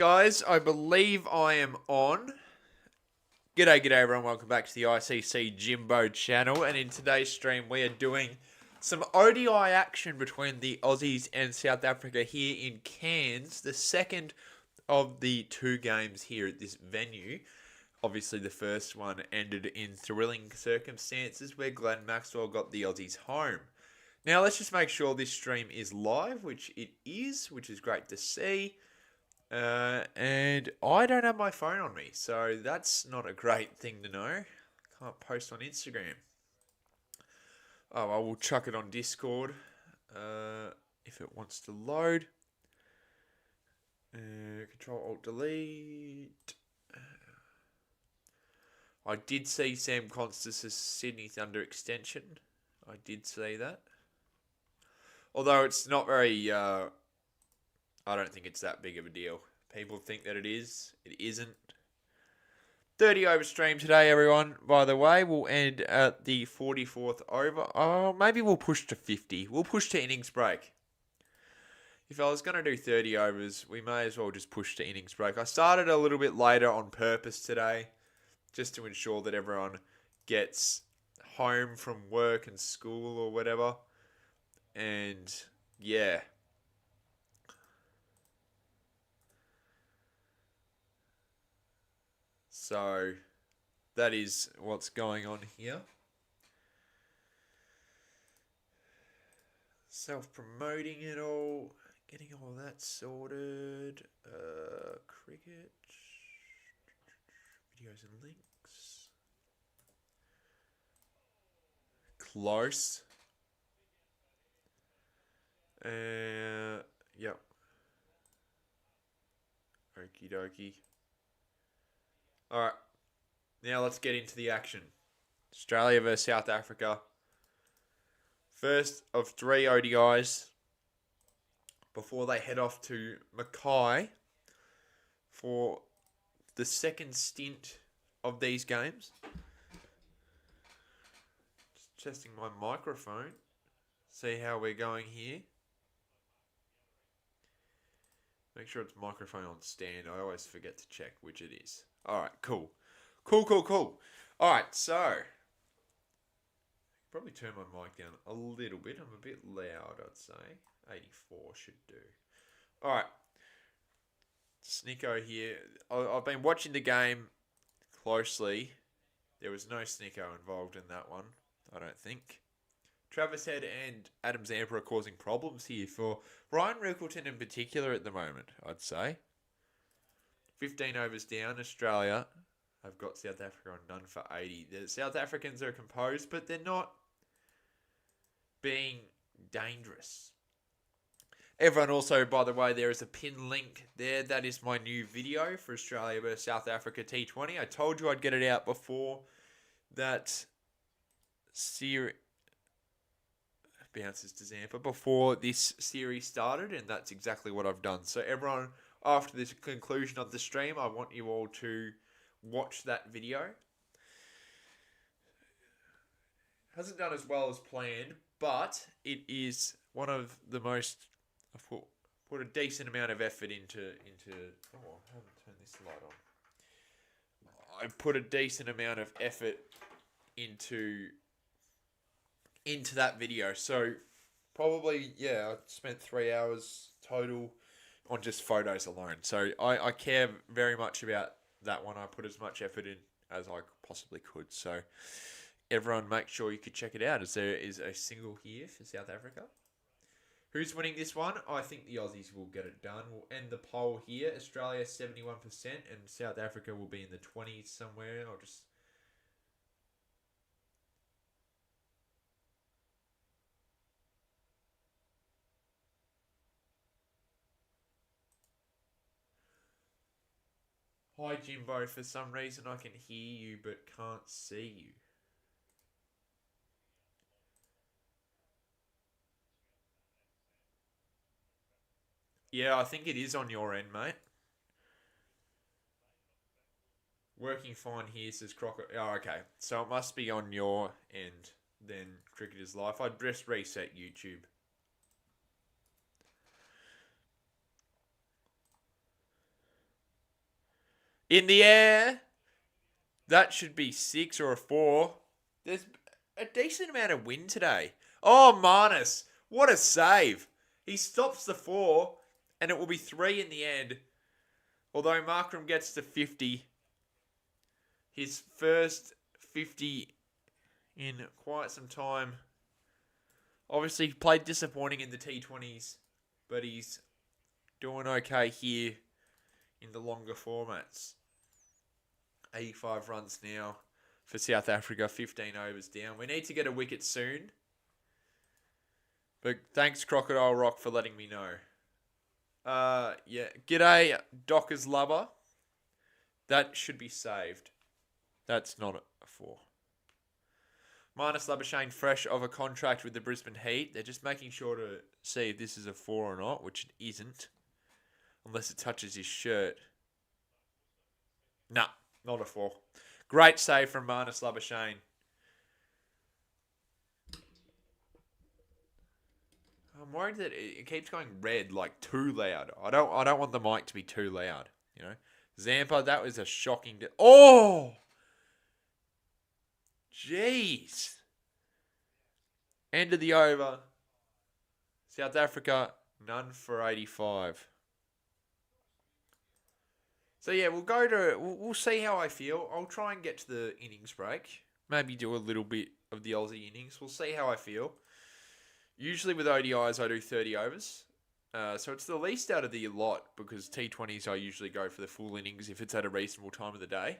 Guys, I believe I am on. G'day everyone, welcome back to the ICC Jimbo channel, and in today's stream we are doing some ODI action between the Aussies and South Africa here in Cairns, the second of the two games here at this venue. Obviously the first one ended in thrilling circumstances where Glenn Maxwell got the Aussies home. Now let's just make sure this stream is live, which it is, which is great to see. And I don't have my phone on me, so that's not a great thing to know. Can't post on Instagram. Oh, I will chuck it on Discord if it wants to load. Control-Alt-Delete. I did see Sam Constance's Sydney Thunder extension. I did see that. Although it's not very... I don't think it's that big of a deal. People think that it is. It isn't. 30 over stream today, everyone. By the way, we'll end at the 44th over. Oh, maybe we'll push to 50. We'll push to innings break. If I was going to do 30 overs, we may as well just push to innings break. I started a little bit later on purpose today, just to ensure that everyone gets home from work and school or whatever. And, yeah. So, that is what's going on here. Self-promoting it all. Getting all that sorted. Cricket. Videos and links. Close. Yep. Okie dokie. Alright, now let's get into the action. Australia versus South Africa. First of 3 ODIs before they head off to Mackay for the second stint of these games. Just testing my microphone. See how we're going here. Make sure it's microphone on stand. I always forget to check which it is. Alright, cool. Cool. Alright, so. Probably turn my mic down a little bit. I'm a bit loud, I'd say. 84 should do. Alright. Snicko here. I've been watching the game closely. There was no Snicko involved in that one, I don't think. Travis Head and Adam Zampa are causing problems here for Ryan Rickleton in particular at the moment, I'd say. 15 overs down, Australia have got South Africa on done for 80. The South Africans are composed, but they're not being dangerous. Everyone also, by the way, there is a pin link there. That is my new video for Australia versus South Africa T20. I told you I'd get it out before that series... Bounces to Zampa before this series started, and that's exactly what I've done. So everyone, after this conclusion of the stream, I want you all to watch that video. Hasn't done as well as planned, but it is one of the most... I've put a decent amount of effort into oh, I haven't turned this light on. I put a decent amount of effort into that video. So probably, yeah, I spent 3 hours total on just photos alone. So I care very much about that one. I put as much effort in as I possibly could. So everyone make sure you could check it out, as there is a single here for South Africa. Who's winning this one? I think the Aussies will get it done. We'll end the poll here. Australia 71% and South Africa will be in the 20s somewhere. I'll just... Hi Jimbo, for some reason I can hear you but can't see you. Yeah, I think it is on your end, mate. Working fine here, says Crocker. Oh, okay. So it must be on your end, then, Cricketer's Life. I'd just reset YouTube. In the air. That should be 6 or a 4. There's a decent amount of wind today. Oh, Marnus. What a save. He stops the 4, and it will be 3 in the end. Although Markram gets to 50. His first 50 in quite some time. Obviously, he played disappointing in the T20s, but he's doing okay here in the longer formats. 85 runs now for South Africa, 15 overs down. We need to get a wicket soon. But thanks, Crocodile Rock, for letting me know. Yeah. G'day, Docker's Lover. That should be saved. That's not a 4. Marnus Labuschagne fresh of a contract with the Brisbane Heat. They're just making sure to see if this is a 4 or not, which it isn't. Unless it touches his shirt. Nah, not a 4. Great save from Marnus Labuschagne. I'm worried that it keeps going red, like too loud. I don't want the mic to be too loud, you know. Zampa, that was a shocking... Oh! Jeez. End of the over. South Africa, none for 85. So yeah, we'll see how I feel. I'll try and get to the innings break. Maybe do a little bit of the Aussie innings. We'll see how I feel. Usually with ODIs, I do 30 overs. So it's the least out of the lot because T20s, I usually go for the full innings if it's at a reasonable time of the day.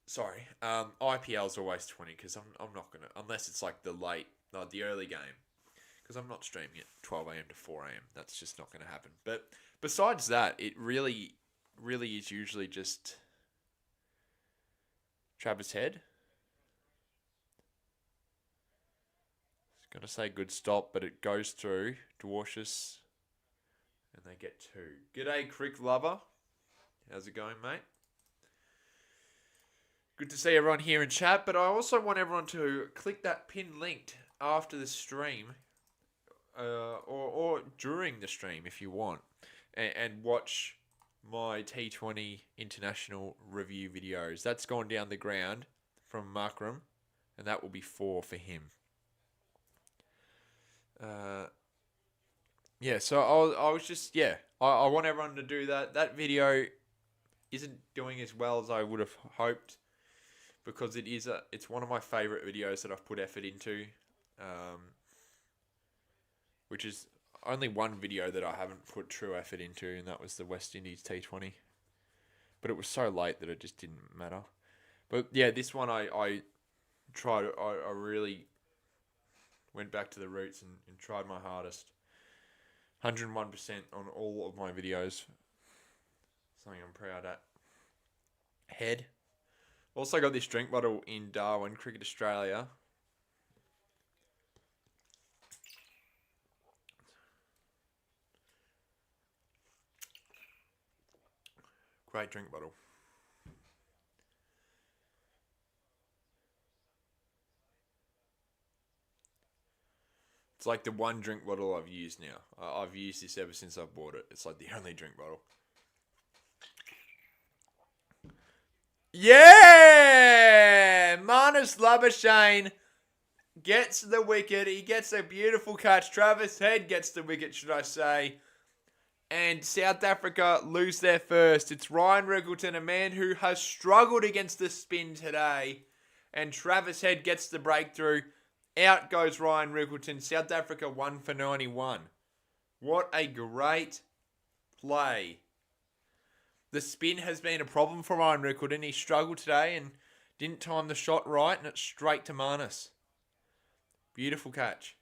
Sorry. IPL's always 20 because I'm not going to... Unless it's like the early game. Because I'm not streaming at 12 a.m. to 4 a.m. That's just not going to happen. But besides that, it really is usually just Travis Head. Going to say good stop, but it goes through Dwarshus, and they get 2. G'day, Crick Lover. How's it going, mate? Good to see everyone here in chat, but I also want everyone to click that pinned link after the stream, or during the stream if you want, and watch my T20 international review videos. That's gone down the ground from Markram, and that will be 4 for him. Yeah, so I was just, yeah, I want everyone to do that. That video isn't doing as well as I would have hoped because it's one of my favourite videos that I've put effort into, which is only one video that I haven't put true effort into, and that was the West Indies T20. But it was so late that it just didn't matter. But yeah, this one I tried, I really... went back to the roots and tried my hardest. 101% on all of my videos. Something I'm proud at. Head. Also got this drink bottle in Darwin, Cricket Australia. Great drink bottle. It's like the one drink bottle I've used now. I've used this ever since I bought it. It's like the only drink bottle. Yeah! Marnus Labuschagne gets the wicket. He gets a beautiful catch. Travis Head gets the wicket, should I say. And South Africa lose their first. It's Ryan Riggleton, a man who has struggled against the spin today. And Travis Head gets the breakthrough. Out goes Ryan Riggleton. South Africa 1 for 91. What a great play. The spin has been a problem for Ryan Riggleton. He struggled today and didn't time the shot right, and it's straight to Marnus. Beautiful catch.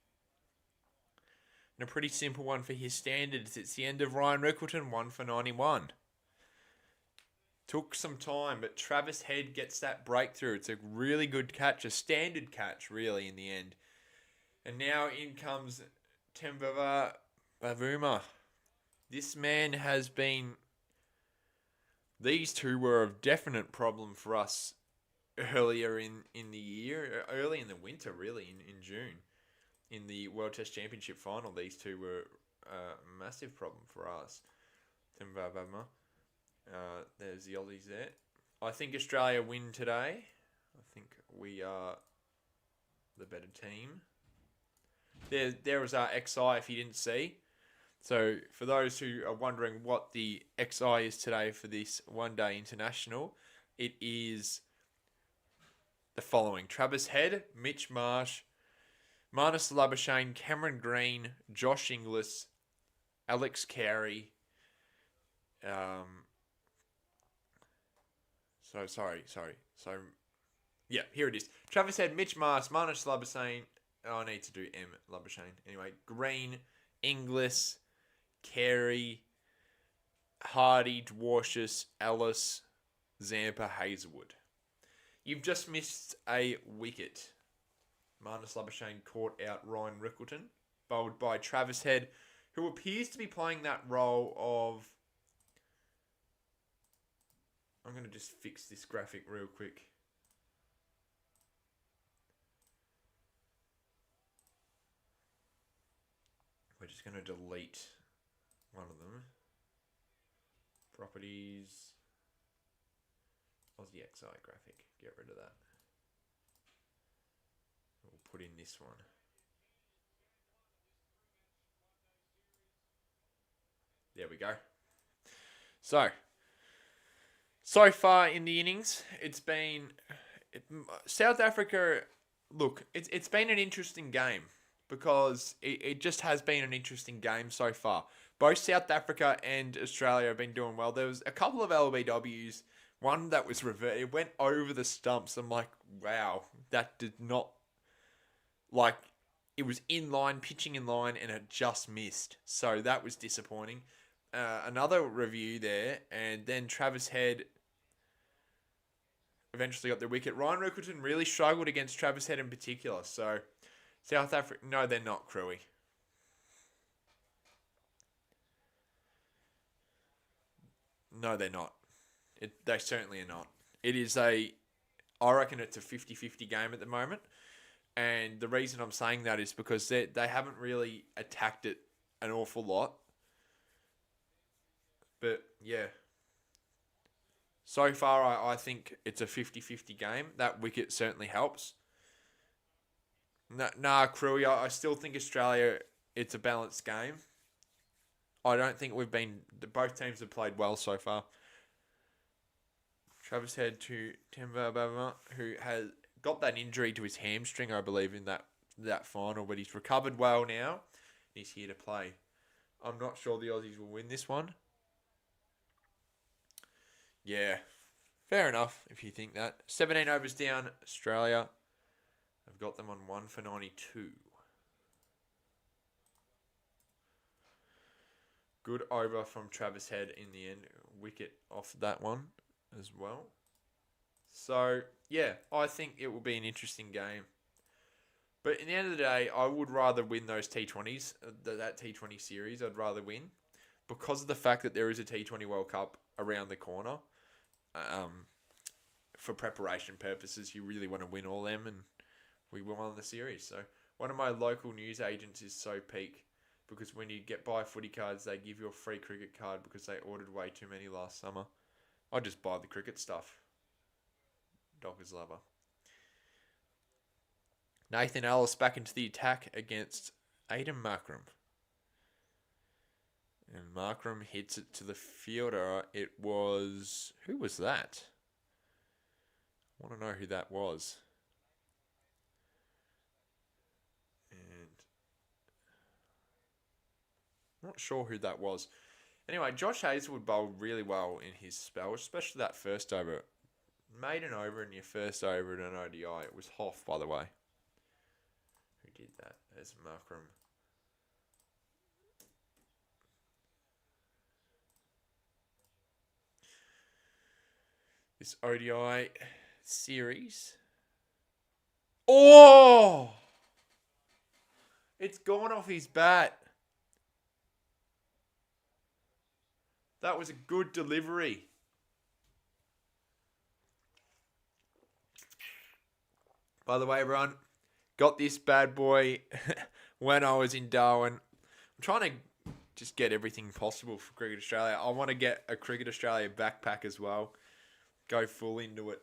And a pretty simple one for his standards. It's the end of Ryan Riggleton, 1 for 91. Took some time, but Travis Head gets that breakthrough. It's a really good catch, a standard catch, really, in the end. And now in comes Temba Bavuma. This man has been... These two were a definite problem for us earlier in the year, early in the winter, really, in June. In the World Test Championship final, these two were a massive problem for us. Temba Bavuma. There's the Aussies there. I think Australia win today. I think we are the better team. There was our XI if you didn't see. So for those who are wondering what the XI is today for this one-day international, it is the following: Travis Head, Mitch Marsh, Marnus Labuschagne, Cameron Green, Josh Inglis, Alex Carey. Yeah, here it is. Travis Head, Mitch Marsh, Marnus Labuschagne. Oh, I need to do M Labuschagne. Anyway, Green, Inglis, Carey, Hardy, Dwarshus, Ellis, Zampa, Hazelwood. You've just missed a wicket. Marnus Labuschagne caught out Ryan Rickleton, bowled by Travis Head, who appears to be playing that role of... I'm going to just fix this graphic real quick. We're just going to delete one of them. Properties. Aussie XI graphic. Get rid of that. We'll put in this one. There we go. So far in the innings, it's been... South Africa, look, it's been an interesting game because it just has been an interesting game so far. Both South Africa and Australia have been doing well. There was a couple of LBWs, one that was reversed. It went over the stumps. I'm like, wow, that did not... Like, it was in line, pitching in line, and it just missed. So that was disappointing. Another review there, and then Travis Head eventually got the wicket. Ryan Rickleton really struggled against Travis Head in particular. So, South Africa... No, they're not, Crewy. No, they're not. They certainly are not. It is I reckon it's a 50-50 game at the moment. And the reason I'm saying that is because they haven't really attacked it an awful lot. But, yeah. So far, I think it's a 50-50 game. That wicket certainly helps. Nah, Crewy, I still think Australia, it's a balanced game. I don't think both teams have played well so far. Travis Head to Timber Bama, who has got that injury to his hamstring, I believe, in that final, but he's recovered well now. He's here to play. I'm not sure the Aussies will win this one. Yeah, fair enough if you think that. 17 overs down, Australia. I've got them on 1 for 92. Good over from Travis Head in the end. Wicket off that one as well. So, yeah, I think it will be an interesting game. But in the end of the day, I would rather win those T20s, that T20 series, I'd rather win. Because of the fact that there is a T20 World Cup around the corner. For preparation purposes, you really want to win all them, and we won the series. So, one of my local news agents is So Peak. Because when you buy footy cards, they give you a free cricket card because they ordered way too many last summer. I just buy the cricket stuff. Dockers lover. Nathan Ellis back into the attack against Aidan Markram. And Markram hits it to the fielder. It was... Who was that? I want to know who that was. Not sure who that was. Anyway, Josh Hazelwood bowled really well in his spell, especially that first over. Made an over in your first over at an ODI. It was Hoff, by the way. Who did that? There's Markram. This ODI series. Oh! It's gone off his bat. That was a good delivery. By the way, everyone, got this bad boy when I was in Darwin. I'm trying to just get everything possible for Cricket Australia. I want to get a Cricket Australia backpack as well. Go full into it.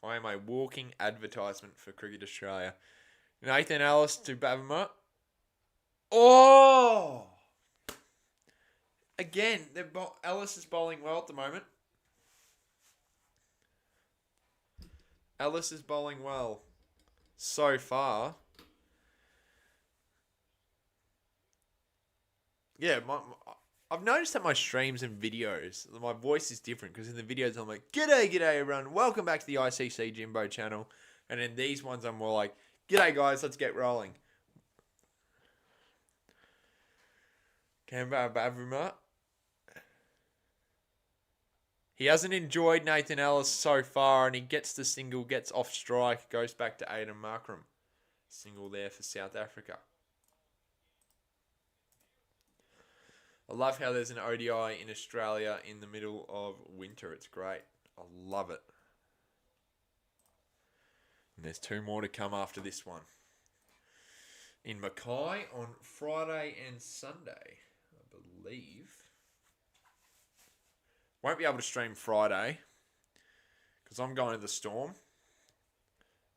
I am a walking advertisement for Cricket Australia. Nathan Ellis to Bavuma. Oh! Again, Ellis is bowling well at the moment. Ellis is bowling well so far. Yeah, I've noticed that my streams and videos, my voice is different because in the videos I'm like, g'day everyone, welcome back to the ICC Jimbo channel. And in these ones I'm more like, g'day guys, let's get rolling. Canberra Bavuma. He hasn't enjoyed Nathan Ellis so far, and he gets the single, gets off strike, goes back to Aiden Markram. Single there for South Africa. I love how there's an ODI in Australia in the middle of winter. It's great. I love it. And there's 2 more to come after this one. In Mackay on Friday and Sunday, I believe. Won't be able to stream Friday because I'm going to the Storm.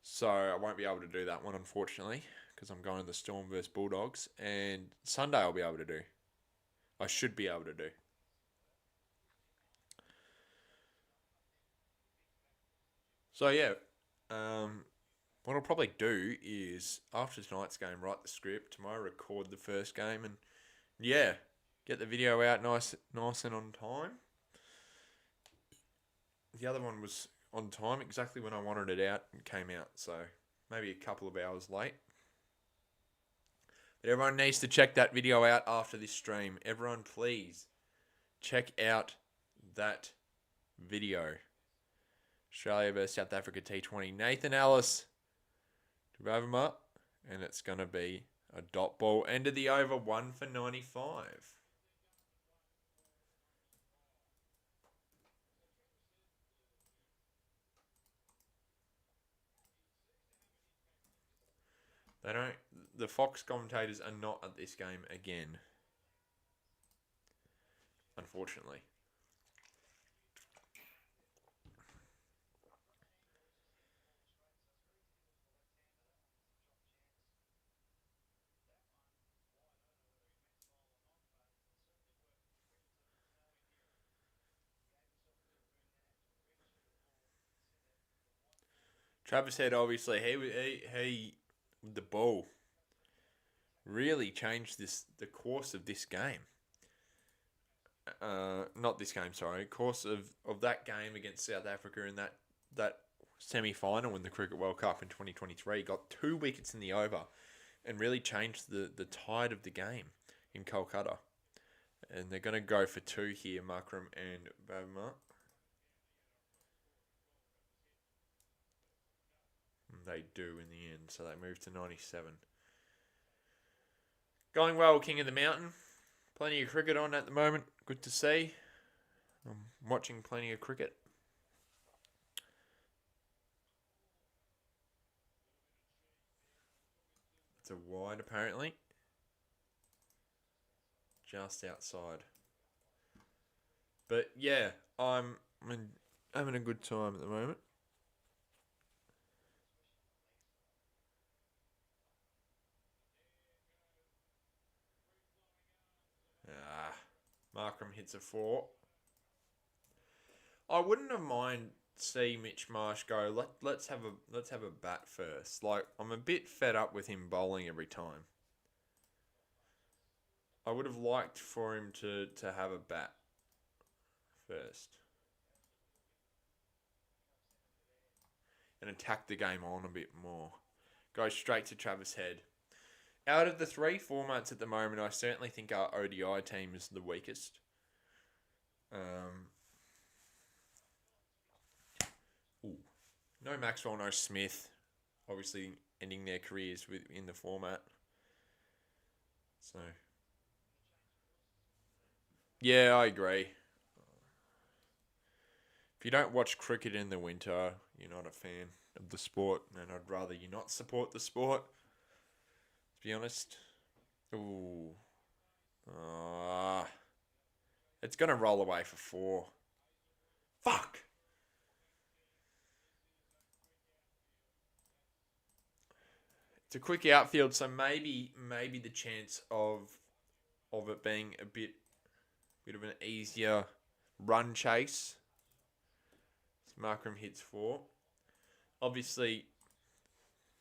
So I won't be able to do that one, unfortunately, because I'm going to the Storm versus Bulldogs. And Sunday I'll be able to do. I should be able to do. So yeah, what I'll probably do is after tonight's game, write the script. Tomorrow, record the first game, and yeah, get the video out nice and on time. The other one was on time, exactly when I wanted it out, and came out. So maybe a couple of hours late. But everyone needs to check that video out after this stream. Everyone, please check out that video. Australia versus South Africa T20. Nathan Ellis to have him up. And it's going to be a dot ball. End of the over, 1 for 95. The Fox commentators are not at this game again. Unfortunately. Travis Head, obviously, he with the ball really changed the course of this game. Not this game, sorry. Course of that game against South Africa in that semi-final in the Cricket World Cup in 2023. Got 2 wickets in the over and really changed the tide of the game in Kolkata. And they're going to go for 2 here, Markram and Bavuma. They do in the end, so they move to 97. Going well, King of the Mountain. Plenty of cricket on at the moment. Good to see. I'm watching plenty of cricket. It's a wide, apparently. Just outside. But yeah, I'm having a good time at the moment. Markram hits a 4. I wouldn't have mind see Mitch Marsh go. Let's have a bat first. Like, I'm a bit fed up with him bowling every time. I would have liked for him to have a bat first and attack the game on a bit more. Go straight to Travis Head. Out of the 3 formats at the moment, I certainly think our ODI team is the weakest. No Maxwell, no Smith. Obviously, ending their careers in the format. So, yeah, I agree. If you don't watch cricket in the winter, you're not a fan of the sport, and I'd rather you not support the sport. To be honest, Ooh. It's going to roll away for 4. Fuck! It's a quick outfield, so maybe the chance of it being a bit of an easier run chase. Markram hits 4. Obviously,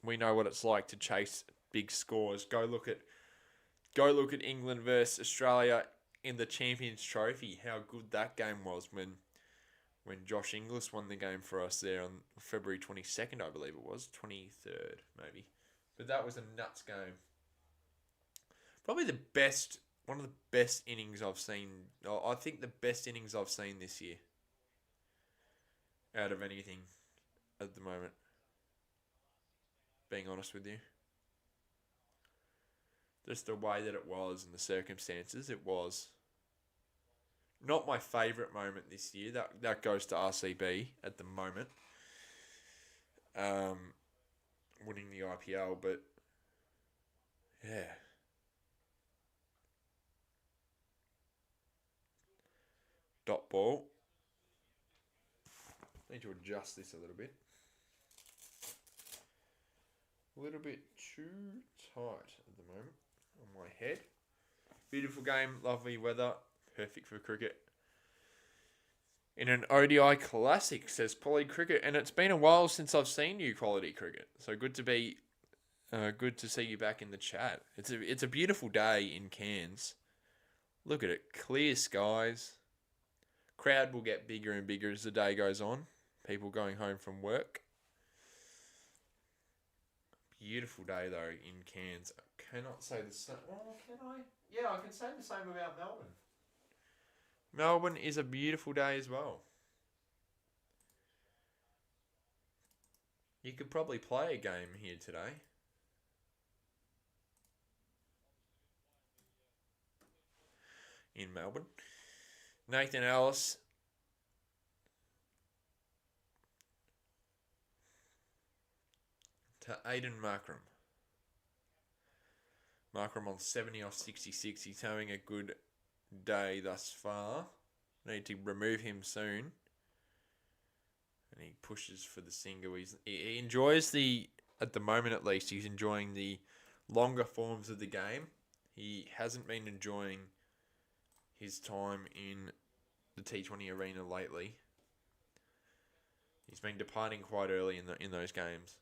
we know what it's like to chase big scores. Go look at England versus Australia in the Champions Trophy. How good that game was when Josh Inglis won the game for us there on February 22nd, I believe it was. 23rd, maybe. But that was a nuts game. Probably one of the best innings I've seen. I think the best innings I've seen this year out of anything at the moment. Being honest with you. Just the way that it was and the circumstances, it was not my favourite moment this year. That goes to RCB at the moment. Winning the IPL, but yeah. Dot ball. Need to adjust this a little bit. A little bit too tight at the moment on my head. Beautiful game, lovely weather, perfect for cricket. In an ODI classic, says Polly Cricket, and it's been a while since I've seen you, quality cricket. So good to see you back in the chat. It's a beautiful day in Cairns. Look at it, clear skies. Crowd will get bigger and bigger as the day goes on. People going home from work. Beautiful day though in Cairns. I cannot say the same. Oh, can I? Yeah, I can say the same about Melbourne. Melbourne is a beautiful day as well. You could probably play a game here today. In Melbourne. Nathan Ellis. To Aiden Markram. Markram on 70 off 66. He's having a good day thus far. Need to remove him soon. And he pushes for the single. He enjoys at the moment at least, he's enjoying the longer forms of the game. He hasn't been enjoying his time in the T20 arena lately. He's been departing quite early in those games.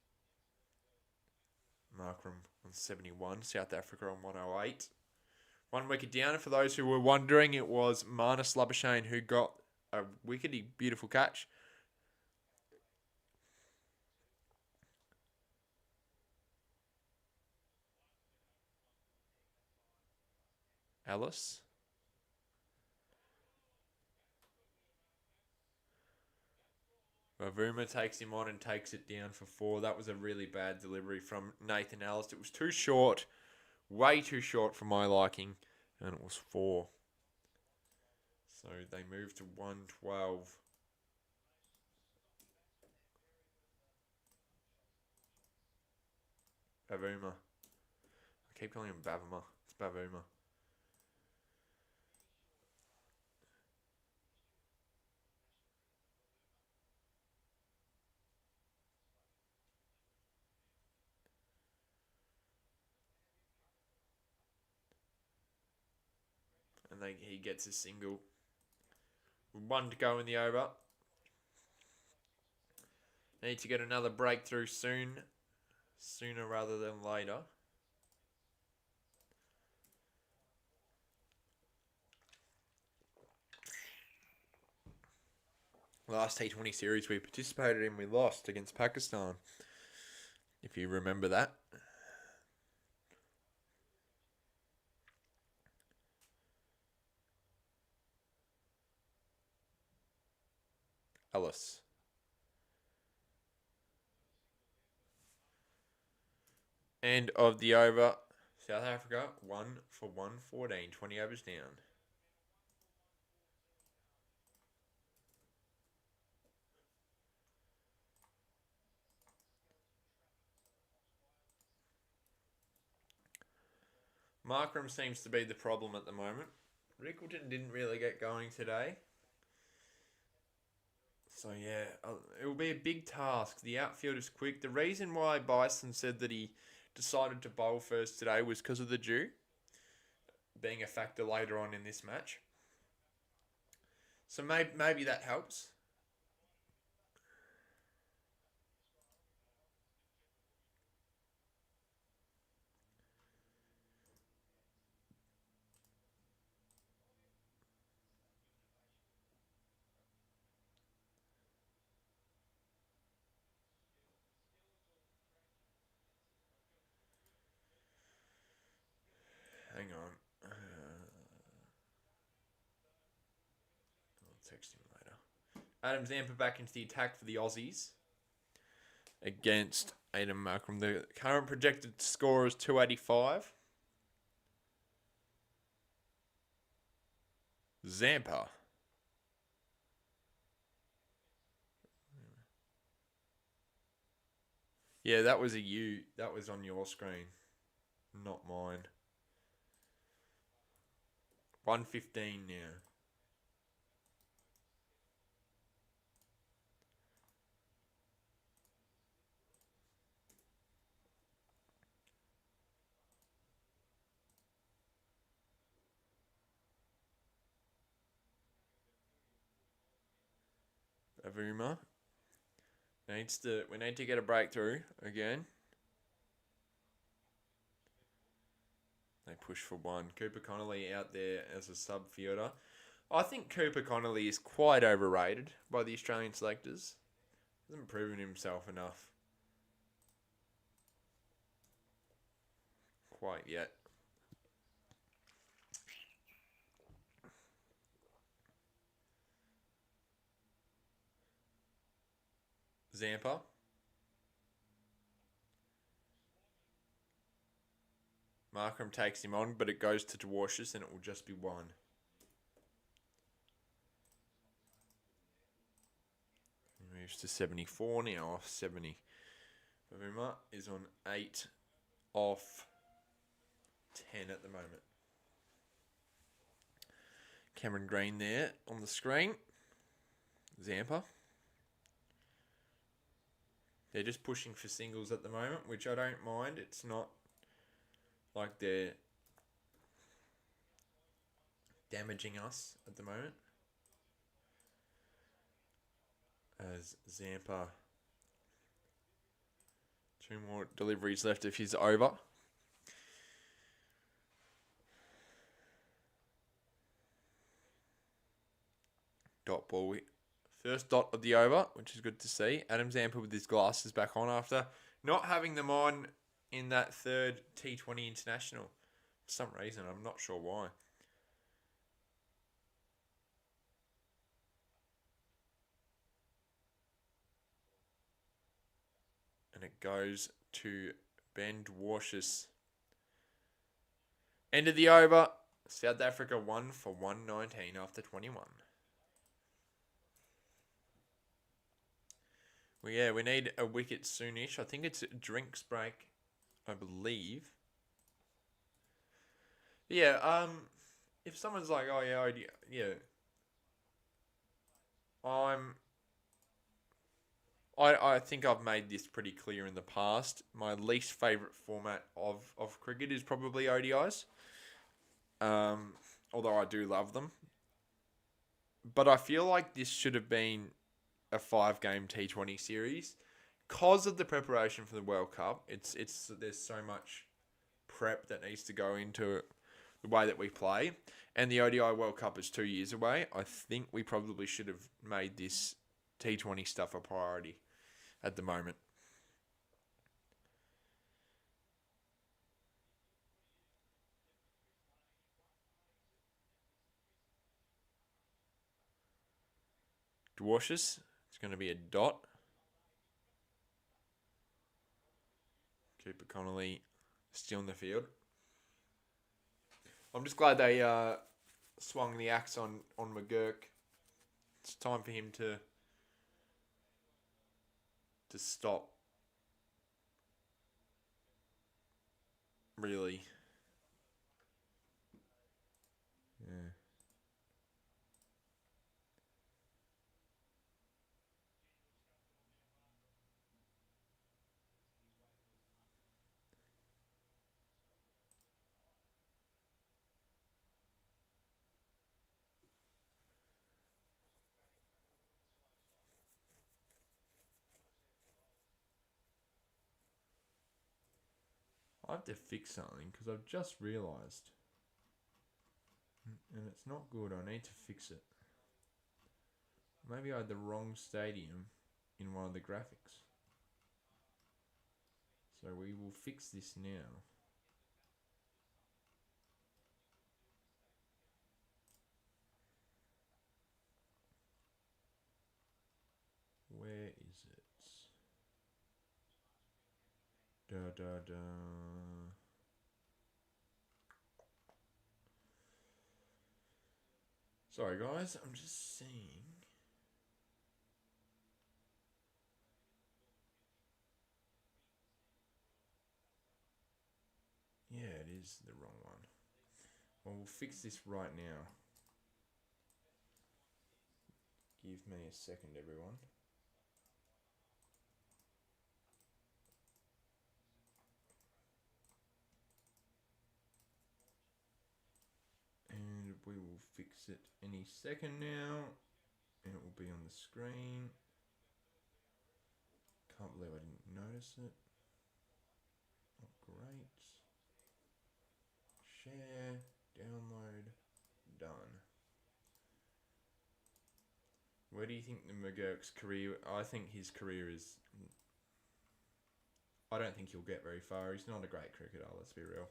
Markram on 71, South Africa on 108. 1 wicket down, and for those who were wondering, it was Marnus Labuschagne who got a wickety beautiful catch. Ellis. Ravuma takes him on and takes it down for 4. That was a really bad delivery from Nathan Ellis. It was too short, way too short for my liking, and it was 4. So they moved to 112. Bavuma. I keep calling him Bavuma. It's Bavuma. And he gets a single. 1 to go in the over. Need to get another breakthrough soon. Sooner rather than later. Last T20 series we participated in, we lost against Pakistan. If you remember that. Ellis. End of the over. South Africa 1 for 114. 20 overs down. Markram seems to be the problem at the moment. Rickleton didn't really get going today. So yeah, it will be a big task. The outfield is quick. The reason why Bison said that he decided to bowl first today was because of the dew being a factor later on in this match. So maybe that helps. Hang on. I'll text him later. Adam Zampa back into the attack for the Aussies against Aidan Markram. The current projected score is 285. Zampa. Yeah, that was that was on your screen, not mine. 115 now. Avuma we need to get a breakthrough again. They push for one. Cooper Connolly out there as a sub fielder. I think Cooper Connolly is quite overrated by the Australian selectors. Hasn't proven himself enough quite yet. Zampa. Markram takes him on, but it goes to Dwarshus and it will just be one. He moves to 74 now, off 70. Avuma is on 8 off 10 at the moment. Cameron Green there on the screen. Zampa. They're just pushing for singles at the moment, which I don't mind. It's not like they're damaging us at the moment. As Zampa, 2 more deliveries left of his over. Dot ball. First dot of the over, which is good to see. Adam Zampa with his glasses back on after not having them on in that third T20 international. For some reason, I'm not sure why. And it goes to Ben Dwarshus. End of the over. South Africa won for 119 after 21. Well, yeah, we need a wicket soonish. I think it's a drinks break, I believe. Yeah, if someone's like, oh yeah, I think I've made this pretty clear in the past. My least favourite format of cricket is probably ODIs. Although I do love them. But I feel like this should have been a 5-game T20 series. Because of the preparation for the World Cup, there's so much prep that needs to go into the way that we play. And the ODI World Cup is 2 years away. I think we probably should have made this T20 stuff a priority at the moment. Dwarshus, it's going to be a dot. Cooper Connolly still in the field. I'm just glad they swung the axe on McGurk. It's time for him to stop really I have to fix something because I've just realised. And it's not good. I need to fix it. Maybe I had the wrong stadium in one of the graphics. So we will fix this now. Where is it? Da da da. Sorry guys, I'm just seeing. Yeah, it is the wrong one. Well, we'll fix this right now. Give me a second, everyone. And we will fix it any second now. And it will be on the screen. Can't believe I didn't notice it. Not great. Share, download, done. Where do you think the McGurk's career... I think his career is... I don't think he'll get very far. He's not a great cricketer, let's be real.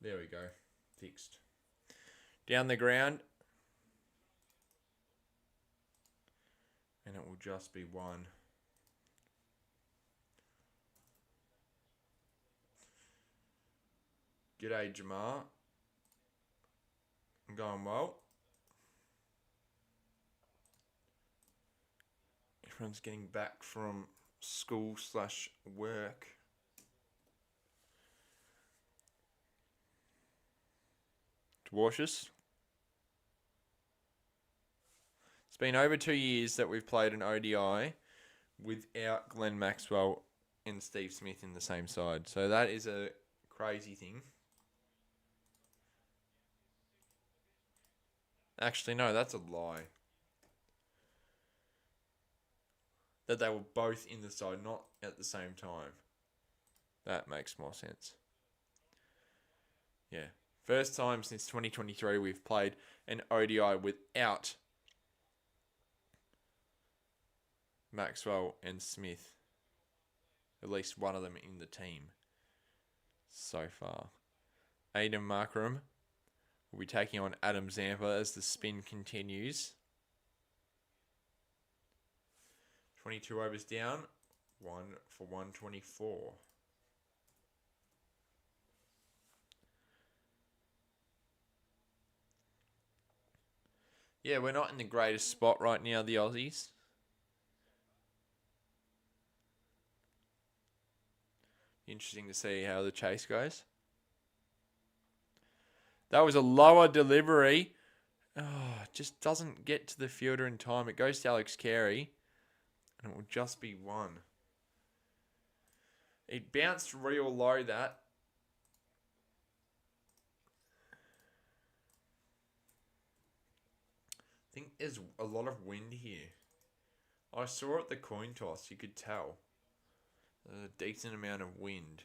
There we go. Fixed. Down the ground. And it will just be one. G'day, Jamar. I'm going well. Everyone's getting back from school/work. Dwarshus. It's been over 2 years that we've played an ODI without Glenn Maxwell and Steve Smith in the same side. So that is a crazy thing. Actually, no, that's a lie. That they were both in the side, not at the same time. That makes more sense. Yeah. First time since 2023 we've played an ODI without Maxwell and Smith. At least one of them in the team so far. Aiden Markram will be taking on Adam Zampa as the spin continues. 22 overs down. 1 for 124. Yeah, we're not in the greatest spot right now, the Aussies. Interesting to see how the chase goes. That was a lower delivery. Oh, just doesn't get to the fielder in time. It goes to Alex Carey. And it will just be one. It bounced real low, that. I think there's a lot of wind here. I saw at the coin toss, you could tell. There's a decent amount of wind.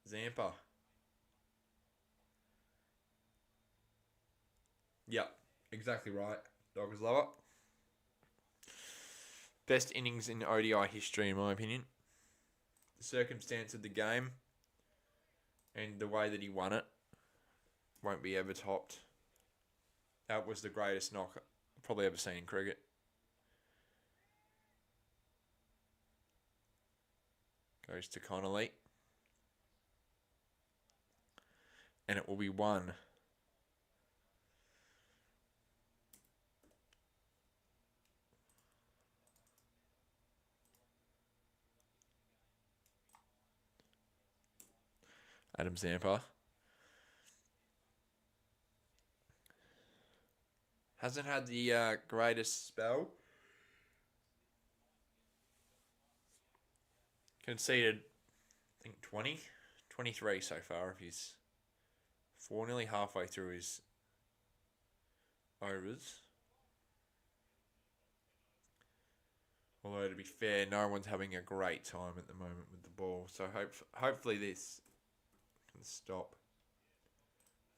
Zampa. Yep, exactly right. Dog is lower. Best innings in ODI history, in my opinion. The circumstance of the game and the way that he won it won't be ever topped. That was the greatest knock I've probably ever seen in cricket. Goes to Connolly. And it will be one. Adam Zampa. Hasn't had the greatest spell. Conceded, I think, 23 so far of his 4, nearly halfway through his overs. Although, to be fair, no one's having a great time at the moment with the ball. So hopefully this can stop.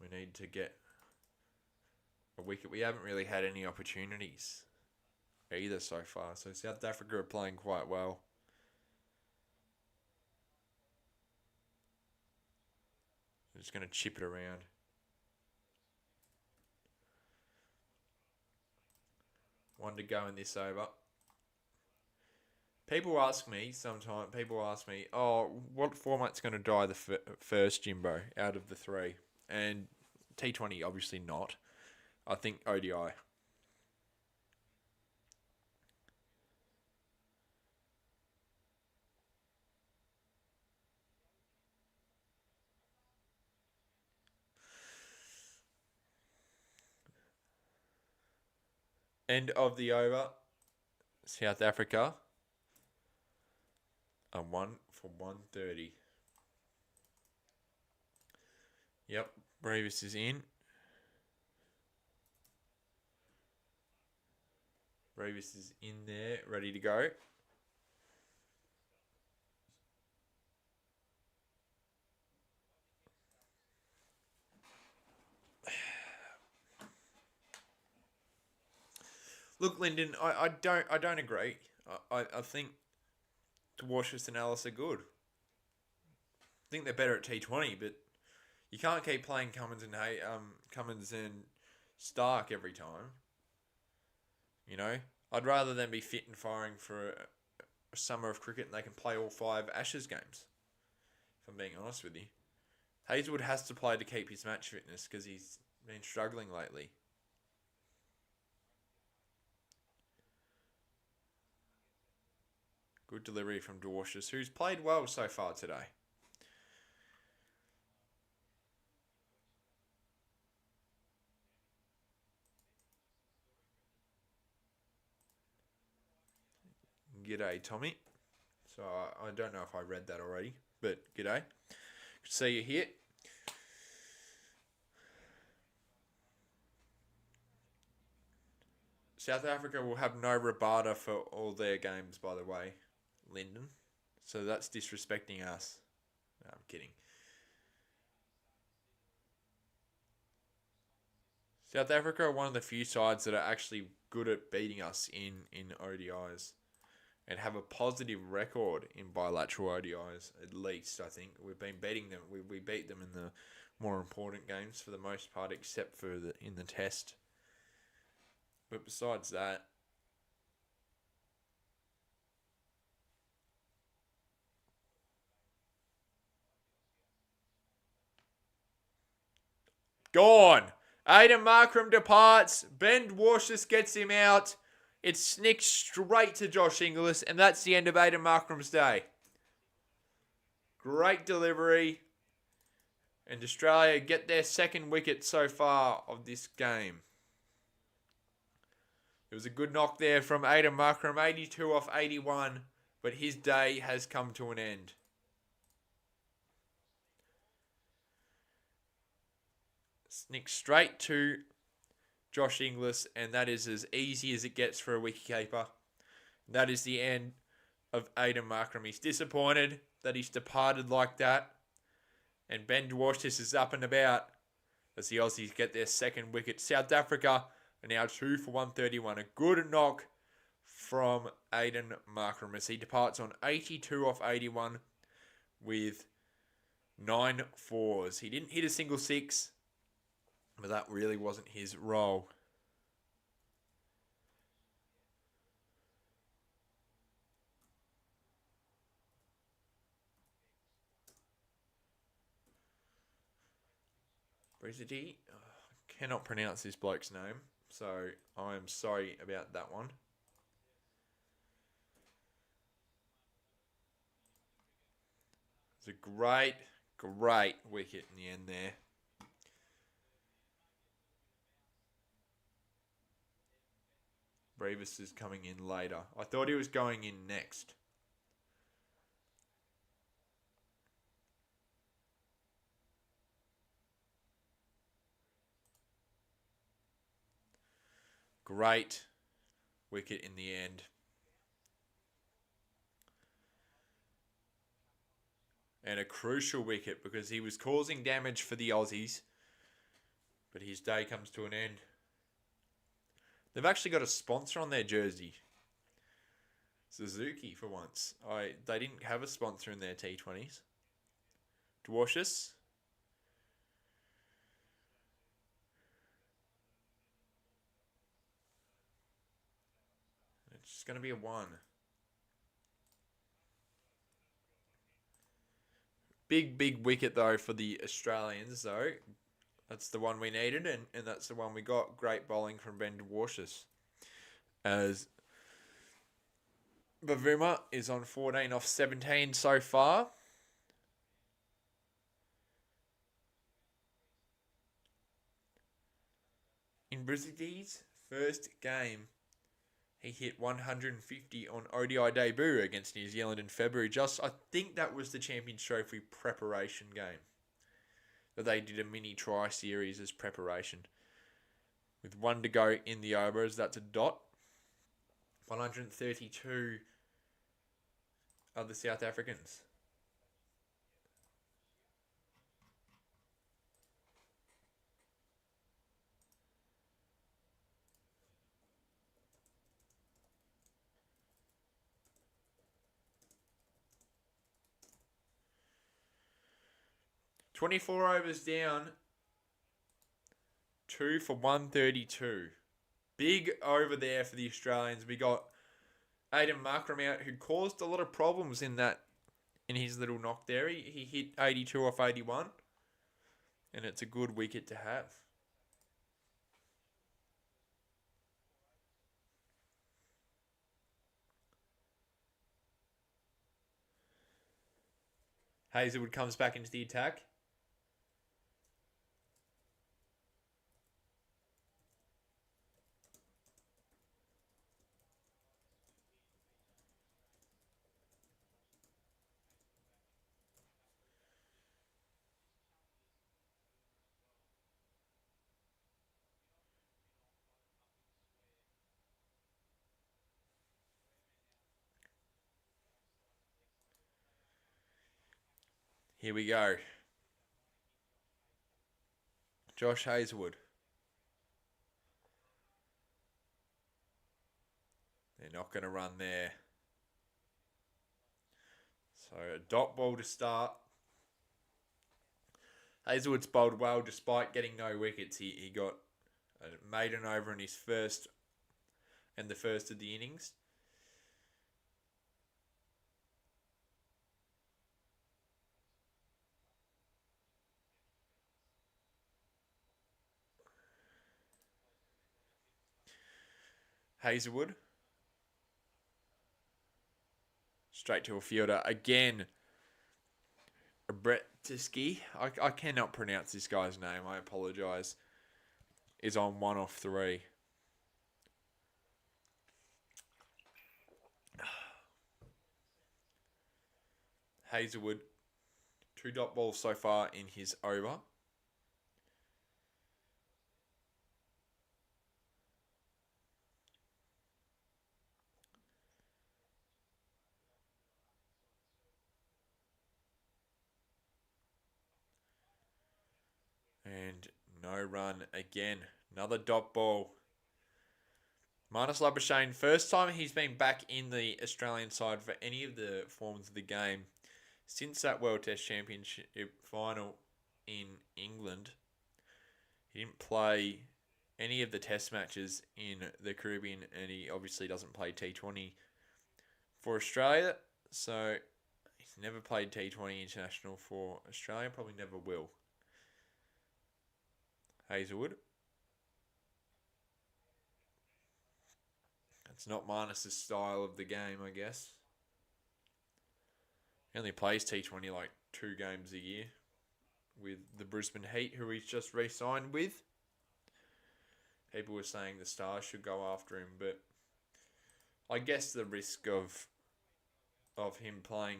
We need to get a wicket. We haven't really had any opportunities either so far. So South Africa are playing quite well. I'm just going to chip it around. One to go in this over. People ask me, oh, what format's going to die the first, Jimbo, out of the three? And T20, obviously not. I think ODI. End of the over. South Africa. A 1 for 130. Yep, Bravis is in. Bravis is in there, ready to go. Look, Lyndon, I don't agree. I think Dwarshus and Alice are good. I think they're better at T20, but you can't keep playing Cummins and Stark every time. You know, I'd rather them be fit and firing for a summer of cricket and they can play all 5 Ashes games. If I'm being honest with you, Hazelwood has to play to keep his match fitness because he's been struggling lately. Good delivery from Dwarshus, who's played well so far today. G'day, Tommy. So I don't know if I read that already, but g'day. Good to see you here. South Africa will have no Rabada for all their games, by the way, Lyndon. So that's disrespecting us. No, I'm kidding. South Africa are one of the few sides that are actually good at beating us in ODIs and have a positive record in bilateral ODIs, at least, I think. We've been beating them. We beat them in the more important games for the most part, except for in the test. But besides that, gone. Aiden Markram departs. Ben Dwarshus gets him out. It's snicked straight to Josh Inglis, and that's the end of Aiden Markram's day. Great delivery. And Australia get their second wicket so far of this game. It was a good knock there from Aiden Markram, 82 off 81, but his day has come to an end. Snick straight to Josh Inglis, and that is as easy as it gets for a wicketkeeper. That is the end of Aiden Markram. He's disappointed that he's departed like that. And Ben Dwarshus is up and about as the Aussies get their second wicket. South Africa are now 2 for 131. A good knock from Aiden Markram as he departs on 82 off 81 with 9 fours. He didn't hit a single 6, but that really wasn't his role. Brizity, I cannot pronounce this bloke's name, so I'm sorry about that one. It's a great wicket in the end there. Bravis is coming in later. I thought he was going in next. great wicket in the end. And a crucial wicket because he was causing damage for the Aussies. But his day comes to an end. They've actually got a sponsor on their jersey. Suzuki for once. They didn't have a sponsor in their T20s. Dwarshus. It's just going to be a 1. Big wicket though for the Australians though. That's the one we needed and that's the one we got. Great bowling from Ben Dwarshus. As Bavuma is on 14 off 17 so far. In Brizzi's first game, he hit 150 on ODI debut against New Zealand in February. I think that was the Champions Trophy preparation game. That they did a mini try series as preparation. With 1 to go in the overs, that's a dot. 132 of the South Africans. "24 overs down, 2 for 132. Big over there for the Australians. We got Aiden Markram out, who caused a lot of problems in his little knock there. He hit 82 off 81, and it's a good wicket to have. Hazelwood comes back into the attack. Here we go. Josh Hazelwood. They're not going to run there. So a dot ball to start. Hazelwood's bowled well despite getting no wickets. He got a maiden over in his first and the first of the innings. Hazelwood. Straight to a fielder again. Brett Tiski. I cannot pronounce this guy's name. I apologise. Is on 1 off 3. Hazelwood. 2 dot balls so far in his over. And no run again. Another dot ball. Marnus Labuschagne, first time he's been back in the Australian side for any of the forms of the game since that World Test Championship final in England. He didn't play any of the Test matches in the Caribbean, and he obviously doesn't play T20 for Australia. So he's never played T20 international for Australia, probably never will. Hazelwood. It's not Marnus' style of the game, I guess. He only plays T20 like 2 games a year with the Brisbane Heat, who he's just re-signed with. People were saying the Stars should go after him, but I guess the risk of him playing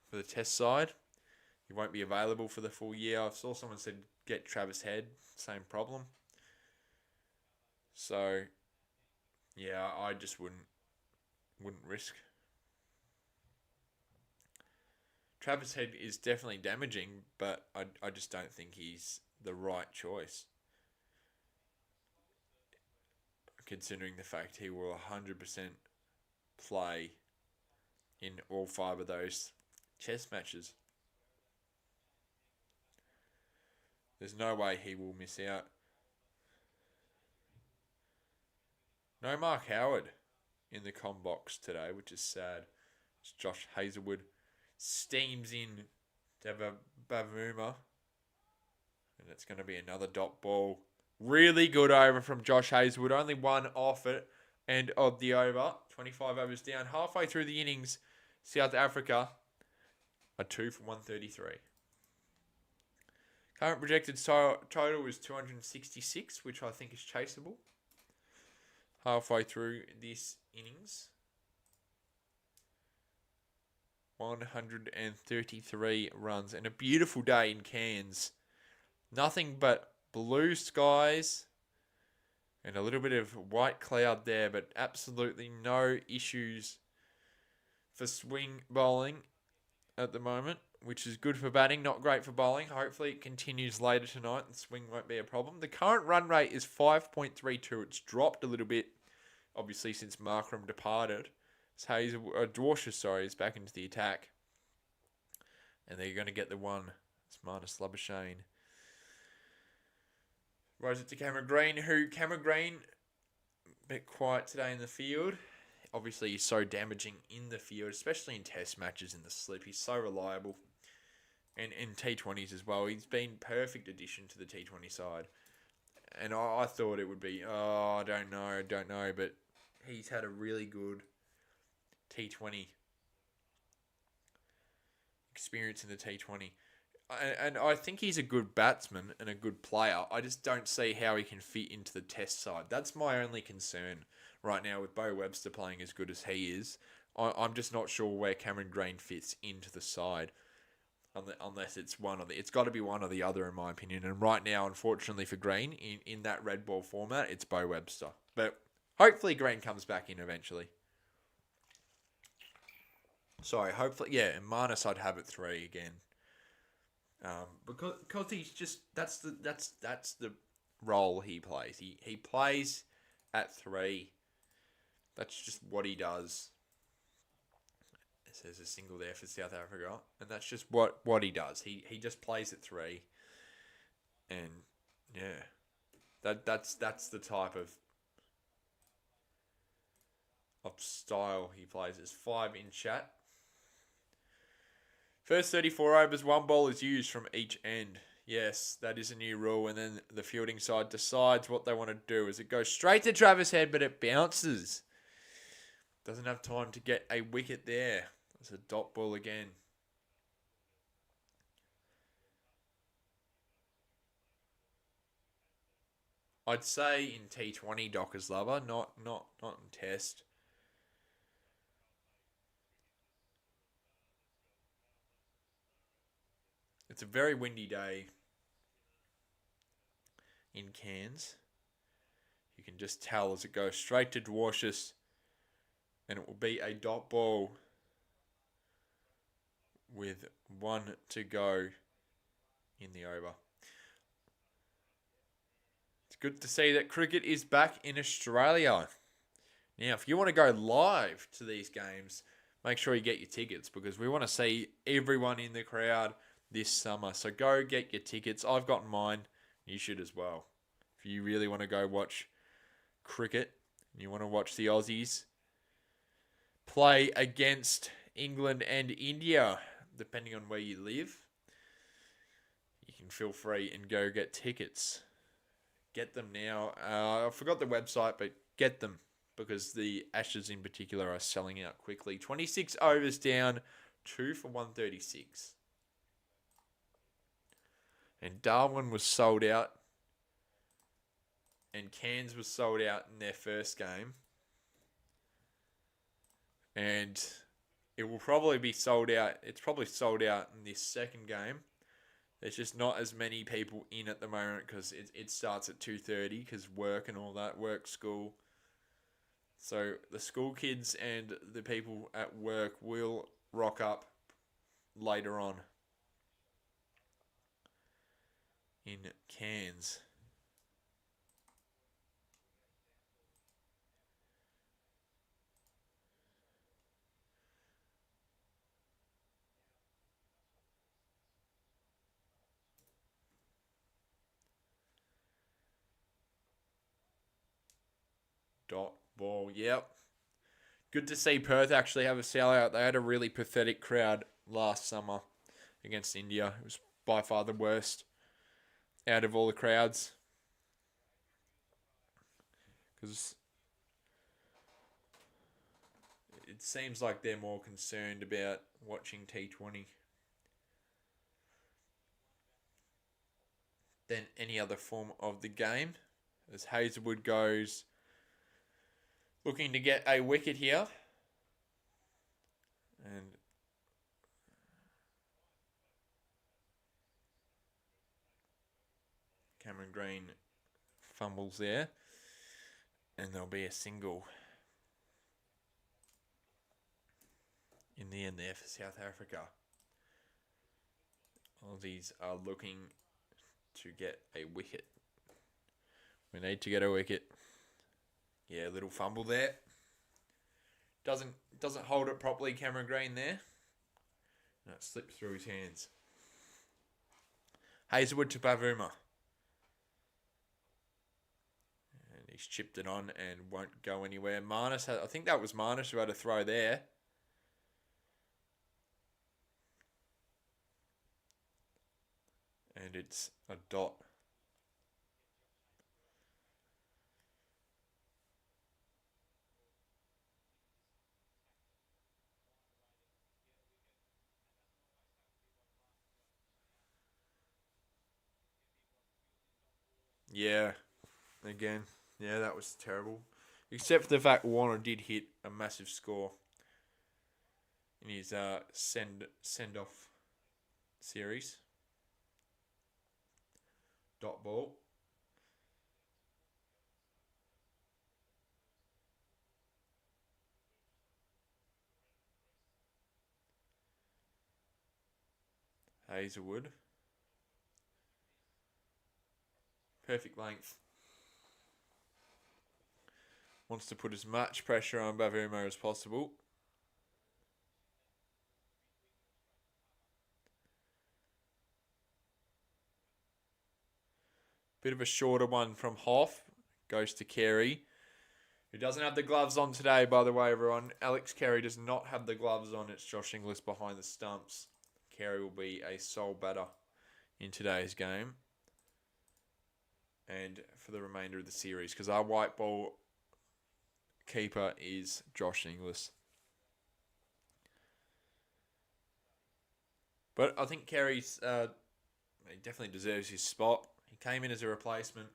for the Test side, he won't be available for the full year. I saw someone said get Travis Head, same problem. So Yeah, I just wouldn't risk. Travis Head is definitely damaging, but I just don't think he's the right choice, considering the fact he will 100% play in all 5 of those chess matches. There's no way he will miss out. No Mark Howard in the com box today, which is sad. It's Josh Hazelwood steams in to have a Bavuma. And it's going to be another dot ball. Really good over from Josh Hazelwood. Only one off it. End of the over. 25 overs down. Halfway through the innings, South Africa a 2 for 133. Current projected total is 266, which I think is chaseable. Halfway through this innings. 133 runs. And a beautiful day in Cairns. Nothing but blue skies and a little bit of white cloud there, but absolutely no issues for swing bowling at the moment, which is good for batting, not great for bowling. Hopefully it continues later tonight and swing won't be a problem. The current run rate is 5.32. It's dropped a little bit, obviously, since Markram departed. Dwarsha, is back into the attack. And they're going to get the one. It's Marnus Labuschagne. Rose it to Cameron Green, Cameron Green, a bit quiet today in the field. Obviously, he's so damaging in the field, especially in test matches in the slip. He's so reliable. And in T20s as well. He's been perfect addition to the T20 side. And I thought it would be, I don't know. But he's had a really good T20 experience in the T20. And I think he's a good batsman and a good player. I just don't see how he can fit into the test side. That's my only concern right now with Bo Webster playing as good as he is. I'm just not sure where Cameron Green fits into the side. Unless it's one of the... It's got to be one or the other, in my opinion. And right now, unfortunately for Green, in that red ball format, it's Bo Webster. But hopefully Green comes back in eventually. Sorry, hopefully... Yeah, and Marnus I'd have at 3 again. Because he's just that's the role he plays. He plays at 3. That's just what he does. There's a single there for South Africa, and that's just what he does. He just plays at 3, and yeah, that's the type of style he plays. It's 5 in chat. First 34 overs, 1 ball is used from each end. Yes, that is a new rule. And then the fielding side decides what they want to do. As it goes straight to Travis Head, but it bounces. Doesn't have time to get a wicket there. It's a dot ball again. I'd say in T20 Dockers lover, not in Test. It's a very windy day in Cairns. You can just tell as it goes straight to Dwarsha, and it will be a dot ball with 1 to go in the over. It's good to see that cricket is back in Australia. Now, if you want to go live to these games, make sure you get your tickets because we want to see everyone in the crowd this summer. So go get your tickets. I've gotten mine. You should as well. If you really want to go watch cricket and you want to watch the Aussies play against England and India, depending on where you live, you can feel free and go get tickets. Get them now. I forgot the website, but get them because the Ashes in particular are selling out quickly. 26 overs down, 2 for 136. And Darwin was sold out. And Cairns was sold out in their first game. And it will probably be sold out. It's probably sold out in this second game. There's just not as many people in at the moment because it starts at 2:30 because work and all that, work, school. So the school kids and the people at work will rock up later on in Cairns. Dot ball, yep. Good to see Perth actually have a sellout. They had a really pathetic crowd last summer against India. It was by far the worst out of all the crowds. Because it seems like they're more concerned about watching T20 than any other form of the game. As Hazelwood goes looking to get a wicket here. And Cameron Green fumbles there. And there'll be a single in the end there for South Africa. Aussies are looking to get a wicket. We need to get a wicket. Yeah, little fumble there. Doesn't hold it properly, Cameron Green there. No, it slips through his hands. Hazelwood to Bavuma. And he's chipped it on and won't go anywhere. Marnus, I think that was Marnus who had a throw there. And it's a dot. Yeah, again, yeah, that was terrible. Except for the fact Warner did hit a massive score in his send off series. Dot ball. Hazelwood. Perfect length. Wants to put as much pressure on Bavuma as possible. Bit of a shorter one from Hoff. Goes to Carey, who doesn't have the gloves on today, by the way, everyone. Alex Carey does not have the gloves on. It's Josh Inglis behind the stumps. Carey will be a sole batter in today's game and for the remainder of the series, because our white ball keeper is Josh Inglis. But I think Carey's he definitely deserves his spot. He came in as a replacement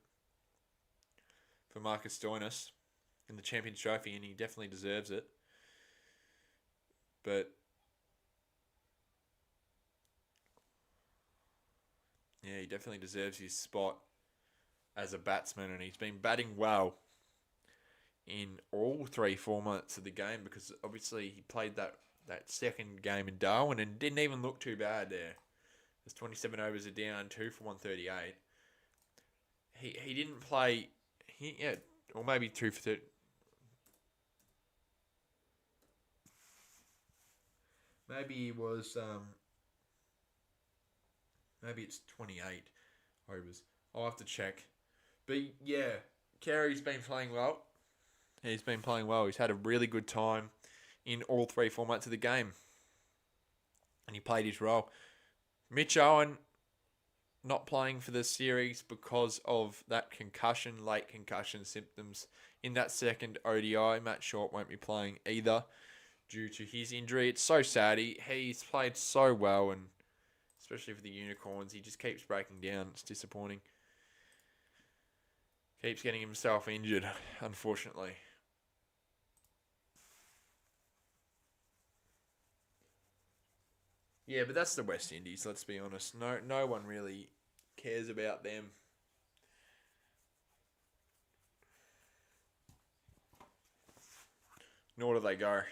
for Marcus Stoinis in the Champions Trophy, and he definitely deserves it. But yeah, he definitely deserves his spot as a batsman, and he's been batting well in all three formats of the game, because obviously he played that second game in Darwin and didn't even look too bad there. There's 27 overs are down, 2 for 138. He didn't play, or maybe 2 for 30. Maybe he was, maybe it's 28 overs. I'll have to check. But yeah, Carey's been playing well. He's been playing well. He's had a really good time in all three formats of the game. And he played his role. Mitch Owen not playing for the series because of that late concussion symptoms in that second ODI. Matt Short won't be playing either due to his injury. It's so sad. He's played so well, and especially for the Unicorns, he just keeps breaking down. It's disappointing. Keeps getting himself injured, unfortunately. Yeah, but that's the West Indies, let's be honest. No one really cares about them. Nor do they go.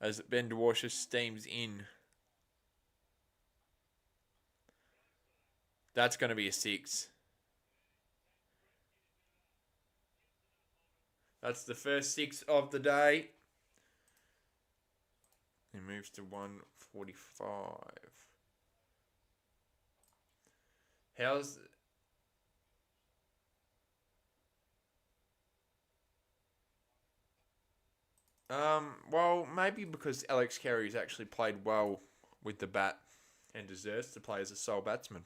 As Ben Dwarsha steams in. That's going to be a 6. That's the first 6 of the day. He moves to 145. How's... Well, maybe because Alex Carey's actually played well with the bat and deserves to play as a sole batsman.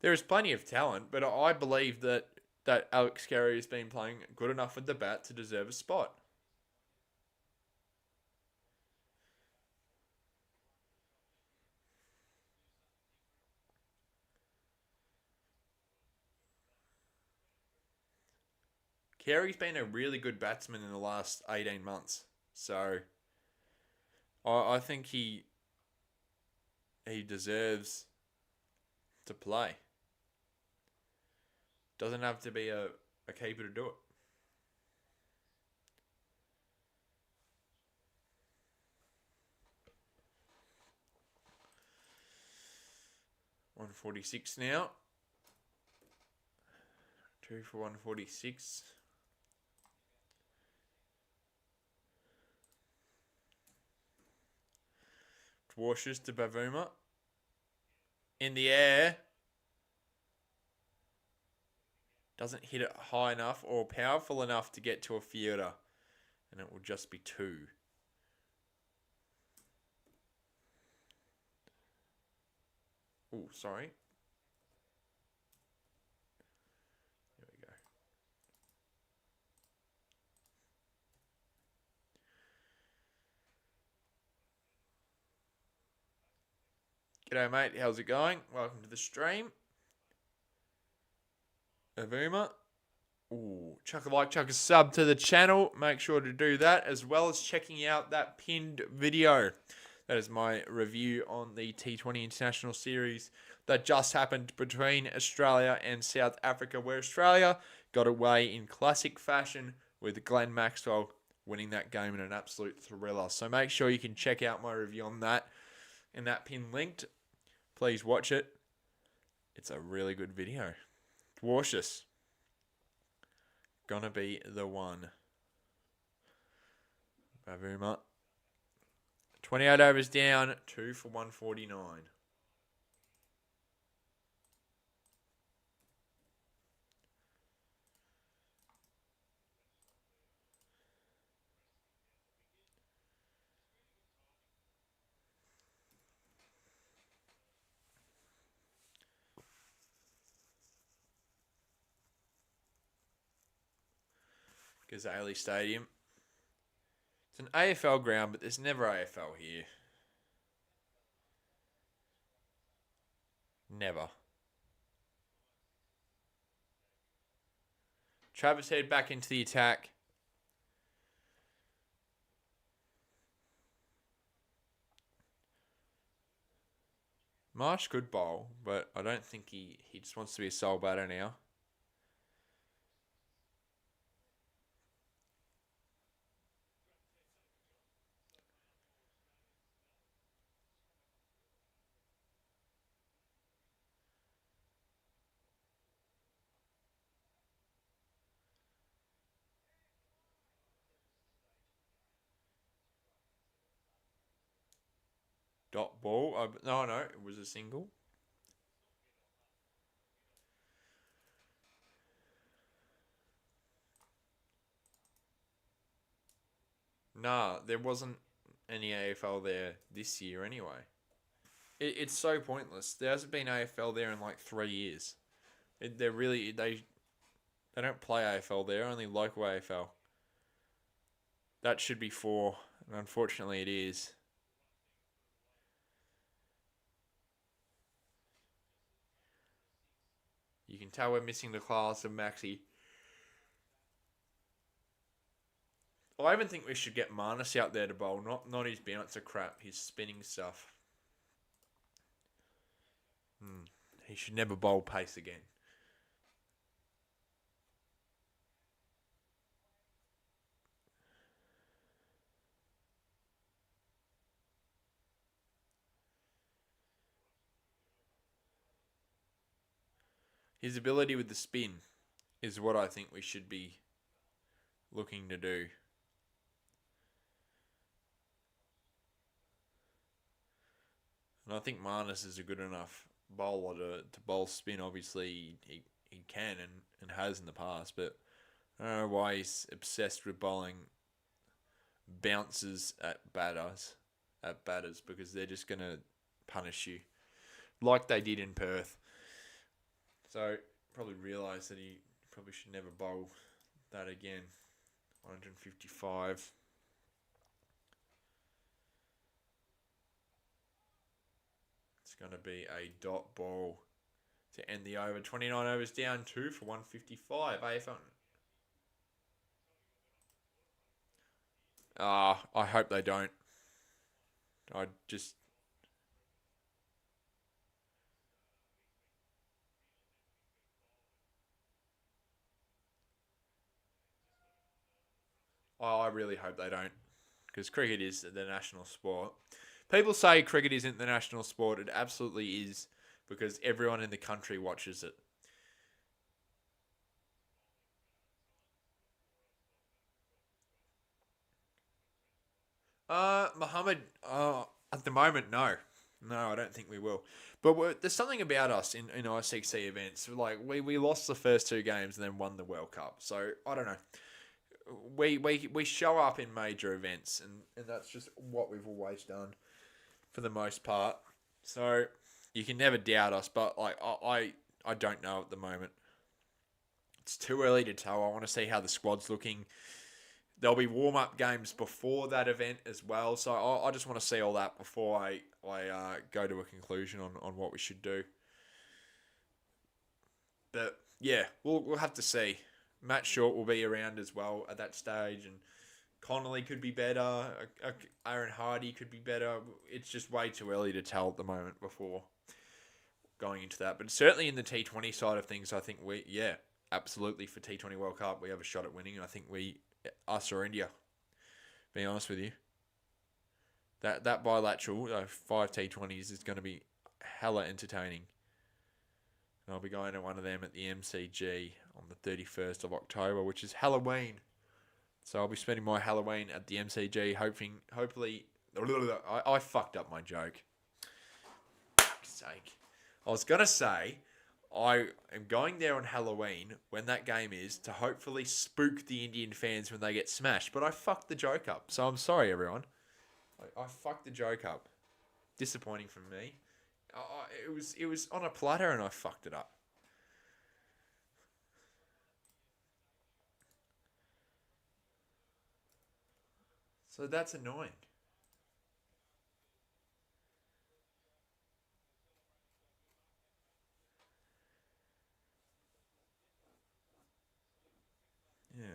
There is plenty of talent, but I believe that Alex Carey has been playing good enough with the bat to deserve a spot. Carey's been a really good batsman in the last 18 months. So, I think he deserves to play. Doesn't have to be a keeper to do it. $146 now. 2 for 146. Washes to Bavuma. In the air. Doesn't hit it high enough or powerful enough to get to a fielder. And it will just be 2. Oh, sorry. There we go. G'day, mate. How's it going? Welcome to the stream. Avuma. Ooh, chuck a like, chuck a sub to the channel. Make sure to do that, as well as checking out that pinned video. That is my review on the T20 International Series that just happened between Australia and South Africa, where Australia got away in classic fashion with Glenn Maxwell winning that game in an absolute thriller. So make sure you can check out my review on that and that pin linked. Please watch it. It's a really good video. Dwarcious. Gonna be the one. Bavuma. 28 overs down, 2 for 149. Gazali Stadium. It's an AFL ground, but there's never AFL here. Never. Travis Head back into the attack. Marsh could bowl, but I don't think he just wants to be a sole batter now. Dot ball. No, it was a single. Nah, there wasn't any AFL there this year anyway. It's so pointless. There hasn't been AFL there in like 3 years. They don't play AFL there, only local AFL. That should be 4, and unfortunately it is. You can tell we're missing the class of Maxi. I even think we should get Marnus out there to bowl, not his bouncer crap, his spinning stuff. He should never bowl pace again. His ability with the spin is what I think we should be looking to do. And I think Marnus is a good enough bowler to bowl spin. Obviously, he can and has in the past, but I don't know why he's obsessed with bowling bounces at batters, because they're just going to punish you like they did in Perth. So probably realised that he probably should never bowl that again. 155. It's going to be a dot ball to end the over. 29 overs down 2 for 155. AFL. I hope they don't. I just... I really hope they don't. Because cricket is the national sport. People say cricket isn't the national sport. It absolutely is. Because everyone in the country watches it. Muhammad, at the moment, no. No, I don't think we will. But there's something about us in ICC events. Like, we lost the first 2 games and then won the World Cup. So, I don't know. We show up in major events, and that's just what we've always done for the most part. So, you can never doubt us, but like I don't know at the moment. It's too early to tell. I want to see how the squad's looking. There'll be warm-up games before that event as well. So I just want to see all that before I go to a conclusion on what we should do. But, yeah, we'll have to see. Matt Short will be around as well at that stage. And Connolly could be better. Aaron Hardy could be better. It's just way too early to tell at the moment before going into that. But certainly in the T20 side of things, I think absolutely for T20 World Cup, we have a shot at winning. And I think us or India, being honest with you. That bilateral, 5 T20s, is going to be hella entertaining. And I'll be going to one of them at the MCG on the 31st of October, which is Halloween. So I'll be spending my Halloween at the MCG, hopefully... I fucked up my joke. Fuck's sake. I was going to say... I am going there on Halloween, when that game is, to hopefully spook the Indian fans when they get smashed. But I fucked the joke up. So I'm sorry, everyone. I fucked the joke up. Disappointing from me. It was on a platter and I fucked it up. So that's annoying. Yeah.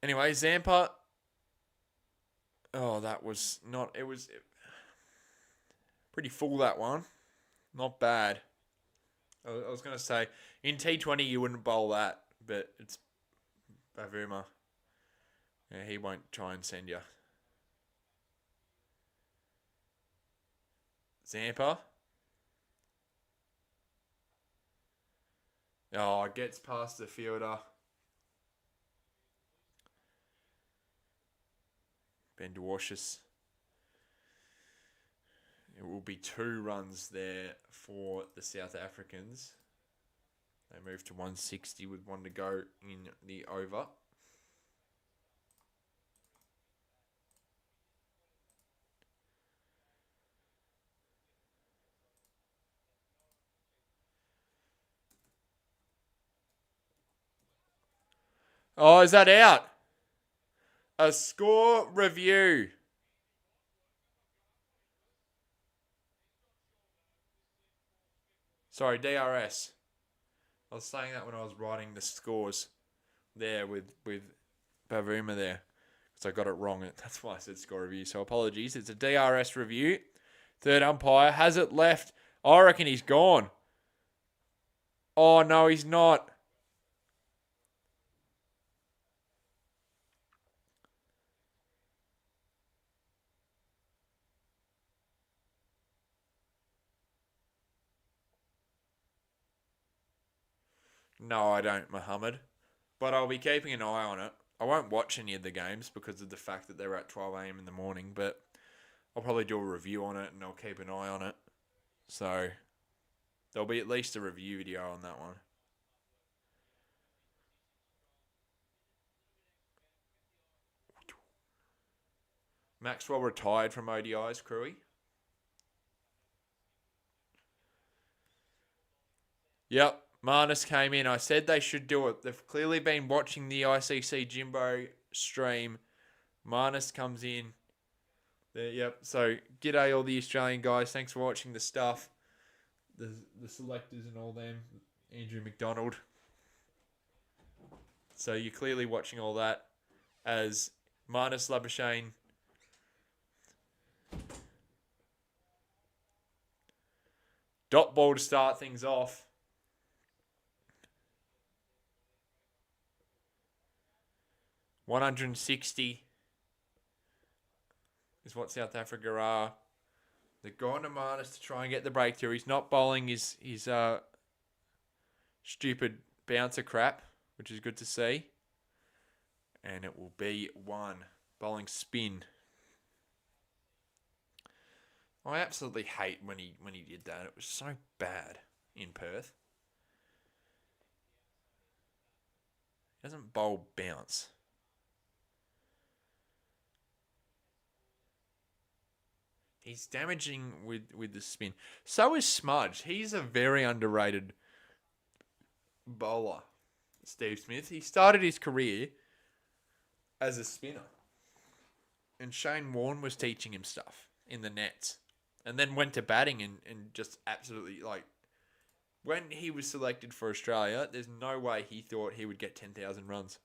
Anyway, Zampa. Oh, that was not... It was pretty full, that one. Not bad. I was going to say, in T20 you wouldn't bowl that, but it's Bavuma. Yeah, he won't try and send you. Zampa. Oh, gets past the fielder. Ben Dwarshus. It will be 2 runs there for the South Africans. They move to 160 with 1 to go in the over. Oh, is that out? A score review. Sorry, DRS. I was saying that when I was writing the scores there with Bavuma there. Because I got it wrong. That's why I said score review. So apologies. It's a DRS review. Third umpire has it left. I reckon he's gone. Oh, no, he's not. No, I don't, Muhammad. But I'll be keeping an eye on it. I won't watch any of the games because of the fact that they're at 12 a.m. in the morning, but I'll probably do a review on it and I'll keep an eye on it. So there'll be at least a review video on that one. Maxwell retired from ODIs, Crewy. Yep, Marnus came in. I said they should do it. They've clearly been watching the ICC Jimbo stream. Marnus comes in. Yep. So, g'day all the Australian guys. Thanks for watching the stuff. The selectors and all them. Andrew McDonald. So you're clearly watching all that as Marnus Labuschagne dot ball to start things off. $160 is what South Africa are. They're going to Marnus to try and get the breakthrough. He's not bowling his stupid bouncer crap, which is good to see. And it will be one. Bowling spin. I absolutely hate when he did that. It was so bad in Perth. He doesn't bowl bounce. He's damaging with the spin. So is Smudge. He's a very underrated bowler, Steve Smith. He started his career as a spinner. And Shane Warne was teaching him stuff in the nets. And then went to batting and just absolutely, like, when he was selected for Australia, there's no way he thought he would get 10,000 runs.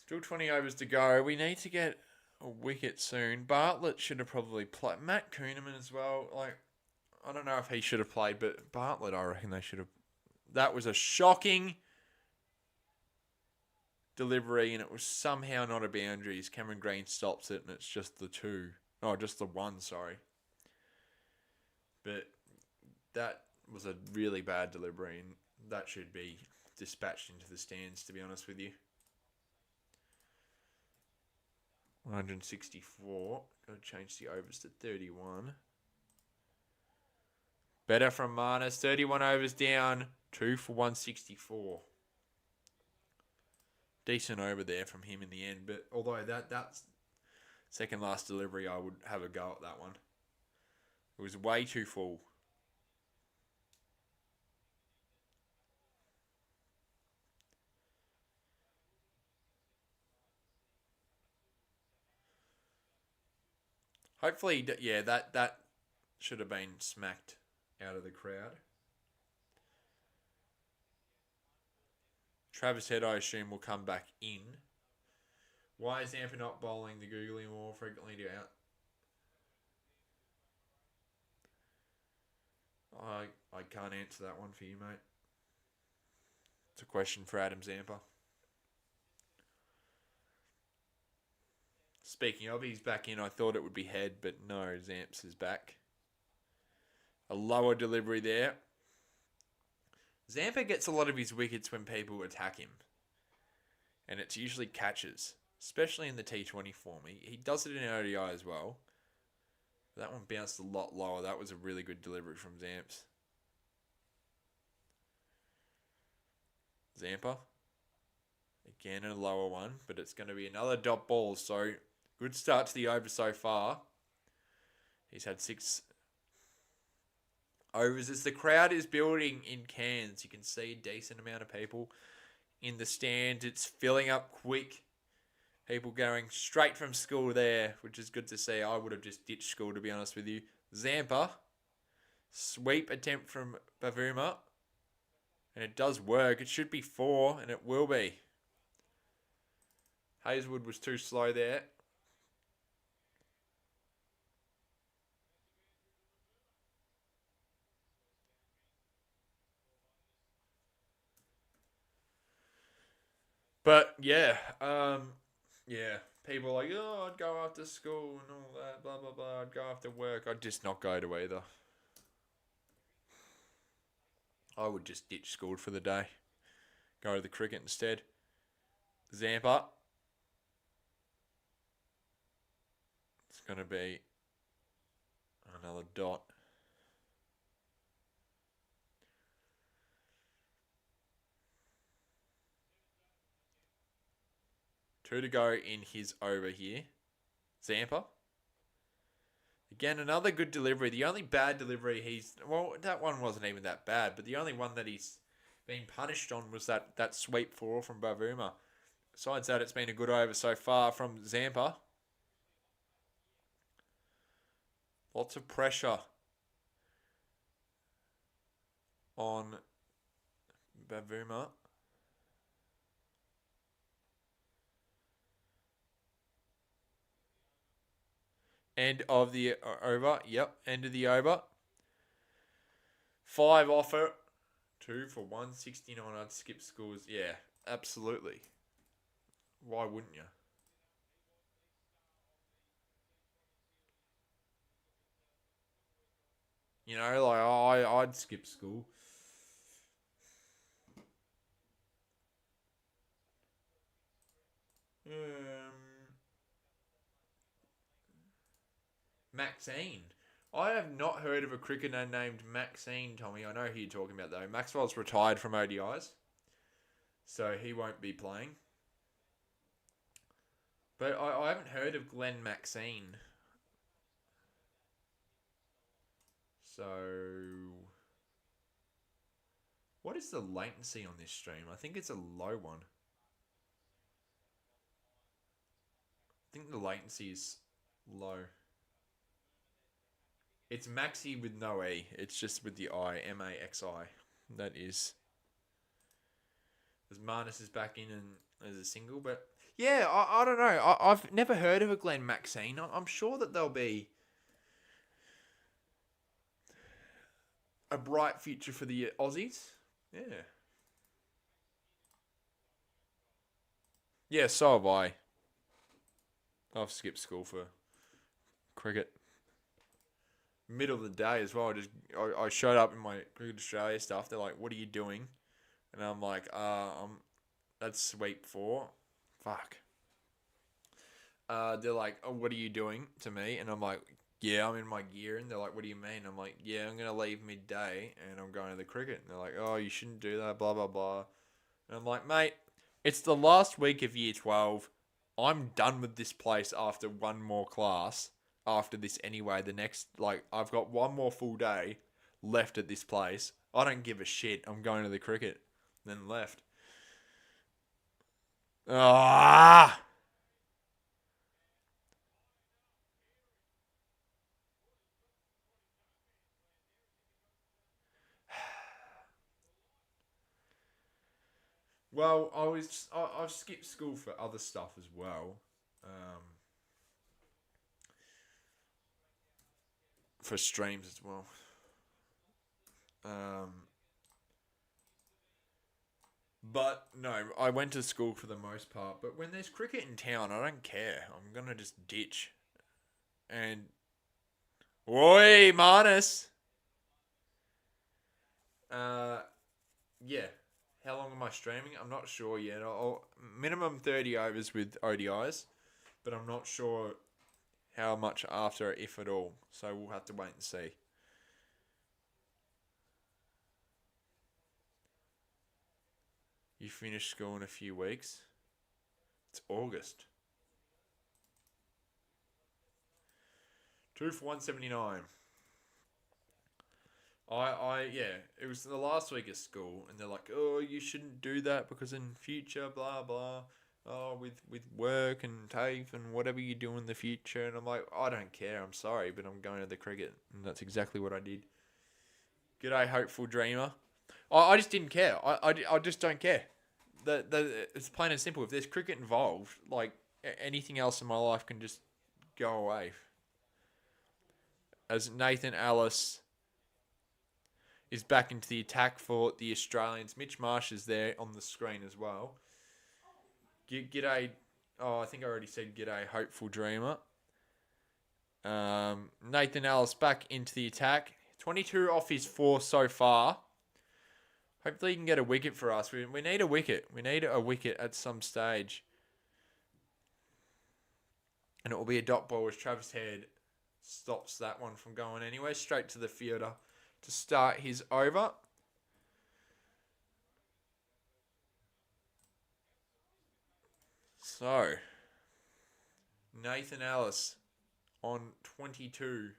Still 20 overs to go. We need to get a wicket soon. Bartlett should have probably played. Matt Kuhneman as well. Like, I don't know if he should have played, but Bartlett, I reckon they should have. That was a shocking delivery, and it was somehow not a boundaries. Cameron Green stops it, and it's just the two. Oh, just the one, sorry. But that was a really bad delivery, and that should be dispatched into the stands, to be honest with you. 164. Got to change the overs to 31. Better from Marnus. 31 overs down. 2 for 164. Decent over there from him in the end. But although that's second last delivery, I would have a go at that one. It was way too full. Hopefully, yeah, that should have been smacked out of the crowd. Travis Head, I assume, will come back in. Why is Zampa not bowling the googly more frequently to out? I can't answer that one for you, mate. It's a question for Adam Zampa. Speaking of, he's back in. I thought it would be Head, but no, Zamps is back. A lower delivery there. Zampa gets a lot of his wickets when people attack him. And it's usually catches, especially in the T20 form. He does it in ODI as well. That one bounced a lot lower. That was a really good delivery from Zamps. Zampa. Again, a lower one, but it's going to be another dot ball. So, good start to the over so far. He's had 6 overs. As the crowd is building in Cairns, you can see a decent amount of people in the stands. It's filling up quick. People going straight from school there, which is good to see. I would have just ditched school, to be honest with you. Zampa. Sweep attempt from Bavuma. And it does work. It should be 4, and it will be. Hazelwood was too slow there. But, yeah. people are like, oh, I'd go after school and all that, blah, blah, blah. I'd go after work. I'd just not go to either. I would just ditch school for the day. Go to the cricket instead. Zampa. It's going to be another dot. Two to go in his over here. Zampa. Again, another good delivery. The only bad delivery that one wasn't even that bad, but the only one that he's been punished on was that sweep four from Bavuma. Besides that, it's been a good over so far from Zampa. Lots of pressure on Bavuma. End of the over. Yep, end of the over. 5 offer. 2 for 169. I'd skip scores. Yeah, absolutely. Why wouldn't you? You know, like I'd skip school. Maxine. I have not heard of a cricketer named Maxine, Tommy. I know who you're talking about, though. Maxwell's retired from ODIs, so he won't be playing. But I haven't heard of Glenn Maxine. So, what is the latency on this stream? I think it's a low one. I think the latency is low. It's Maxi with no E. It's just with the I. M-A-X-I. That is. As Marnus is back in and as a single, but yeah, I don't know. I've never heard of a Glenn Maxine. I'm sure that there'll be a bright future for the Aussies. Yeah. Yeah, so have I. I've skipped school for cricket. Middle of the day as well. I showed up in my Cricket Australia stuff. They're like, "What are you doing?" And I'm like, that's sweep 4. Fuck. They're like, "Oh, what are you doing?" to me, and I'm like, "Yeah, I'm in my gear." And they're like, "What do you mean?" I'm like, "Yeah, I'm gonna leave midday and I'm going to the cricket." And they're like, "Oh, you shouldn't do that." Blah blah blah. And I'm like, "Mate, it's the last week of year 12. I'm done with this place after one more class." After this anyway, I've got one more full day left at this place. I don't give a shit. I'm going to the cricket. Then left. Ah! Well, I've skipped school for other stuff as well. For streams as well. But no, I went to school for the most part. But when there's cricket in town, I don't care. I'm gonna just ditch. And oi, Marnus. Yeah. How long am I streaming? I'm not sure yet. Minimum 30 overs with ODIs, but I'm not sure how much after, if at all. So we'll have to wait and see. You finish school in a few weeks. It's August. 2 for 179. It was the last week of school, and they're like, "Oh, you shouldn't do that because in future, blah blah. Oh, with work and TAFE and whatever you do in the future." And I'm like, "I don't care. I'm sorry, but I'm going to the cricket," and that's exactly what I did. G'day, hopeful dreamer. I just didn't care. I just don't care. It's plain and simple. If there's cricket involved, like anything else in my life can just go away. As Nathan Ellis is back into the attack for the Australians. Mitch Marsh is there on the screen as well. G'day, Oh, I think I already said g'day, hopeful dreamer. Nathan Ellis back into the attack. 22 off his 4 so far. Hopefully he can get a wicket for us. We need a wicket. We need a wicket at some stage. And it will be a dot ball as Travis Head stops that one from going anywhere. Straight to the fielder to start his over. So, Nathan Ellis on 22.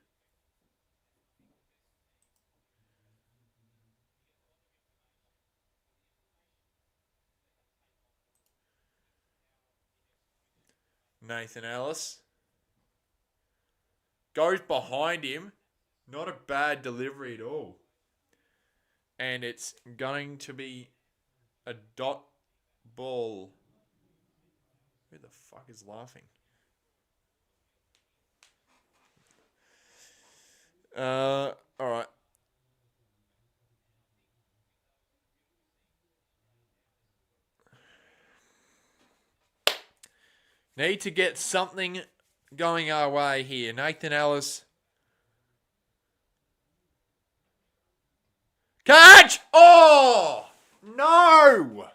Nathan Ellis goes behind him. Not a bad delivery at all. And it's going to be a dot ball. Who the fuck is laughing? Alright. Need to get something going our way here. Nathan Ellis. Catch! Oh! No!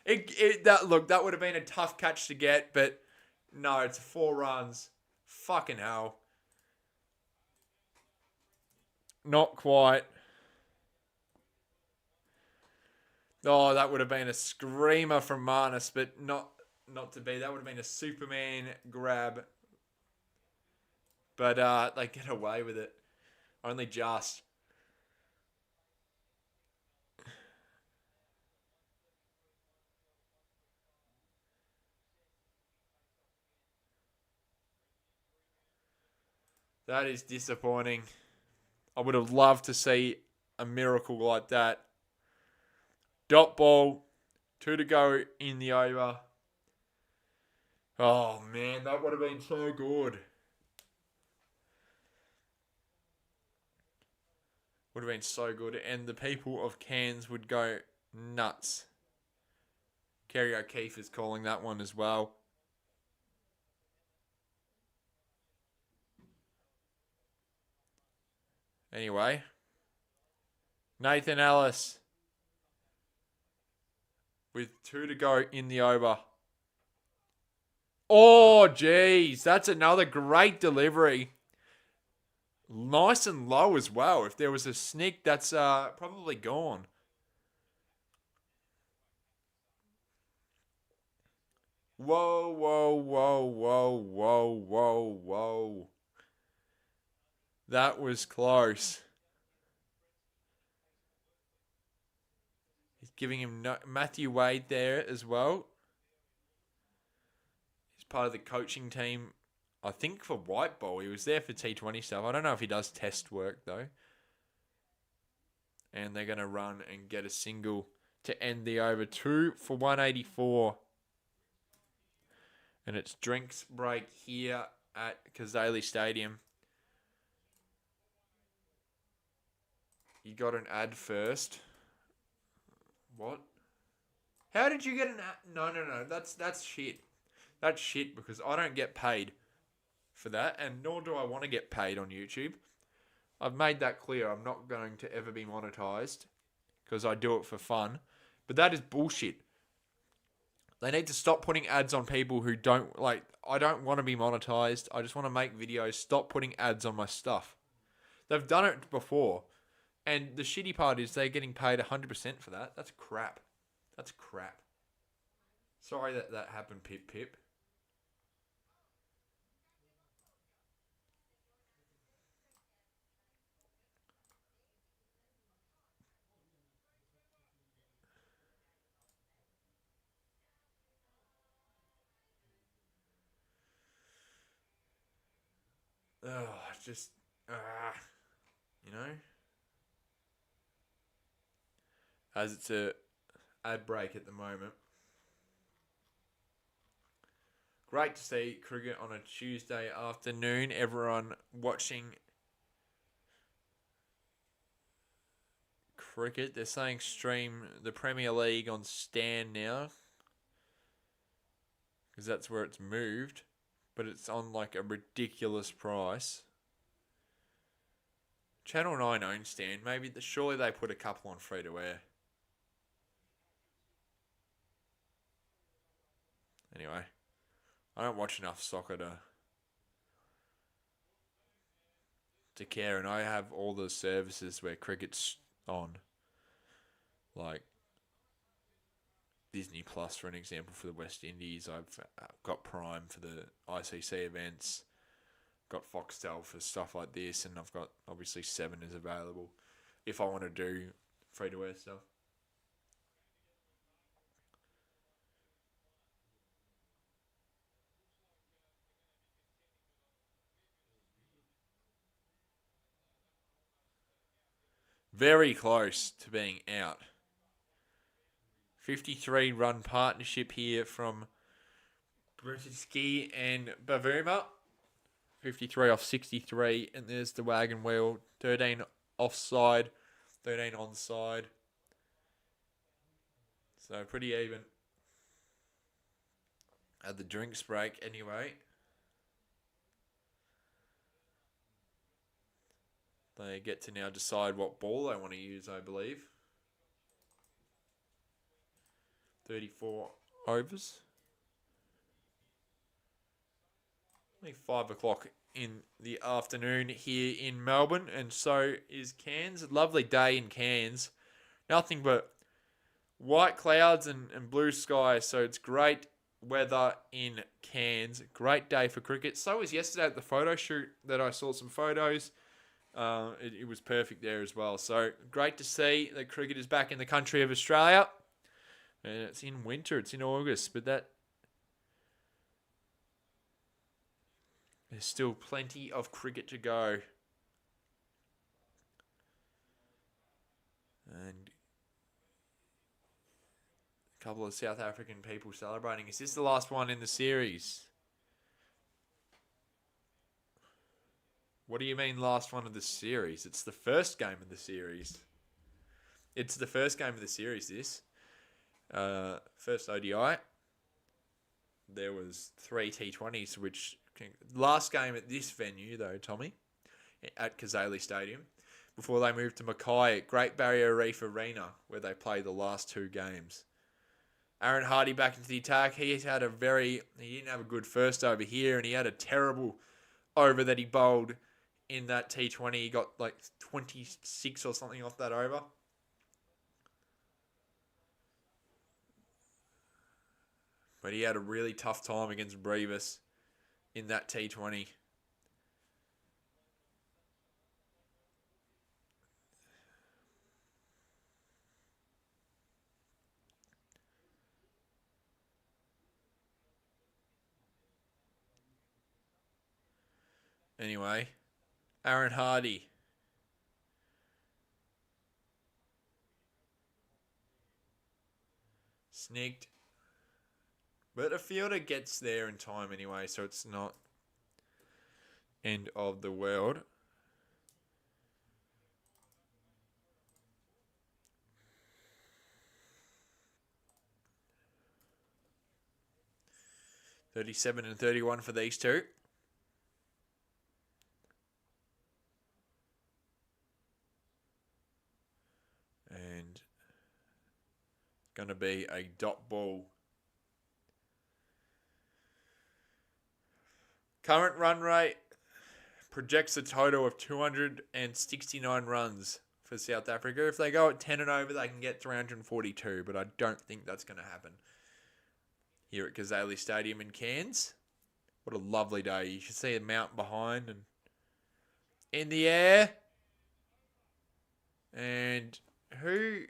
That would have been a tough catch to get, but no, it's 4 runs. Fucking hell. Not quite. Oh, that would have been a screamer from Marnus, but not to be. That would have been a Superman grab. But they get away with it. Only just. That is disappointing. I would have loved to see a miracle like that. Dot ball. 2 to go in the over. Oh, man, that would have been so good. Would have been so good. And the people of Cairns would go nuts. Kerry O'Keefe is calling that one as well. Anyway. Nathan Ellis. With 2 to go in the over. Oh, geez. That's another great delivery. Nice and low as well. If there was a snick, that's probably gone. Whoa, whoa, whoa, whoa, whoa, whoa, whoa. That was close. He's giving him Matthew Wade there as well. He's part of the coaching team, I think, for white ball. He was there for T20 stuff. I don't know if he does test work, though. And they're going to run and get a single to end the over. 2 for 184. And it's drinks break here at Kazali Stadium. You got an ad first. What? How did you get an ad? No. That's shit. That's shit because I don't get paid for that, and nor do I want to get paid on YouTube. I've made that clear. I'm not going to ever be monetized because I do it for fun. But that is bullshit. They need to stop putting ads on people who don't, like, I don't want to be monetized. I just want to make videos. Stop putting ads on my stuff. They've done it before. And the shitty part is they're getting paid 100% for that. That's crap. That's crap. Sorry that happened, Pip. Oh, just, you know? As it's a ad break at the moment. Great to see cricket on a Tuesday afternoon. Everyone watching cricket. They're saying stream the Premier League on Stan now. because that's where it's moved, but it's on like a ridiculous price. Channel 9 own stand. Surely they put a couple on free to air. Anyway, I don't watch enough soccer to care, and I have all the services where cricket's on, like Disney Plus, for an example, for the West Indies. I've got Prime for the ICC events, got Foxtel for stuff like this, and I've got obviously Seven is available if I want to do free to air stuff. Very close to being out. 53 run partnership here from Brzezinski and Bavuma. 53 off 63, and there's the wagon wheel. 13 offside, 13 onside. So pretty even. At the drinks break anyway. They get to now decide what ball they want to use, I believe. 34 overs. Only 5 o'clock in the afternoon here in Melbourne, and so is Cairns. Lovely day in Cairns. Nothing but white clouds and blue sky, so it's great weather in Cairns. Great day for cricket. So was yesterday at the photo shoot that I saw some photos. It was perfect there as well. So great to see that cricket is back in the country of Australia. And it's in winter. It's in August. But there's still plenty of cricket to go. And a couple of South African people celebrating. Is this the last one in the series? What do you mean last one of the series? It's the first game of the series. It's the first game of the series, this. First ODI. There was 3 T20s, which... Last game at this venue, though, Tommy, at Kazali Stadium, before they moved to Mackay at Great Barrier Reef Arena, where they play the last 2 games. Aaron Hardy back into the attack. He didn't have a good first over here, and he had a terrible over that he bowled in that T20. He got like 26 or something off that over. But he had a really tough time against Brevis in that T20. Anyway, Aaron Hardy. Sneaked. But a fielder gets there in time anyway, so it's not end of the world. $37 and $31 for these two. And going to be a dot ball. Current run rate projects a total of 269 runs for South Africa. If they go at 10 and over, they can get 342, but I don't think that's going to happen here at Kazali Stadium in Cairns. What a lovely day. You should see a mountain behind and in the air. And who...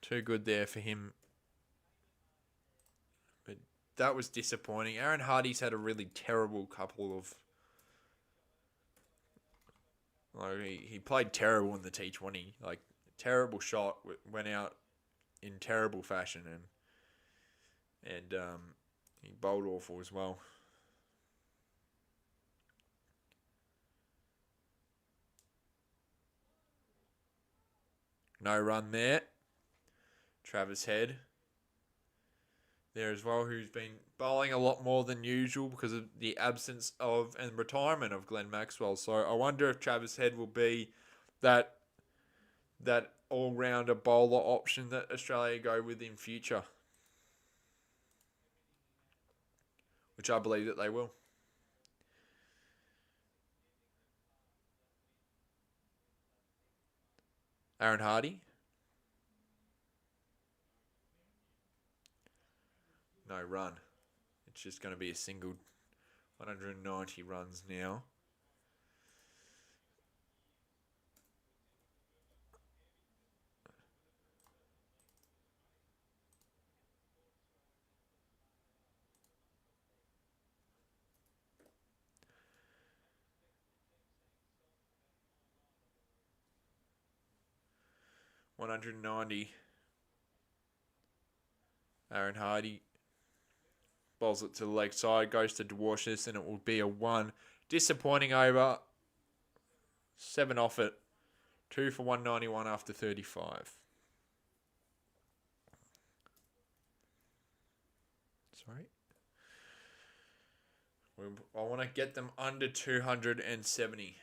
Too good there for him. But that was disappointing. Aaron Hardy's had a really terrible couple of... Like he played terrible in the T20. Like, terrible shot. Went out in terrible fashion. And he bowled awful as well. No run there. Travis Head. there as well, who's been bowling a lot more than usual because of the absence of and retirement of Glenn Maxwell. So I wonder if Travis Head will be that all-rounder bowler option that Australia go with in future, which I believe that they will. Aaron Hardy. No run. It's just going to be a single 190 runs now. $190. Aaron Hardy bowls it to the leg side, goes to Dwarshus, and it will be a 1. Disappointing over. 7 off it. 2 for 191 after 35. Sorry. I want to get them under 270.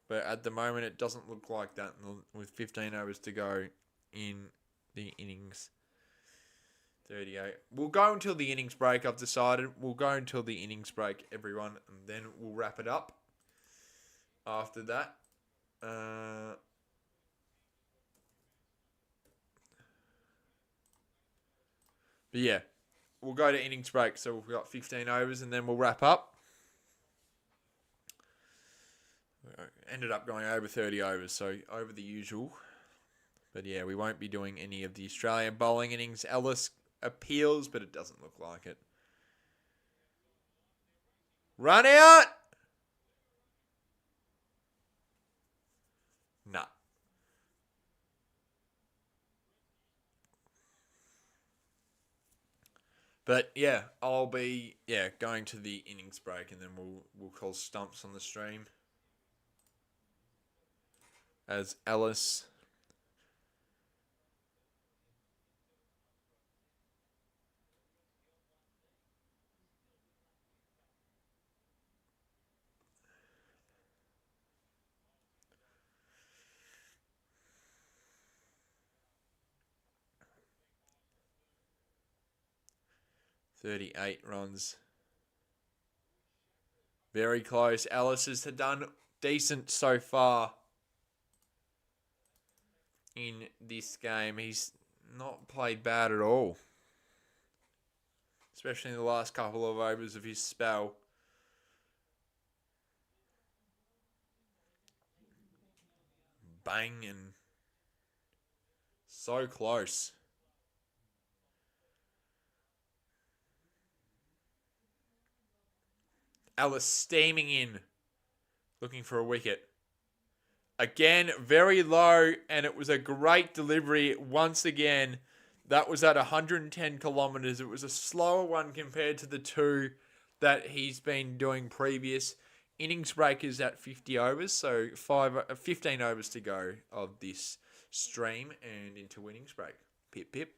But at the moment, it doesn't look like that with 15 overs to go in the innings. 38. We'll go until the innings break, I've decided. We'll go until the innings break, everyone, and then we'll wrap it up after that. But yeah, we'll go to innings break. So we've got 15 overs and then we'll wrap up. Ended up going over 30 overs, so over the usual. But yeah, we won't be doing any of the Australian bowling innings. Ellis appeals, but it doesn't look like it. Run out! Nah. But yeah, I'll be going to the innings break, and then we'll call stumps on the stream as Ellis. $38 runs. Very close. Ellis has done decent so far in this game. He's not played bad at all, especially in the last couple of overs of his spell. Bang, and so close. Ellis steaming in, looking for a wicket. Again, very low, and it was a great delivery once again. That was at 110 kilometres. It was a slower one compared to the 2 that he's been doing previous. Innings break is at 50 overs, so 15 overs to go of this stream and into innings break. Pip, pip.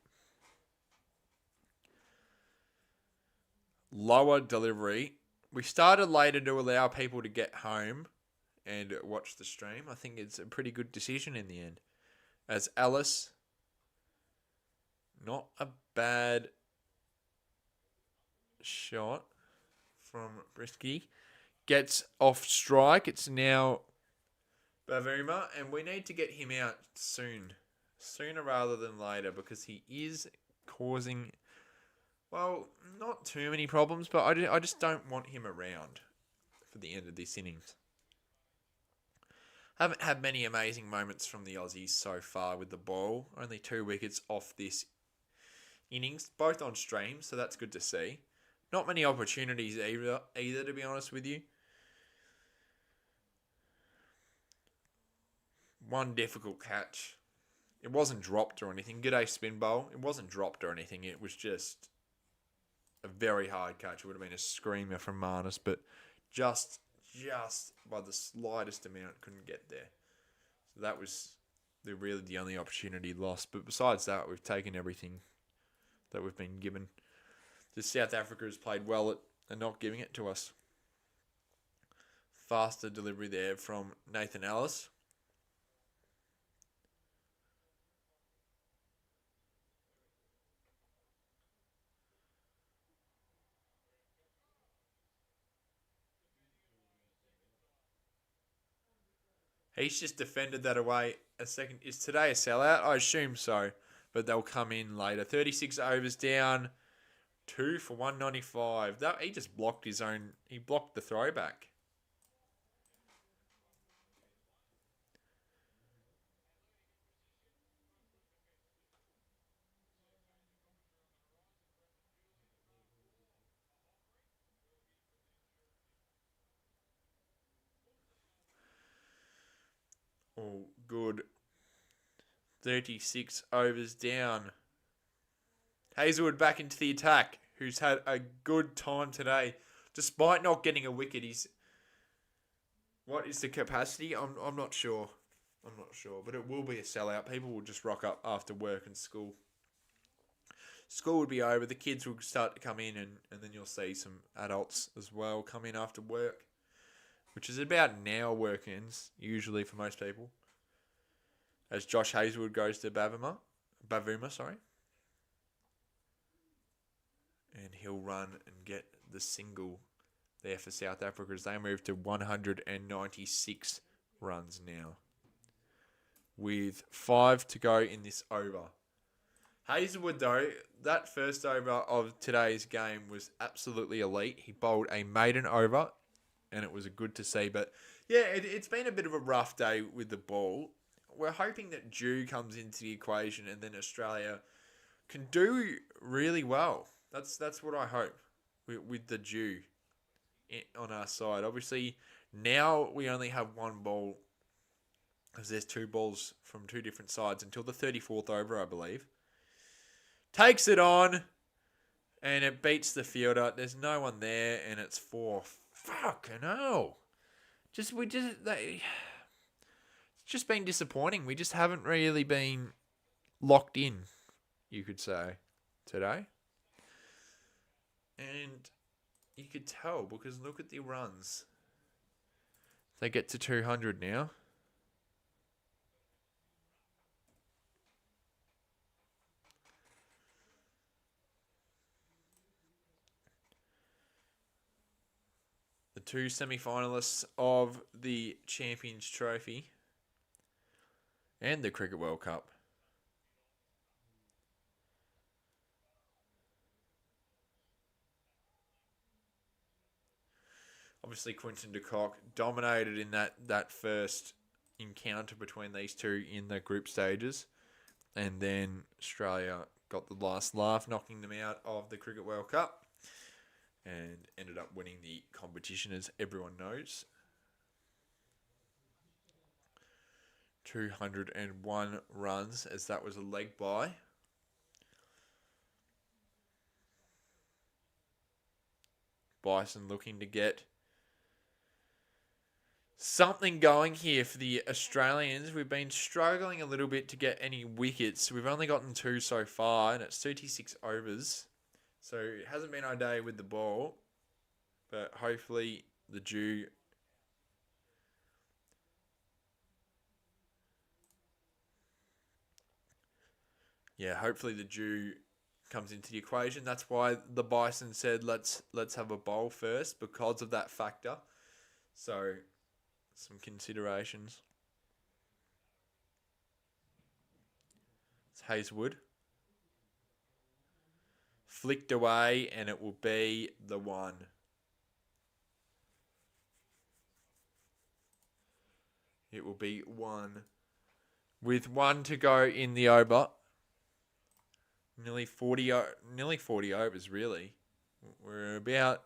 Lower delivery. We started later to allow people to get home and watch the stream. I think it's a pretty good decision in the end. As Ellis, not a bad shot from Brisky, gets off strike. It's now Bavarima, and we need to get him out soon. Sooner rather than later, because he is causing, well, not too many problems, but I just don't want him around for the end of this innings. Haven't had many amazing moments from the Aussies so far with the ball. Only 2 wickets off this innings, both on stream, so that's good to see. Not many opportunities either, to be honest with you. One difficult catch. It wasn't dropped or anything. G'day spin bowl. It wasn't dropped or anything. It was just a very hard catch. It would have been a screamer from Marnus, but just by the slightest amount couldn't get there. So that was really the only opportunity lost. But besides that, we've taken everything that we've been given. Just South Africa has played well at not giving it to us. Faster delivery there from Nathan Ellis. He's just defended that away a second. Is today a sellout? I assume so, but they'll come in later. 36 overs down, 2 for 195. That he just blocked his own. He blocked the throwback. Oh, good. 36 overs down. Hazelwood back into the attack, who's had a good time today. Despite not getting a wicket, what is the capacity? I'm not sure. I'm not sure. But it will be a sellout. People will just rock up after work and school. School would be over. The kids will start to come in, and then you'll see some adults as well come in after work, which is about now work ends, usually for most people. As Josh Hazelwood goes to Bavuma, sorry. And he'll run and get the single there for South Africa as they move to 196 runs now, with 5 to go in this over. Hazelwood, though, that first over of today's game was absolutely elite. He bowled a maiden over, and it was good to see. But, yeah, it's been a bit of a rough day with the ball. We're hoping that Dew comes into the equation and then Australia can do really well. That's what I hope with the Dew on our side. Obviously, now we only have one ball, because there's 2 balls from 2 different sides until the 34th over, I believe. Takes it on, and it beats the fielder. There's no one there, and it's 4. Fucking hell. It's just been disappointing. We just haven't really been locked in, you could say, today. And you could tell, because look at the runs. They get to 200 now. The 2 semi-finalists of the Champions Trophy and the Cricket World Cup. Obviously, Quinton de Kock dominated in that first encounter between these two in the group stages. And then Australia got the last laugh, knocking them out of the Cricket World Cup. And ended up winning the competition, as everyone knows. 201 runs, as that was a leg bye. Bison looking to get something going here for the Australians. We've been struggling a little bit to get any wickets. We've only gotten 2 so far, and it's 36 overs. So it hasn't been our day with the ball, but hopefully the Dew hopefully the Dew comes into the equation. That's why the Bison said let's have a bowl first, because of that factor. So some considerations. It's Hazelwood. Flicked away, and it will be the 1. It will be 1. With 1 to go in the over. Nearly 40 overs, really. We're about...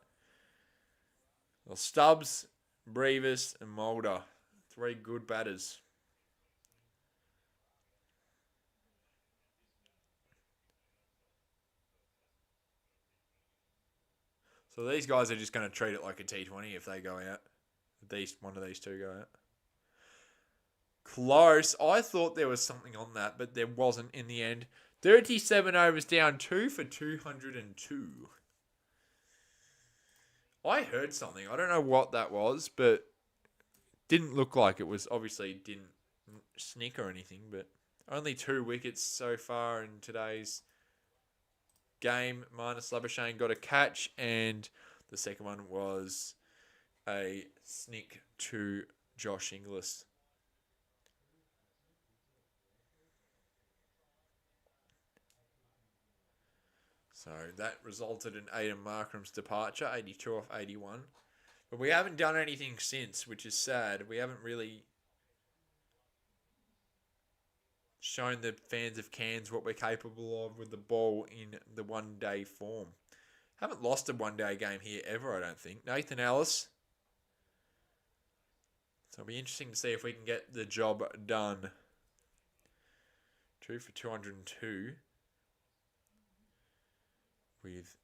Well, Stubbs, Brevis, and Mulder. 3 good batters. So these guys are just going to treat it like a T20 if they go out. One of these 2 go out. Close. I thought there was something on that, but there wasn't in the end. 37 overs down, 2 for 202. I heard something. I don't know what that was, but didn't look like it was. Obviously, didn't snick or anything, but only 2 wickets so far in today's game. Minus Labuschagne got a catch, and the second one was a snick to Josh Inglis. So that resulted in Aidan Markram's departure, 82 off 81. But we haven't done anything since, which is sad. We haven't really shown the fans of Cairns what we're capable of with the ball in the one-day form. Haven't lost a one-day game here ever, I don't think. Nathan Ellis. So it'll be interesting to see if we can get the job done. 2 for 202. With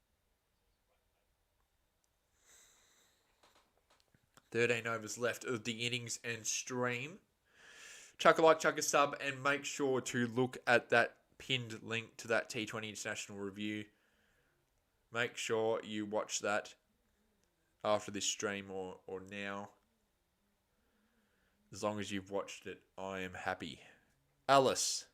13 overs left of the innings and stream. Chuck a like, chuck a sub, and make sure to look at that pinned link to that T20 International review. Make sure you watch that after this stream or now. As long as you've watched it, I am happy. Alice.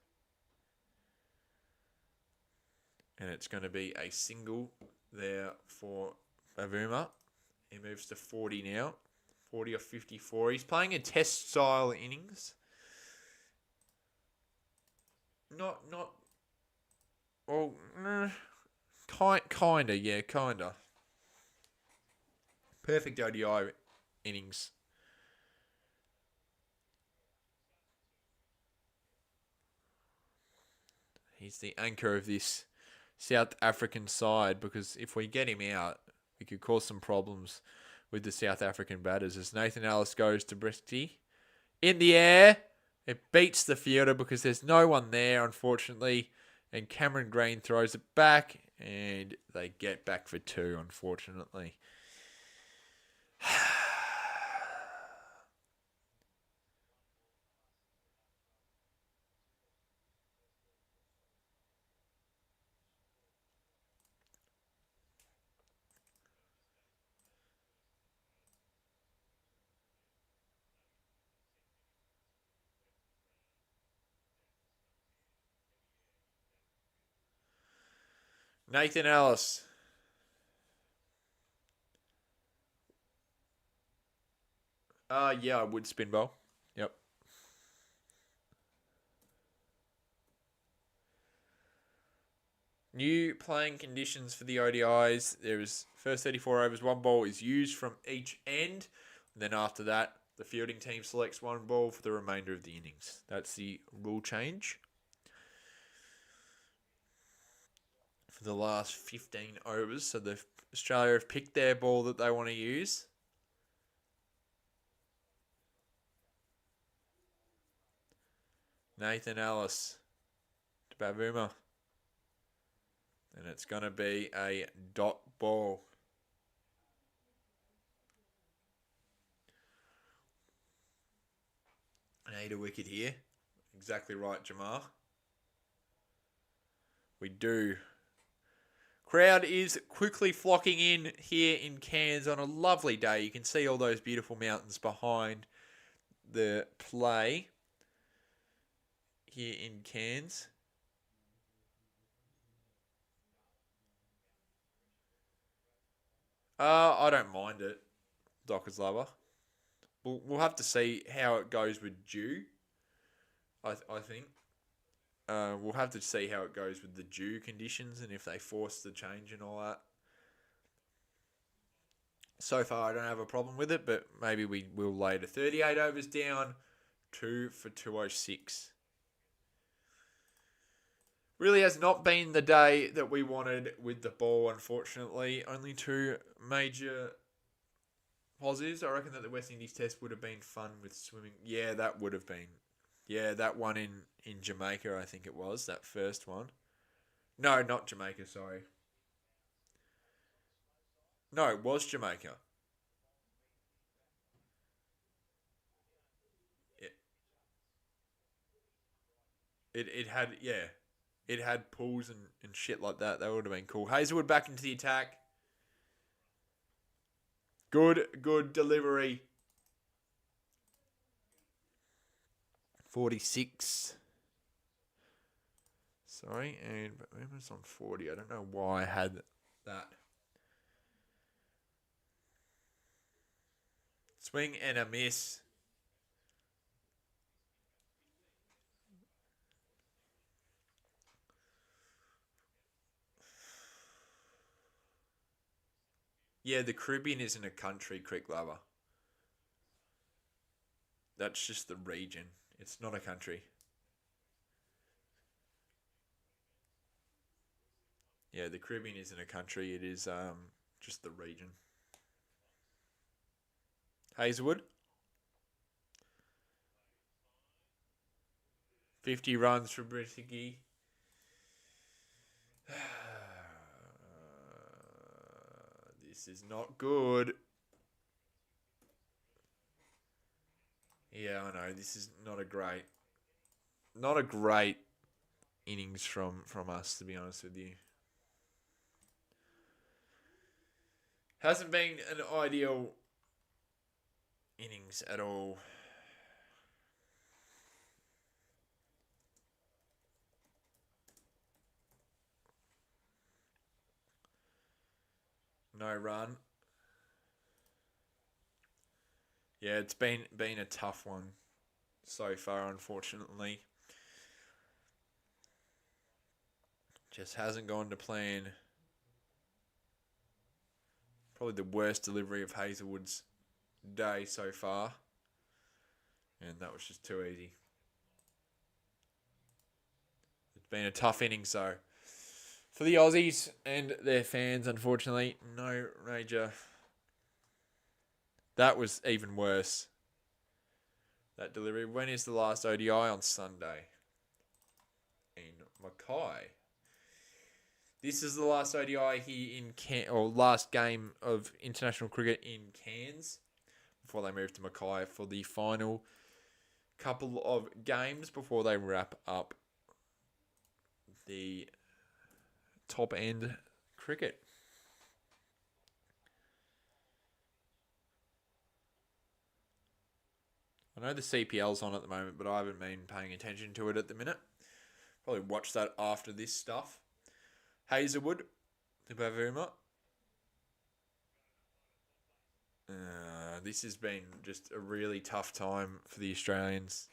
And it's going to be a single there for Bavuma. He moves to 40 now. 40 or 54. He's playing a test style innings. Well, kinda. Perfect ODI innings. He's the anchor of this South African side, because if we get him out, we could cause some problems with the South African batters. As Nathan Ellis goes to Brisky. In the air. It beats the fielder because there's no one there, unfortunately. And Cameron Green throws it back. And they get back for 2, unfortunately. Nathan Ellis. Yeah, I would spin bowl. Yep. New playing conditions for the ODIs. There is first 34 overs, 1 ball is used from each end. And then after that, the fielding team selects 1 ball for the remainder of the innings. That's the rule change. For the last 15 overs. So the Australia have picked their ball that they want to use. Nathan Ellis to Bavuma. And it's going to be a dot ball. Need a wicket here. Exactly right, Jamar. We do. Crowd is quickly flocking in here in Cairns on a lovely day. You can see all those beautiful mountains behind the play here in Cairns. I don't mind it, Dockers lover. We'll have to see how it goes with dew. I think we'll have to see how it goes with the dew conditions and if they force the change and all that. So far, I don't have a problem with it, but maybe we will later. 38 overs down, 2 for 206. Really has not been the day that we wanted with the ball, unfortunately. Only 2 major positives. I reckon that the West Indies test would have been fun with swimming. Yeah, that would have been. Yeah, that one in Jamaica, I think it was. That first one. No, not Jamaica, sorry. No, it was Jamaica. It, it had, yeah. It had pools and shit like that. That would have been cool. Hazelwood back into the attack. Good delivery. 46. Sorry, and it was on 40. I don't know why I had that. Swing and a miss. Yeah, the Caribbean isn't a country, cricket lover. That's just the region. It's not a country. Yeah, the Caribbean isn't a country. It is just the region. Hazelwood. 50 runs for Brittany. This is not good. Yeah, I know. This is not a great innings from us, to be honest with you. Hasn't been an ideal innings at all. No run. Yeah, it's been a tough one so far, unfortunately. Just hasn't gone to plan. Probably the worst delivery of Hazelwood's day so far. And that was just too easy. It's been a tough inning, so for the Aussies and their fans, unfortunately, no major. That was even worse. That delivery. When is the last ODI? On Sunday. In Mackay. This is the last ODI here in or last game of international cricket in Cairns before they move to Mackay for the final couple of games before they wrap up the top end cricket. I know the CPL's on at the moment, but I haven't been paying attention to it at the minute. Probably watch that after this stuff. Hazelwood, the Bavuma. This has been just a really tough time for the Australians,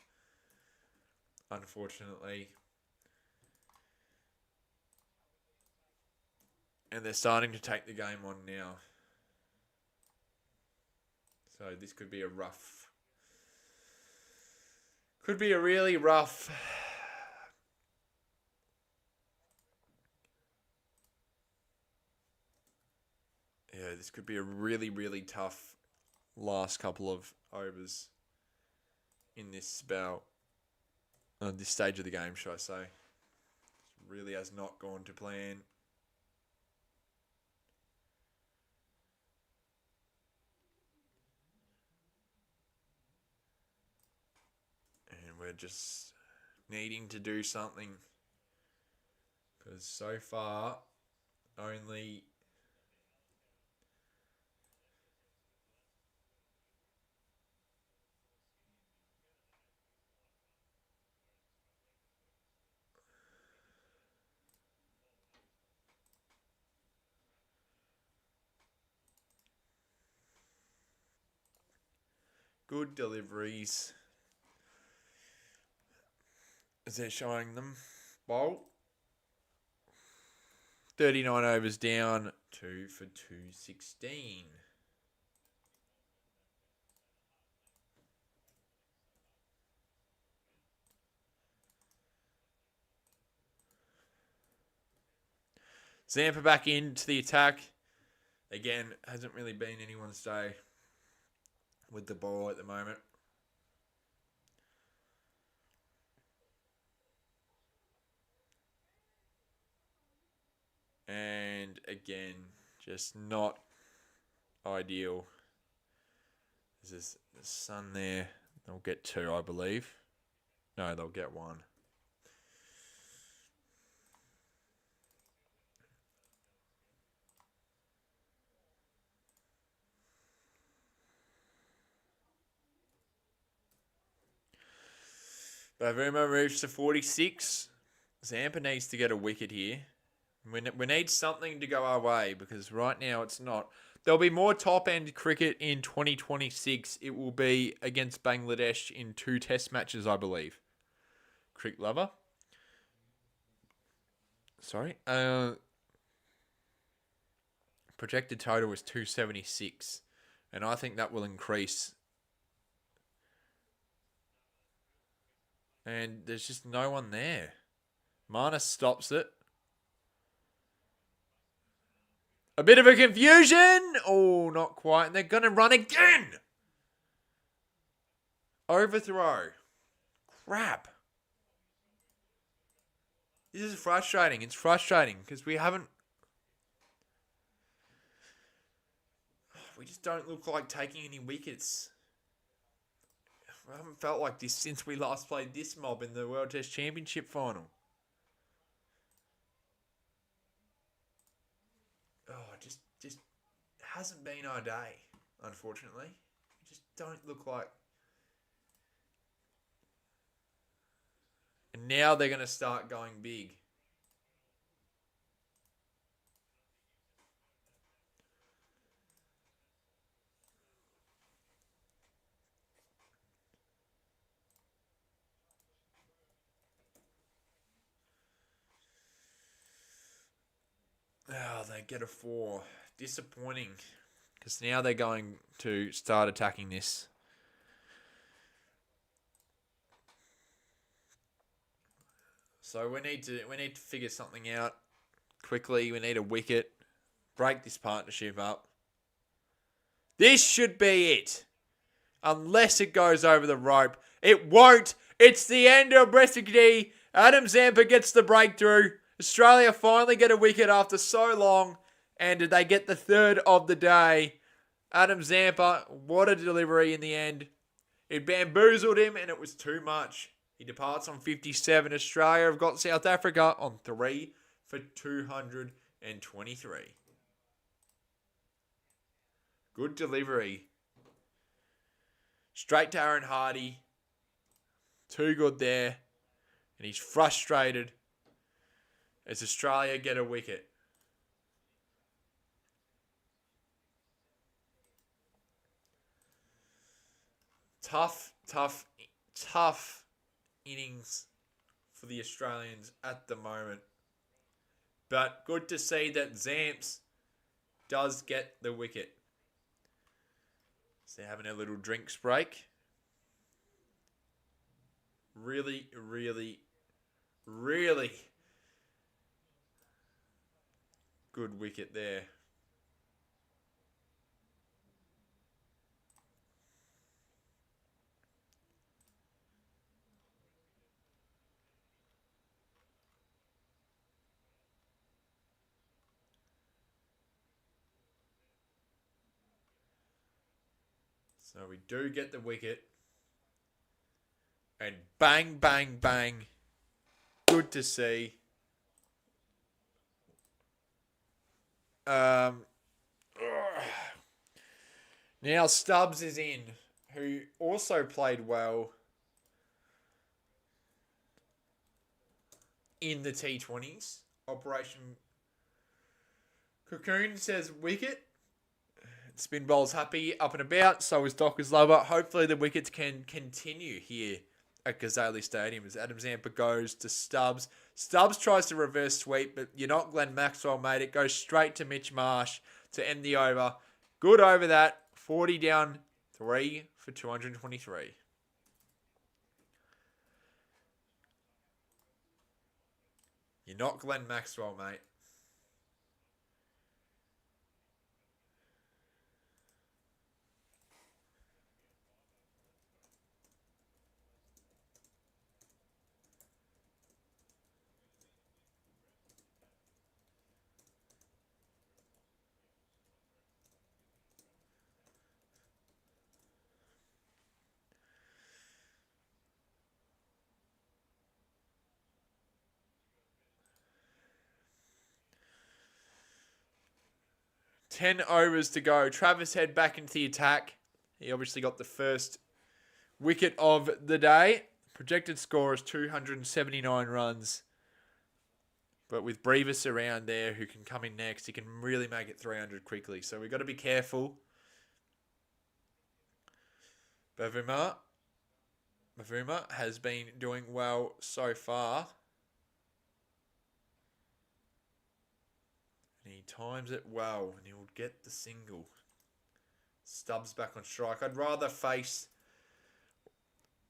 unfortunately. And they're starting to take the game on now. So this could be a really rough. Yeah, this could be a really, really tough last couple of overs in this spell. This stage of the game, should I say. It really has not gone to plan. And we're just needing to do something. Because so far, only good deliveries as they're showing them. Bolt. 39 overs down, 2 for 216. Zampa back into the attack. Again, hasn't really been anyone's day with the ball at the moment. And again, just not ideal. There's the sun there. They'll get 2, I believe. No, they'll get 1. Bavuma moves to 46. Zampa needs to get a wicket here. We need something to go our way because right now it's not. There'll be more top-end cricket in 2026. It will be against Bangladesh in 2 test matches, I believe. Cricket lover. Sorry. Projected total was 276. And I think that will increase. And there's just no one there. Mana stops it. A bit of a confusion. Oh, not quite. And they're going to run again. Overthrow. Crap. This is frustrating. It's frustrating because we just don't look like taking any wickets. I haven't felt like this since we last played this mob in the World Test Championship final. Oh, just hasn't been our day, unfortunately. We just don't look like... And now they're going to start going big. Oh, they get a 4. Disappointing. Because now they're going to start attacking this. So we need to figure something out quickly. We need a wicket. Break this partnership up. This should be it. Unless it goes over the rope. It won't. It's the end of Bressicity. Adam Zampa gets the breakthrough. Australia finally get a wicket after so long. And they get the 3rd of the day. Adam Zampa, what a delivery in the end. It bamboozled him and it was too much. He departs on 57. Australia have got South Africa on 3 for 223. Good delivery. Straight to Aaron Hardy. Too good there. And he's frustrated as Australia get a wicket. Tough innings for the Australians at the moment. But good to see that Zamps does get the wicket. So they're having a little drinks break. Really good wicket there. So we do get the wicket. And bang, bang, bang. Good to see. Now Stubbs is in, who also played well in the T20s. Operation Cocoon says wicket. Spin bowl's happy, up and about. So is Docker's lover. Hopefully the wickets can continue here at Ghazali Stadium as Adam Zampa goes to Stubbs. Stubbs tries to reverse sweep, but you're not Glenn Maxwell, mate. It goes straight to Mitch Marsh to end the over. Good over that. 40 down, 3 for 223. You're not Glenn Maxwell, mate. Ten overs to go. Travis Head back into the attack. He obviously got the first wicket of the day. Projected score is 279 runs. But with Brevis around there who can come in next, he can really make it 300 quickly. So we've got to be careful. Bavuma has been doing well so far. And he times it well and he'll get the single. Stubbs back on strike. I'd rather face...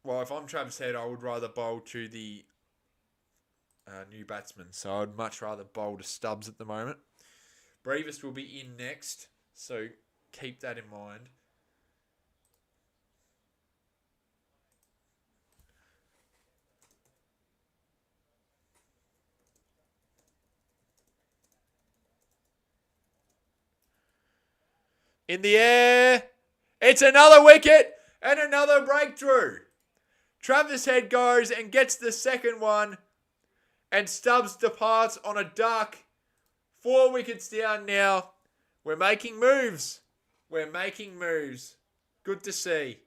Well, if I'm Travis Head, I would rather bowl to the new batsman. So I'd much rather bowl to Stubbs at the moment. Brevis will be in next. So keep that in mind. In the air. It's another wicket and another breakthrough. Travis Head goes and gets the second one. And Stubbs departs on a duck. 4 wickets down now. We're making moves. We're making moves. Good to see.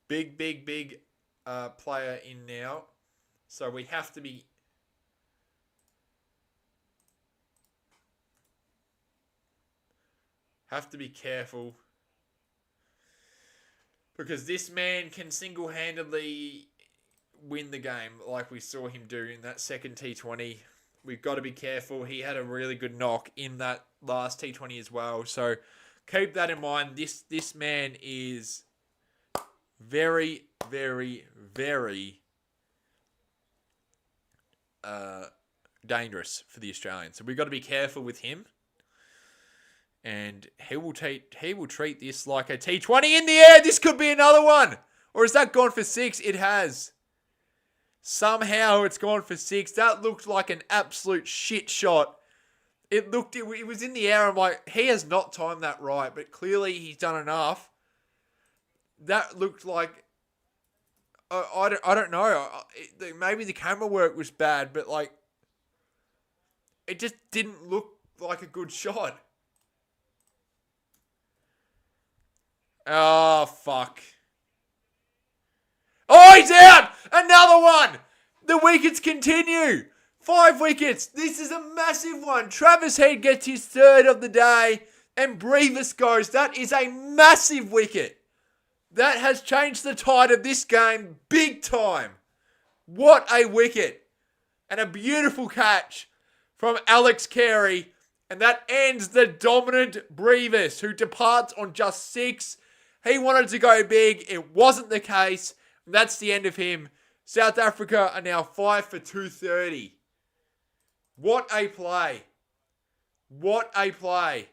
Big player in now. So we have to be... careful. Because this man can single-handedly win the game like we saw him do in that second T20. We've got to be careful. He had a really good knock in that last T20 as well. So keep that in mind. This man is very dangerous for the Australians. So we've got to be careful with him. And he will treat this like a T20 in the air. This could be another one. Or has that gone for 6? It has. Somehow it's gone for 6. That looked like an absolute shit shot. It was in the air. I'm like, he has not timed that right. But clearly he's done enough. That looked like... I don't know. Maybe the camera work was bad. But like... It just didn't look like a good shot. Oh, fuck. Oh, he's out! Another one! The wickets continue. 5 wickets. This is a massive one. Travis Head gets his 3rd of the day. And Brevis goes. That is a massive wicket. That has changed the tide of this game big time. What a wicket. And a beautiful catch from Alex Carey. And that ends the dominant Brevis, who departs on just 6. He wanted to go big. It wasn't the case. That's the end of him. South Africa are now 5 for 230. What a play. What a play.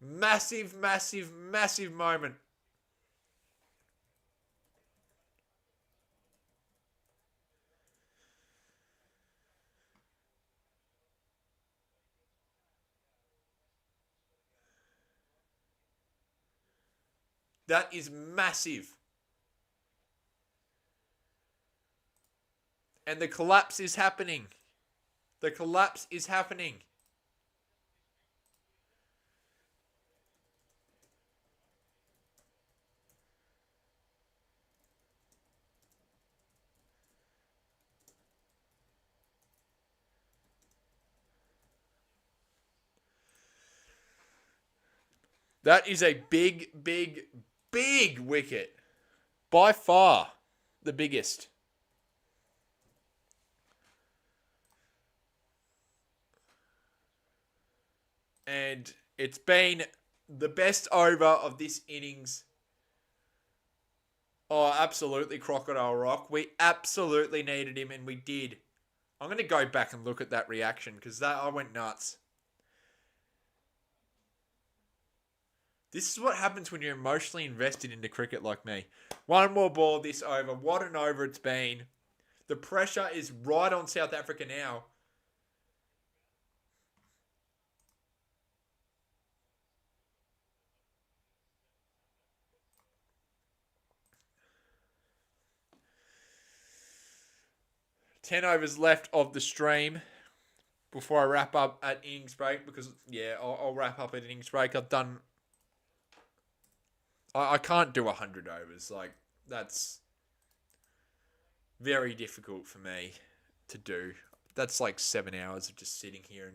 Massive moment. That is massive. And the collapse is happening. The collapse is happening. That is a big wicket. By far the biggest. And it's been the best over of this innings Oh, absolutely, Crocodile Rock. We absolutely needed him, and we did. I'm going to go back and look at that reaction because I went nuts. This is what happens when you're emotionally invested into cricket like me. One more ball this over. What an over it's been. The pressure is right on South Africa now. Ten overs left of the stream before I wrap up at innings break because, yeah, I'll wrap up at innings break. I've done... I can't do 100 overs. Like, that's very difficult for me to do. That's like 7 hours of just sitting here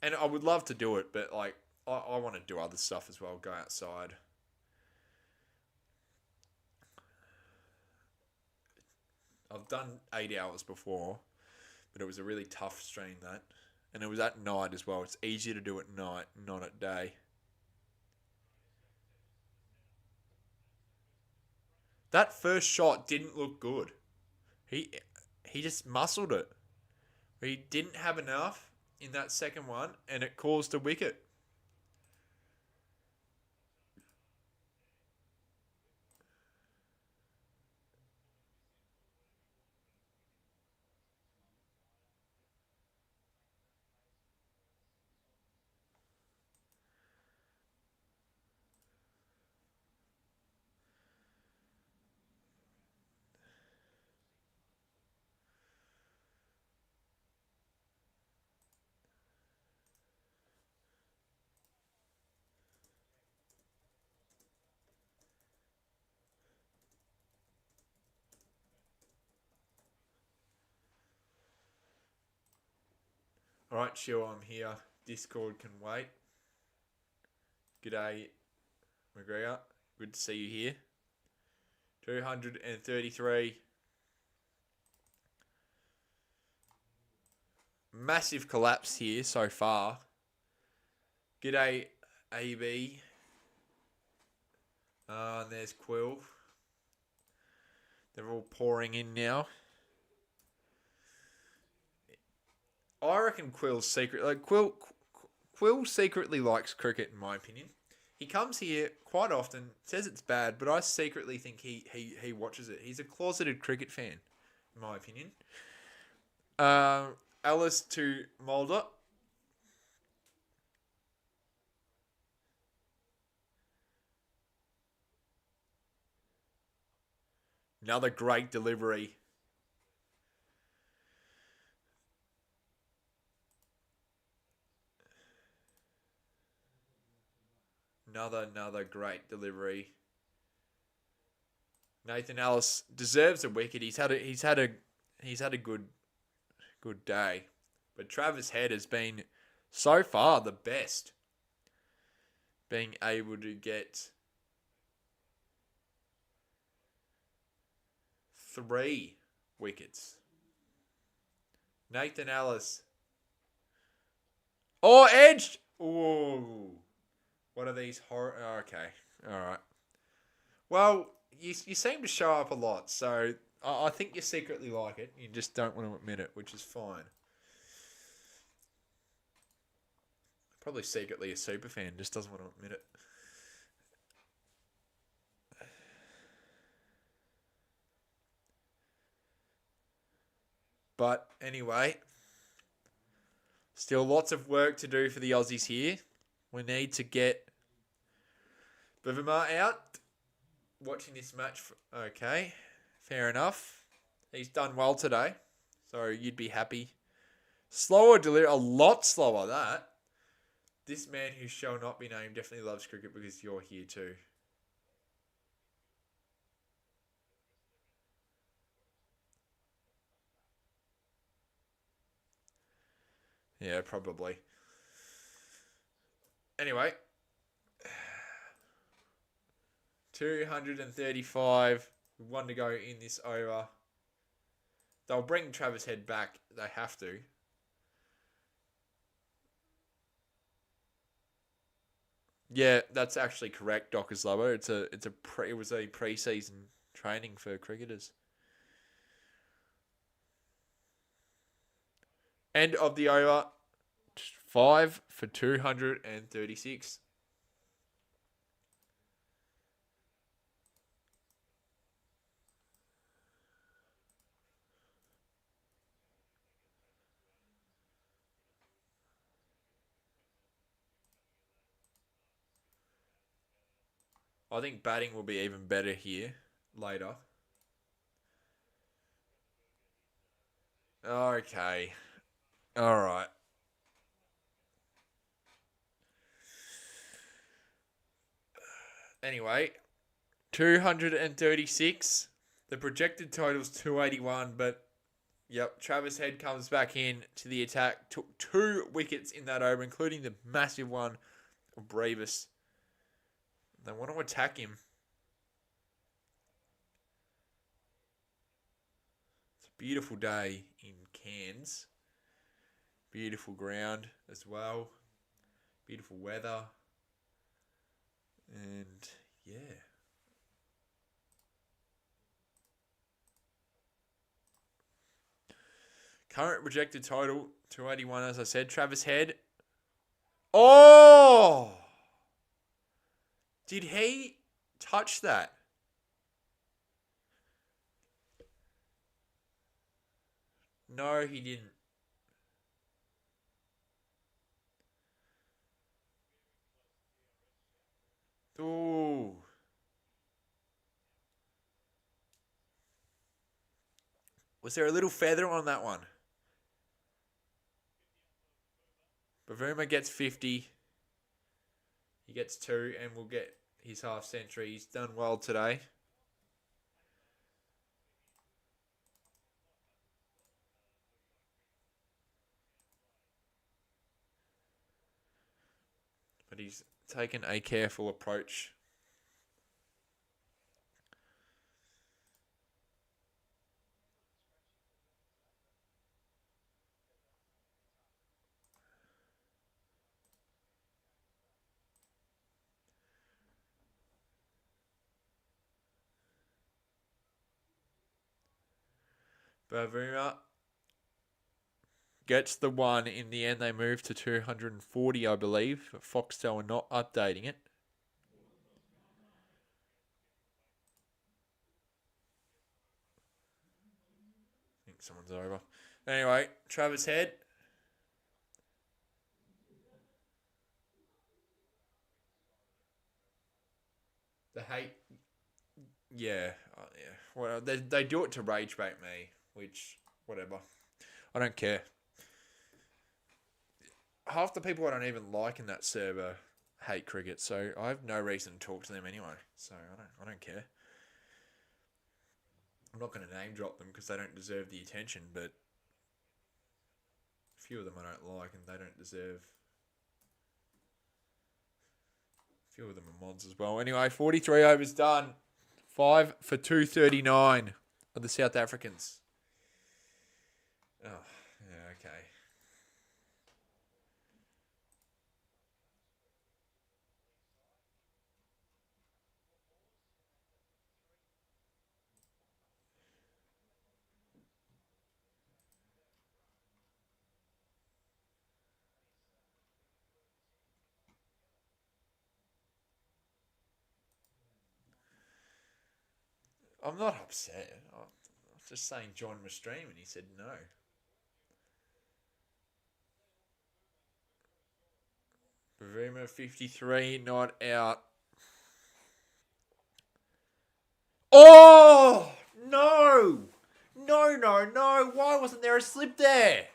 and I would love to do it, but like I want to do other stuff as well. Go outside. I've done 8 hours before, but it was a really tough stream that, and it was at night as well. It's easier to do at night, not at day. That first shot didn't look good. He he just muscled it. He didn't have enough in that second one, and it caused a wicket. All right, chill. I'm here. Discord can wait. G'day, McGregor. Good to see you here. 233. Massive collapse here so far. G'day, AB. And there's Quill. They're all pouring in now. I reckon Quill's secret. Like Quill secretly likes cricket, in my opinion. He comes here quite often, says it's bad, but I secretly think he watches it. He's a closeted cricket fan, in my opinion. Alice to Mulder. Another great delivery. Another great delivery. Nathan Ellis deserves a wicket. He's had a good day. But Travis Head has been so far the best. Being able to get 3 wickets. Nathan Ellis. Oh, edged! Ooh. What are these horror... Okay. Alright. Well, you seem to show up a lot, so I think you secretly like it. You just don't want to admit it, which is fine. Probably secretly a super fan, just doesn't want to admit it. But anyway, still lots of work to do for the Aussies here. We need to get Bavuma out. Watching this match. Okay, fair enough. He's done well today, so you'd be happy. Slower delivery, a lot slower that. This man who shall not be named definitely loves cricket because you're here too. Yeah, probably. Anyway. 235. One to go in this over. They'll bring Travis Head back. They have to. Yeah, that's actually correct, Dockers Lover. It was a pre-season training for cricketers. End of the over, 5 for 236. I think batting will be even better here later. Okay. All right. Anyway, 236. The projected total is 281, but yep, Travis Head comes back in to the attack. Took 2 wickets in that over, including the massive one of Brevis. They want to attack him. It's a beautiful day in Cairns. Beautiful ground as well. Beautiful weather. And yeah. Current projected total 281, as I said. Travis Head. Oh! Did he touch that? No, he didn't. Ooh. Was there a little feather on that one? Bavuma gets 50. He gets 2 and will get his half century. He's done well today. But he's taken a careful approach. Bavuma gets the 1. In the end, they move to 240, I believe. Foxtel are not updating it. I think someone's over. Anyway, Travis Head. The hate. Yeah. Yeah. Well, they do it to rage bait me, which, whatever. I don't care. Half the people I don't even like in that server hate cricket, so I have no reason to talk to them anyway. So I don't care. I'm not going to name drop them because they don't deserve the attention, but a few of them I don't like and they don't deserve. A few of them are mods as well. Anyway, 43 overs done. 5 for 239 of the South Africans. Oh, yeah, okay. I'm not upset. I was just saying John was streaming. He said no. Bavuma 53, not out. Oh! No! No. Why wasn't there a slip there?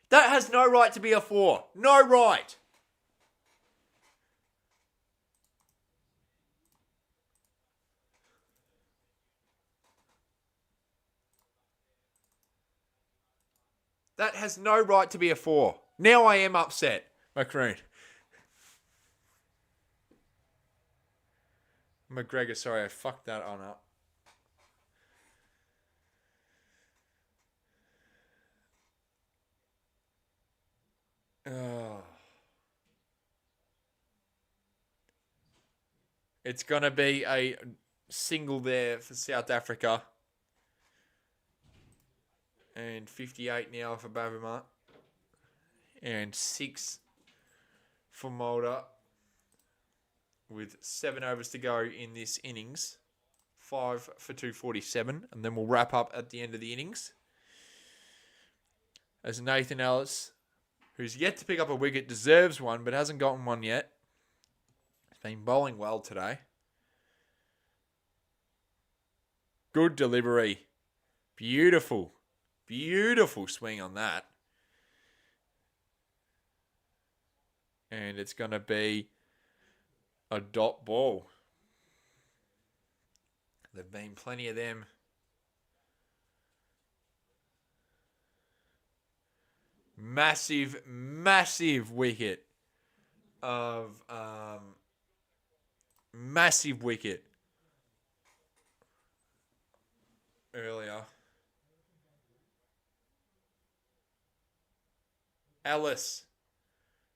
That has no right to be a 4. No right. That has no right to be a 4. Now I am upset, Macroon. McGregor, sorry, I fucked that on up. Oh. It's going to be a single there for South Africa. And 58 now for Bavuma. And 6 for Mulder. With 7 overs to go in this innings. 5 for 247. And then we'll wrap up at the end of the innings. As Nathan Ellis, who's yet to pick up a wicket, deserves one, but hasn't gotten one yet. He's been bowling well today. Good delivery. Beautiful. Beautiful swing on that. And it's going to be a dot ball. There've been plenty of them. Massive, massive wicket of massive wicket earlier. Ellis,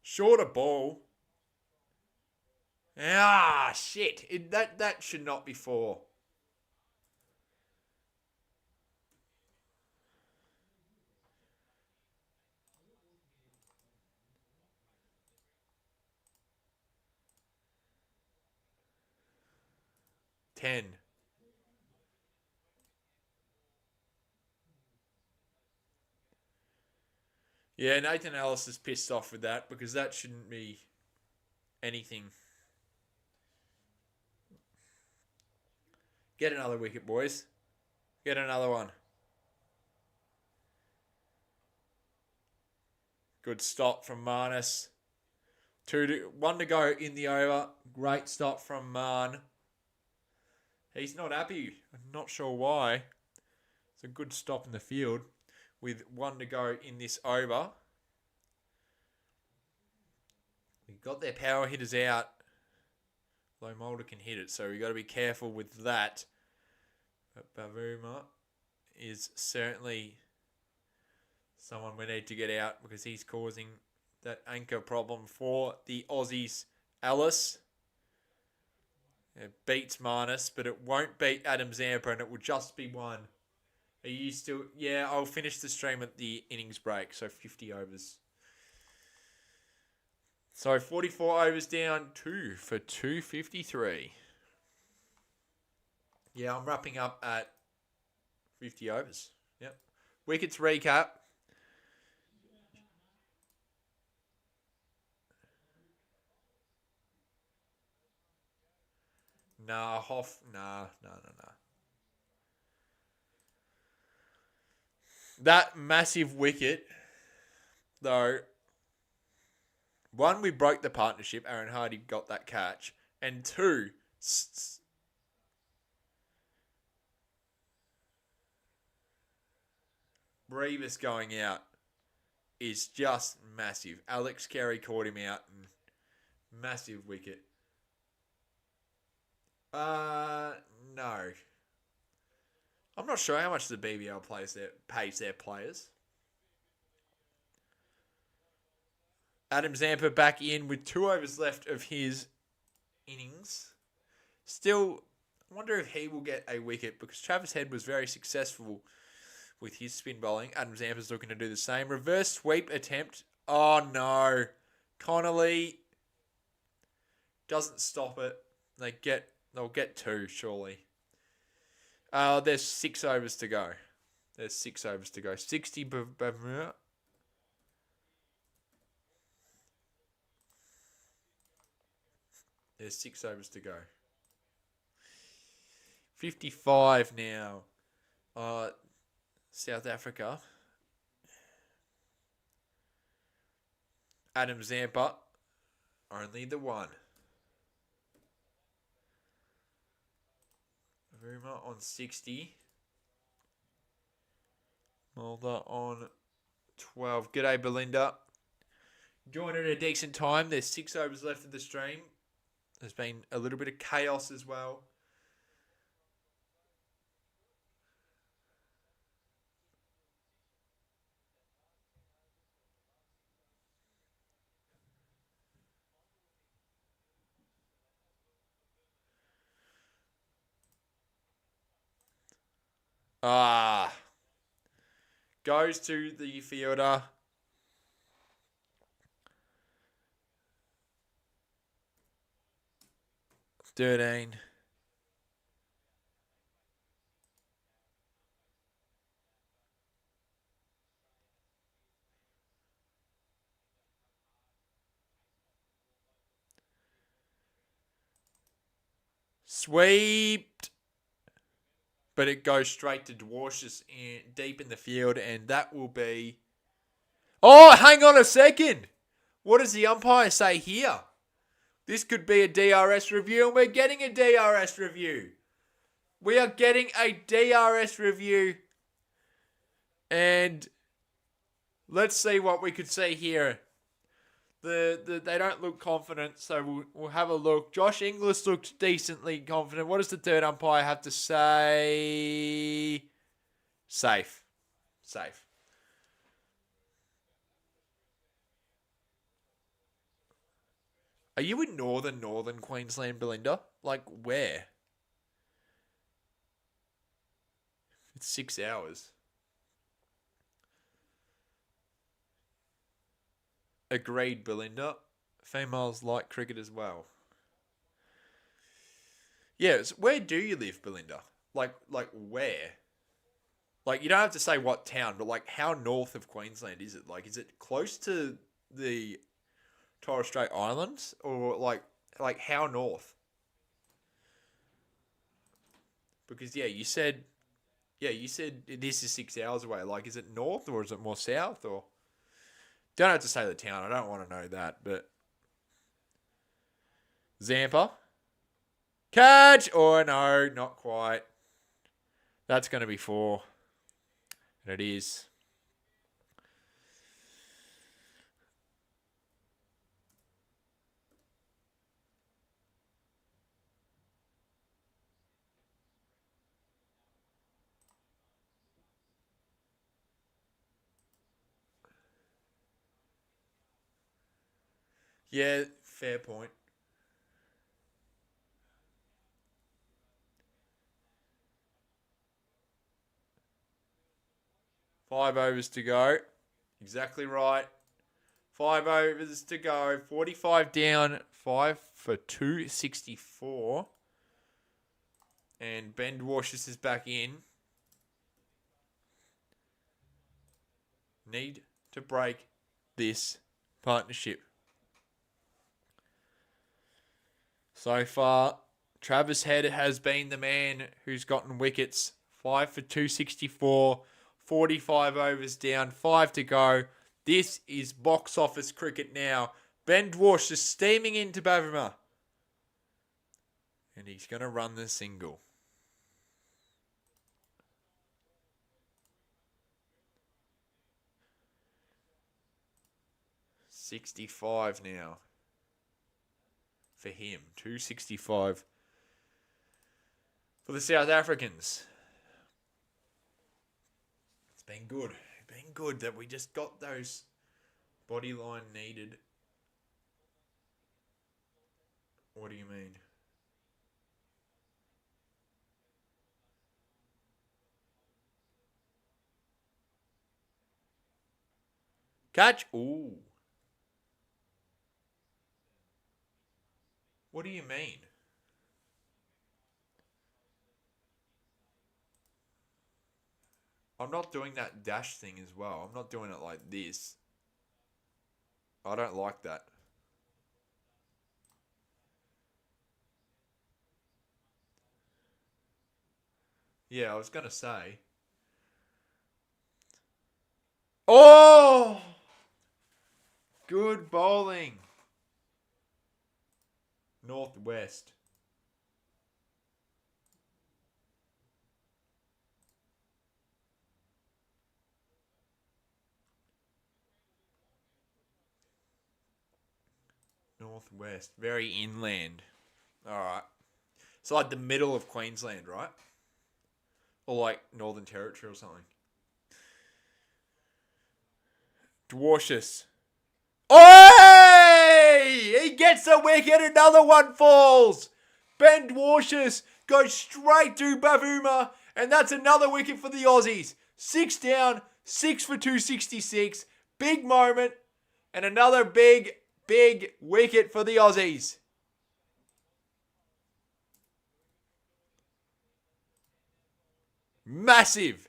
shorter ball. Ah, shit! That should not be 4. Ten. Yeah, Nathan Ellis is pissed off with that because that shouldn't be anything. Get another wicket, boys. Get another one. Good stop from Marnus. 1 to go in the over. Great stop from Marn. He's not happy. I'm not sure why. It's a good stop in the field with 1 to go in this over. We've got their power hitters out. Although Mulder can hit it, so we've got to be careful with that. But Bavuma is certainly someone we need to get out because he's causing that anchor problem for the Aussies. Ellis. It beats Marnus, but it won't beat Adam Zampa, and it will just be 1. Are you still... Yeah, I'll finish the stream at the innings break, so 50 overs. So 44 overs down, 2 for 253. Yeah, I'm wrapping up at 50 overs. Yep. Wickets recap. Nah, Hoff. Nah. That massive wicket, though. 1, we broke the partnership. Aaron Hardy got that catch. And 2, Brevis going out is just massive. Alex Carey caught him out. And massive wicket. No. I'm not sure how much the BBL pays their players. Adam Zampa back in with 2 overs left of his innings. Still, I wonder if he will get a wicket because Travis Head was very successful with his spin bowling. Adam Zampa's looking to do the same. Reverse sweep attempt. Oh no. Connolly doesn't stop it. They'll get 2, surely. There's 6 overs to go. 60 Bavuma. There's 6 overs to go. 55 now. South Africa. Adam Zampa. Only the 1. Ruma on 60. Mulder on 12. G'day, Belinda. Joined at a decent time. There's 6 overs left of the stream. There's been a little bit of chaos as well. Ah. Goes to the fielder. $13. Sweeped. But it goes straight to Dwarshus deep in the field, and that will be... Oh, hang on a second. What does the umpire say here? This could be a DRS review, and we're getting a DRS review. We are getting a DRS review. And let's see what we could see here. They don't look confident, so we'll have a look. Josh Inglis looked decently confident. What does the third umpire have to say? Safe. Are you in northern Queensland, Belinda? Like where? It's 6 hours. Agreed, Belinda. Females like cricket as well. Yes, where do you live, Belinda? Like where? Like you don't have to say what town, but like how north of Queensland is it? Like is it close to the Torres Strait Islands or like how north? Because you said this is 6 hours away. Like is it north or is it more south or? Don't have to say the town. I don't want to know that, but Zampa. Catch! Or no, not quite. That's going to be 4. And it is. Yeah, fair point. 5 overs to go. Exactly right. 5 overs to go. 45 down. 5 for 264. And Ben Dwarshus is back in. Need to break this partnership. So far, Travis Head has been the man who's gotten wickets. 5 for 264. 45 overs down. 5 to go. This is box office cricket now. Ben Dwarshus steaming into Bavuma. And he's going to run the single. $65 now. For him. 265 for the South Africans. It's been good. It's been good that we just got those body line needed. What do you mean? Catch. Ooh. What do you mean? I'm not doing that dash thing as well. I'm not doing it like this. I don't like that. Yeah, I was going to say. Oh! Good bowling. Northwest. Northwest. Very inland. Alright. It's like the middle of Queensland, right? Or like Northern Territory or something. Dwarshus. Oh! He gets a wicket. Another one falls. Ben Dwarshus goes straight to Bavuma And that's another wicket for the Aussies. 6 down, 6 for 266. Big moment. And another big wicket for the Aussies. Massive.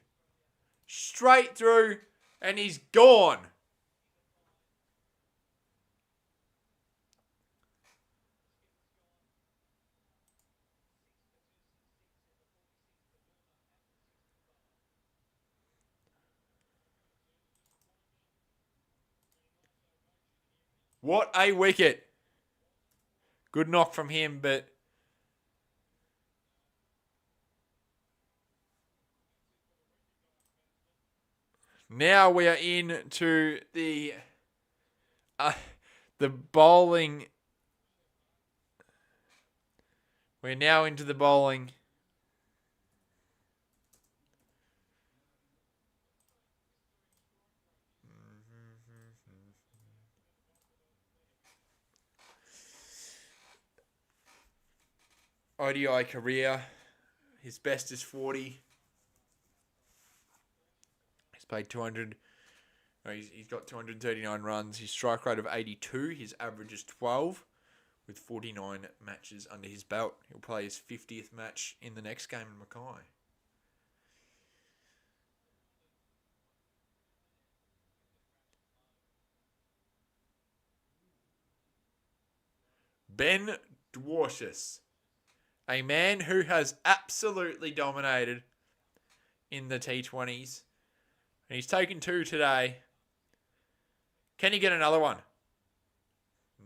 Straight through. And he's gone. What a wicket. Good knock from him, but now we are into the bowling. We're now into the bowling. ODI career. His best is 40. He's played 200. He's got 239 runs. His strike rate of 82. His average is 12 with 49 matches under his belt. He'll play his 50th match in the next game in Mackay. Ben Dwarshuis. A man who has absolutely dominated in the T20s. And he's taken 2 today. Can he get another one?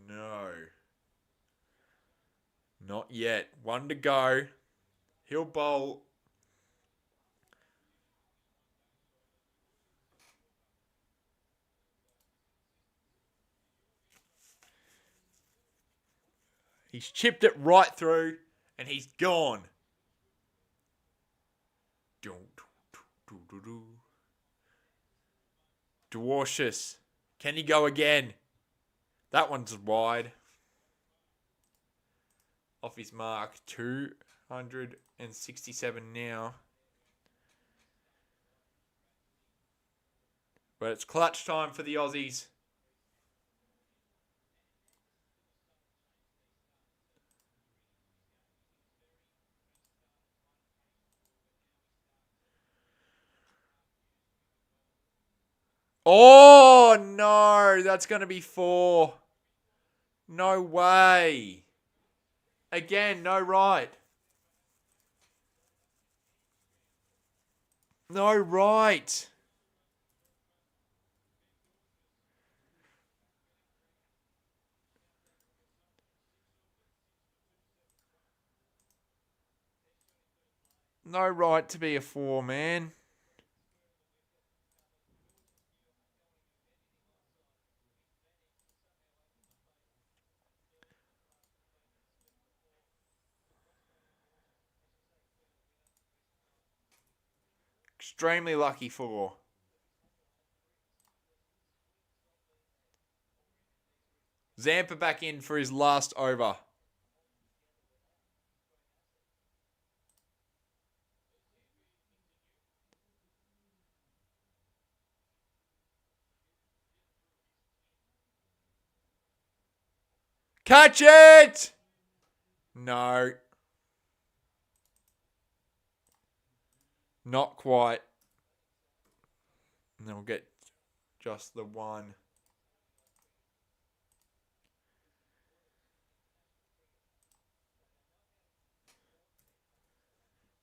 No. Not yet. 1 to go. He'll bowl. He's chipped it right through. And he's gone. Dwarshuis. Can he go again? That one's wide. Off his mark. 267 now. But it's clutch time for the Aussies. Oh, no. That's going to be 4. No way. Again, no right. No right. No right to be a 4, man. Extremely lucky 4. Zampa back in for his last over. Catch it! No. Not quite. And then we'll get just the 1.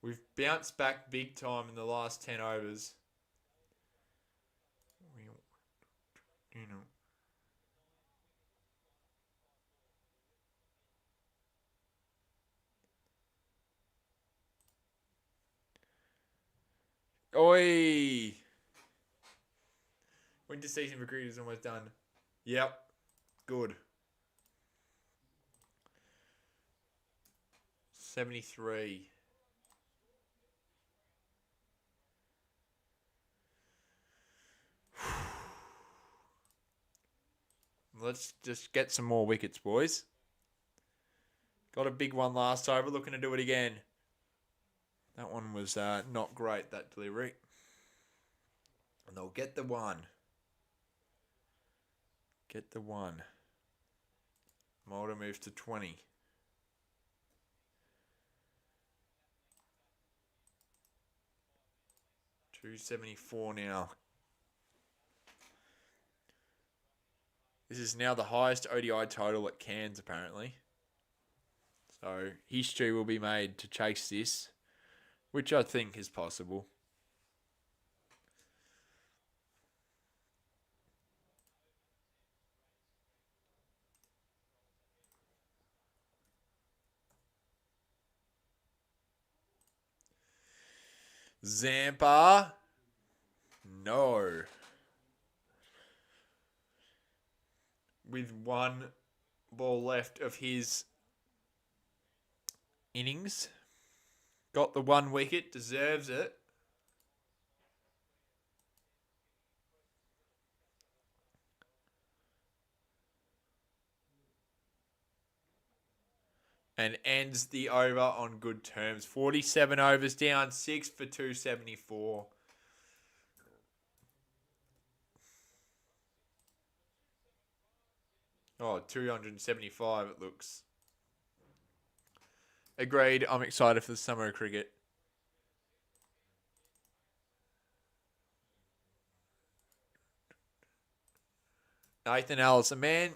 We've bounced back big time in the last 10 overs. Oi! Winter season recruit is almost done. Yep. Good. 73. Let's just get some more wickets, boys. Got a big one last over. Looking to do it again. That one was not great, that delivery. And they'll get the one. Get the one. Mulder moves to 20. $274 now. This is now the highest ODI total at Cairns, apparently. So history will be made to chase this, which I think is possible. Zampa. No. With one ball left of his innings. Got the one wicket, deserves it. And ends the over on good terms. 47 overs down, 6 for 274. Oh, 275 it looks. Agreed. I'm excited for the summer of cricket. Nathan Ellis, a man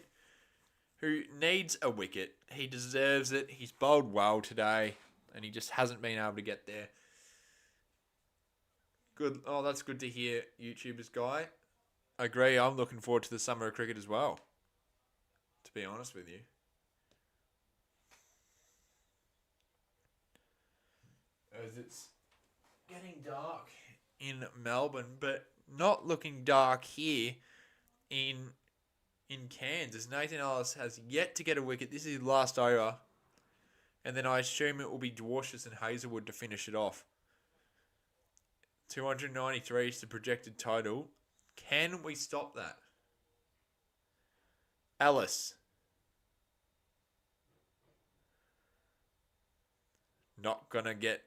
who needs a wicket. He deserves it. He's bowled well today, and he just hasn't been able to get there. Good. Oh, that's good to hear, YouTubers guy. I agree. I'm looking forward to the summer of cricket as well, to be honest with you. As it's getting dark in Melbourne, but not looking dark here in Cairns, as Nathan Ellis has yet to get a wicket. This is his last over. And then I assume it will be Dwarshuis and Hazelwood to finish it off. 293 is the projected total. Can we stop that? Ellis. Not going to get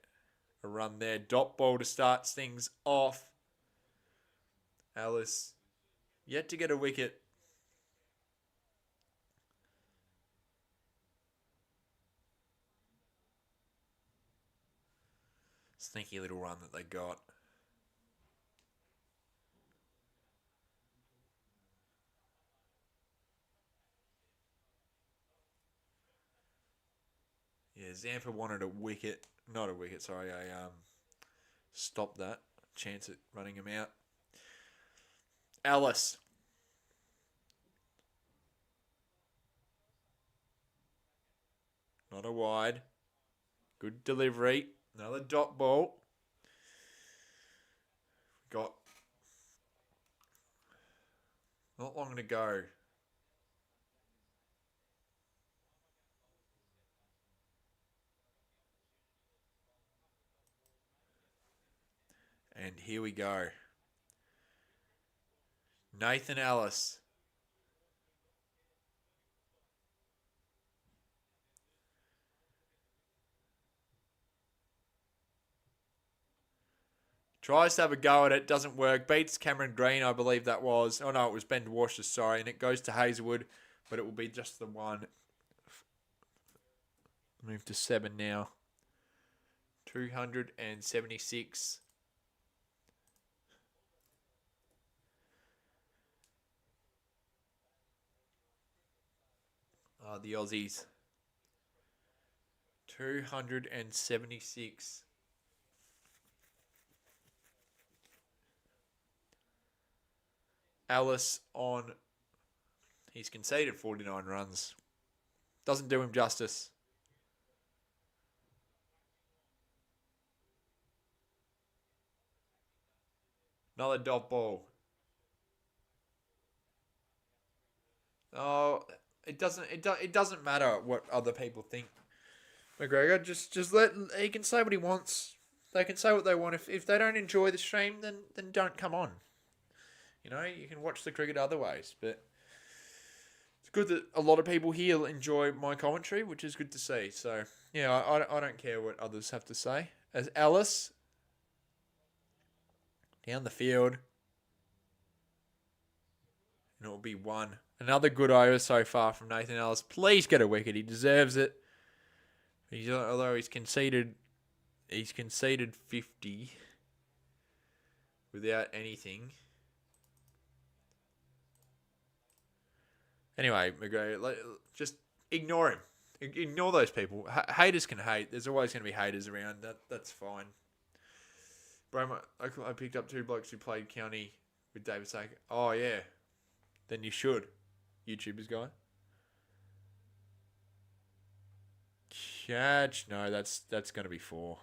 a run there. Dot ball to start things off. Ellis yet to get a wicket. Sneaky little run that they got. Yeah, Zampa wanted a wicket. Not a wicket, sorry. Stop that. Chance at running him out. Ellis. Not a wide. Good delivery. Another dot ball. Got not long to go. And here we go. Nathan Ellis. Tries to have a go at it, doesn't work. Beats Cameron Green, I believe that was. Oh no, it was Ben Dwarshuis, sorry. And it goes to Hazelwood, but it will be just the one. Move to 7 now. 276. The Aussies. 276. Ellis on. He's conceded 49 runs. Doesn't do him justice. Another dot ball. Oh, it doesn't matter what other people think. McGregor, just let he can say what he wants. They can say what they want. If they don't enjoy the stream, then don't come on. You know, you can watch the cricket other ways, but it's good that a lot of people here enjoy my commentary, which is good to see. So yeah, I don't care what others have to say. as Ellis down the field. And it will be one. Another good over so far from Nathan Ellis. Please get a wicket. He deserves it. Although he's conceded 50 without anything. Anyway, McGregor, just ignore him. Ignore those people. Haters can hate. There's always going to be haters around. That's fine. Bro, I picked up 2 blokes who played county with David Saker. Oh, yeah. Then you should. YouTubers guy. Catch. No, that's going to be 4.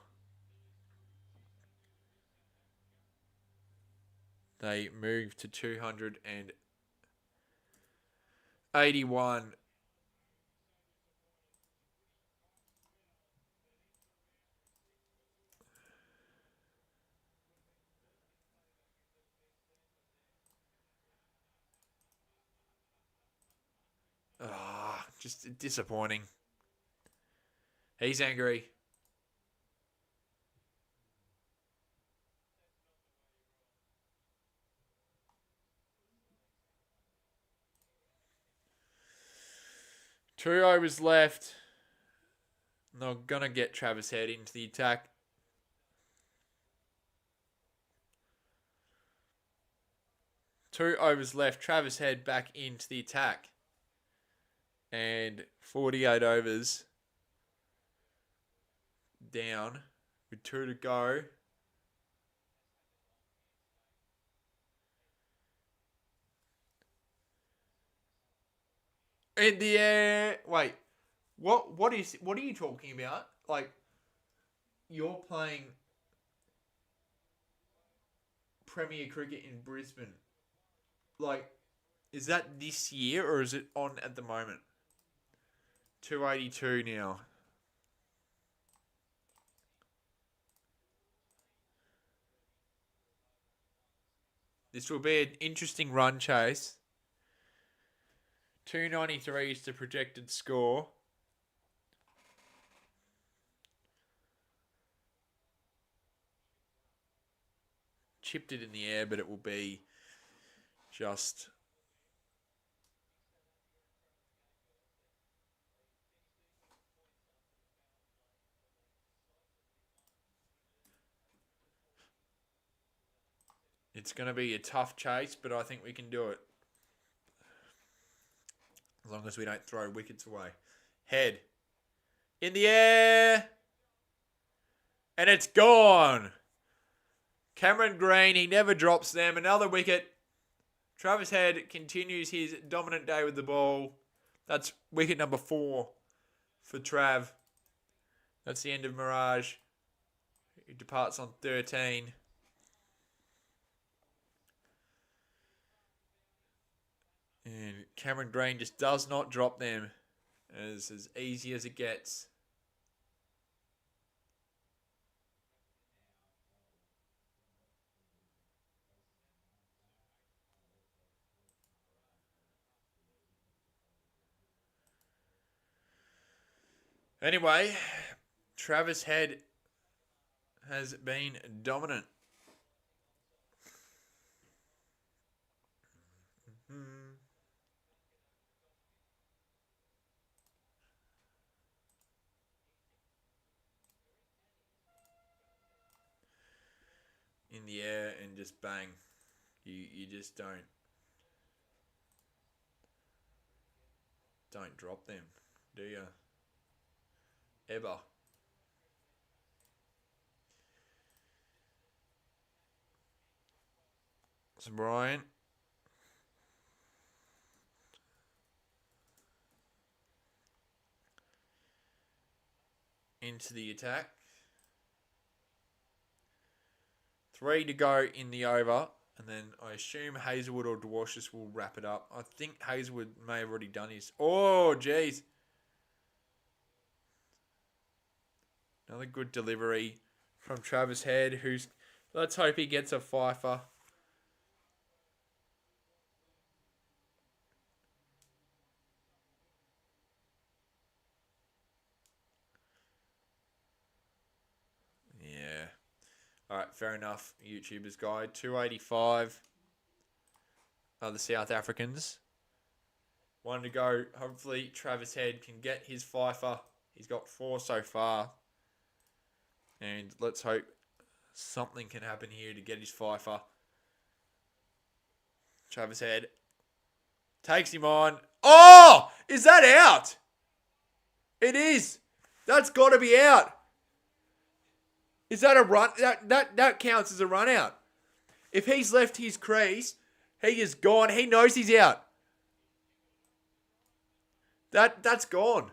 They moved to 281. Just disappointing. He's angry. Two overs left. Not gonna get Travis Head into the attack. Two overs left. Travis Head back into the attack. And 48 overs down with 2 to go. In the air. Wait. What are you talking about? Like, you're playing Premier Cricket in Brisbane. Like, is that this year or is it on at the moment? 282 now. This will be an interesting run chase. 293 is the projected score. Chipped it in the air, but it will be just... It's going to be a tough chase, but I think we can do it. As long as we don't throw wickets away. Head. In the air. And it's gone. Cameron Green, he never drops them. Another wicket. Travis Head continues his dominant day with the ball. That's wicket number 4 for Trav. That's the end of Mirage. He departs on 13. And Cameron Green just does not drop them. As easy as it gets. Anyway, Travis Head has been dominant. In the air and just bang. You just don't drop them, do you? Ever. So Brian. Into the attack. 3 to go in the over. And then I assume Hazelwood or Dwarshus will wrap it up. I think Hazelwood may have already done his... Oh, jeez. Another good delivery from Travis Head, who's... Let's hope he gets a fifer. Alright, fair enough. YouTuber's guide. 285 are the South Africans. One to go. Hopefully Travis Head can get his fifer. He's got 4 so far. And let's hope something can happen here to get his fifer. Travis Head takes him on. Oh! Is that out? It is. That's got to be out. Is that a run? That counts as a run out. If he's left his crease, he is gone. He knows he's out. That's gone.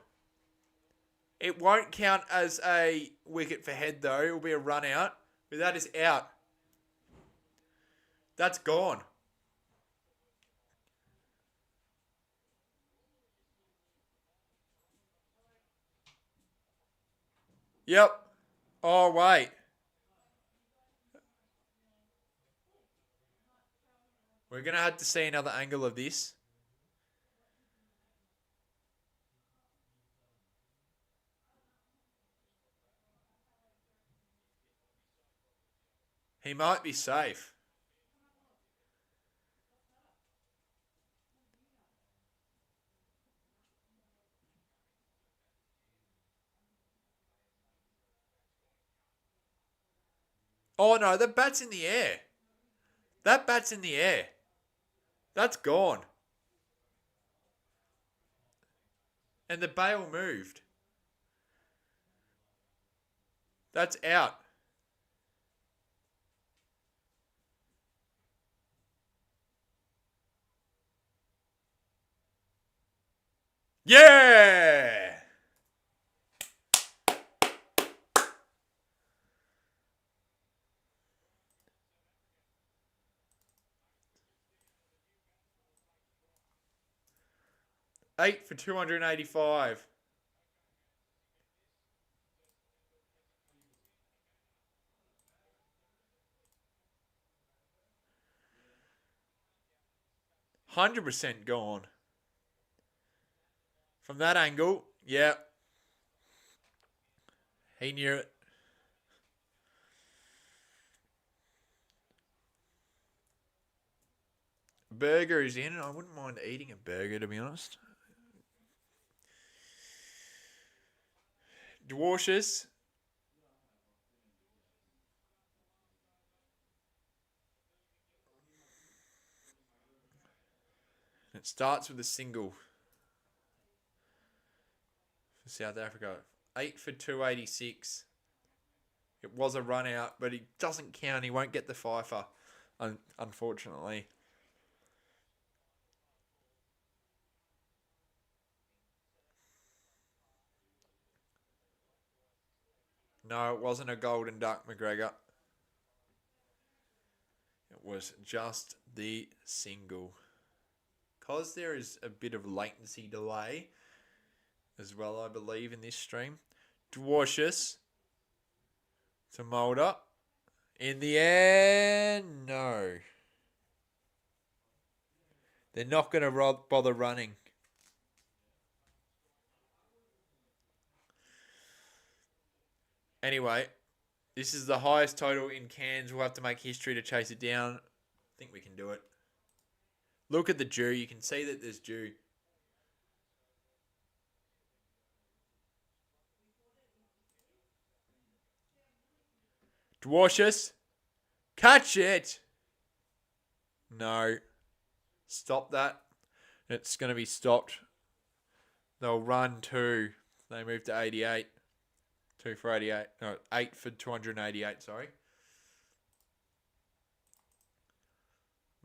It won't count as a wicket for Head though. It will be a run out. But that is out. That's gone. Yep. Oh, wait. We're going to have to see another angle of this. He might be safe. Oh, no, the bat's in the air. That bat's in the air. That's gone. And the bail moved. That's out. Yeah! Eight for 285. %100% gone. From that angle, yeah. He knew it. Burger is in. I wouldn't mind eating a burger, to be honest. Dwarshus. It starts with a single for South Africa. 8 for 286. It was a run out, but he doesn't count. He won't get the fifer, unfortunately. No, it wasn't a golden duck, McGregor. It was just the single. Because there is a bit of latency delay as well, I believe, in this stream. Dwarshus to Mulder. In the air, no. They're not going to bother running. Anyway, this is the highest total in Cairns. We'll have to make history to chase it down. I think we can do it. Look at the dew. You can see that there's dew. Dwarshus. Catch it. No. Stop that. It's going to be stopped. They'll run 2. They move to 88. 2 for 88. No, 8 for 288, sorry.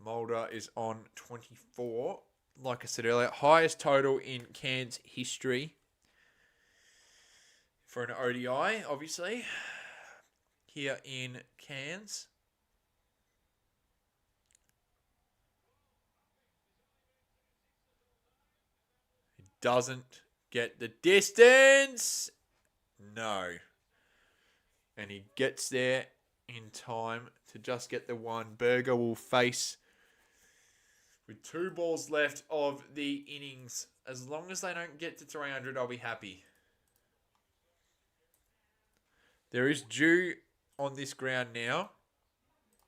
Mulder is on 24. Like I said earlier, highest total in Cairns history for an ODI, obviously, here in Cairns. It doesn't get the distance. No. And he gets there in time to just get the one. Berger will face with 2 balls left of the innings. As long as they don't get to 300, I'll be happy. There is dew on this ground now.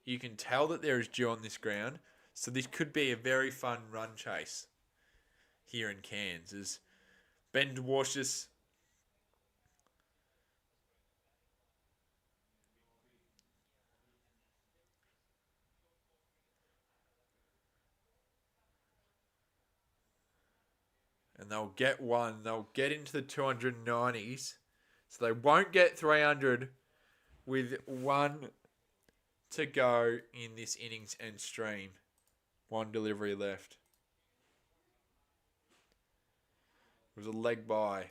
You can tell that there is dew on this ground. So this could be a very fun run chase here in Cairns. As Ben Dwarshus and they'll get one. They'll get into the 290s. So they won't get 300 with one to go in this innings and stream. One delivery left. It was a leg bye.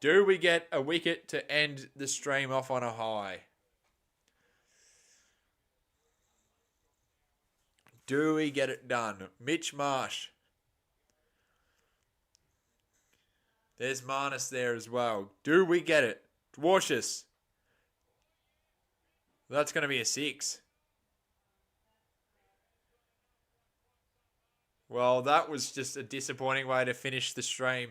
Do we get a wicket to end the stream off on a high? Do we get it done? Mitch Marsh. There's Marnus there as well. Do we get it? Dwarshus. That's going to be a 6. Well, that was just a disappointing way to finish the stream.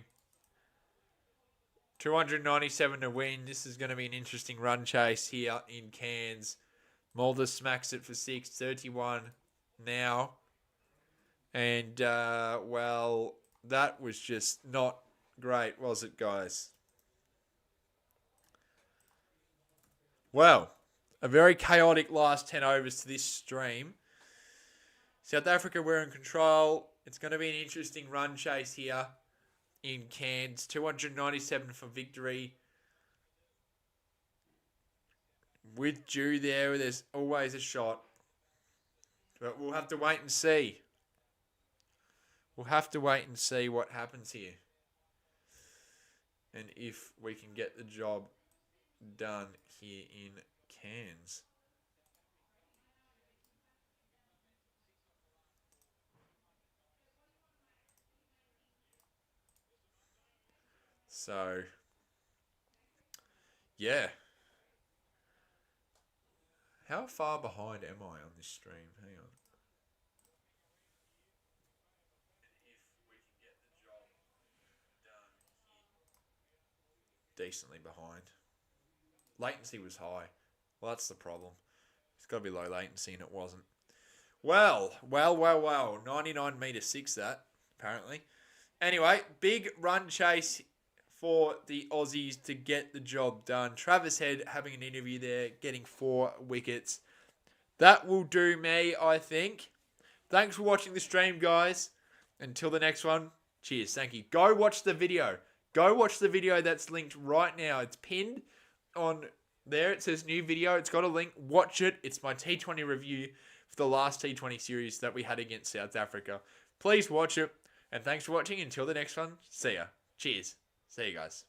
297 to win. This is going to be an interesting run chase here in Cairns. Mulder smacks it for 6. 31 now. And, well, that was just not great, was it, guys? Well, a very chaotic last 10 overs to this stream. South Africa, we're in control. It's going to be an interesting run chase here in Cairns. 297 for victory. With dew there, there's always a shot. But we'll have to wait and see. We'll have to wait and see what happens here. And if we can get the job done here in Cairns. So, yeah. How far behind am I on this stream? Hang on. Decently behind. Latency was high. Well, that's the problem. It's got to be low latency, and it wasn't. Well. 99 metre 6 that, apparently. Anyway, big run chase for the Aussies to get the job done. Travis Head having an interview there, getting 4 wickets. That will do me, I think. Thanks for watching the stream, guys. Until the next one, cheers. Thank you. Go watch the video. Go watch the video that's linked right now. It's pinned on there. It says new video. It's got a link. Watch it. It's my T20 review for the last T20 series that we had against South Africa. Please watch it. And thanks for watching. Until the next one, see ya. Cheers. See you guys.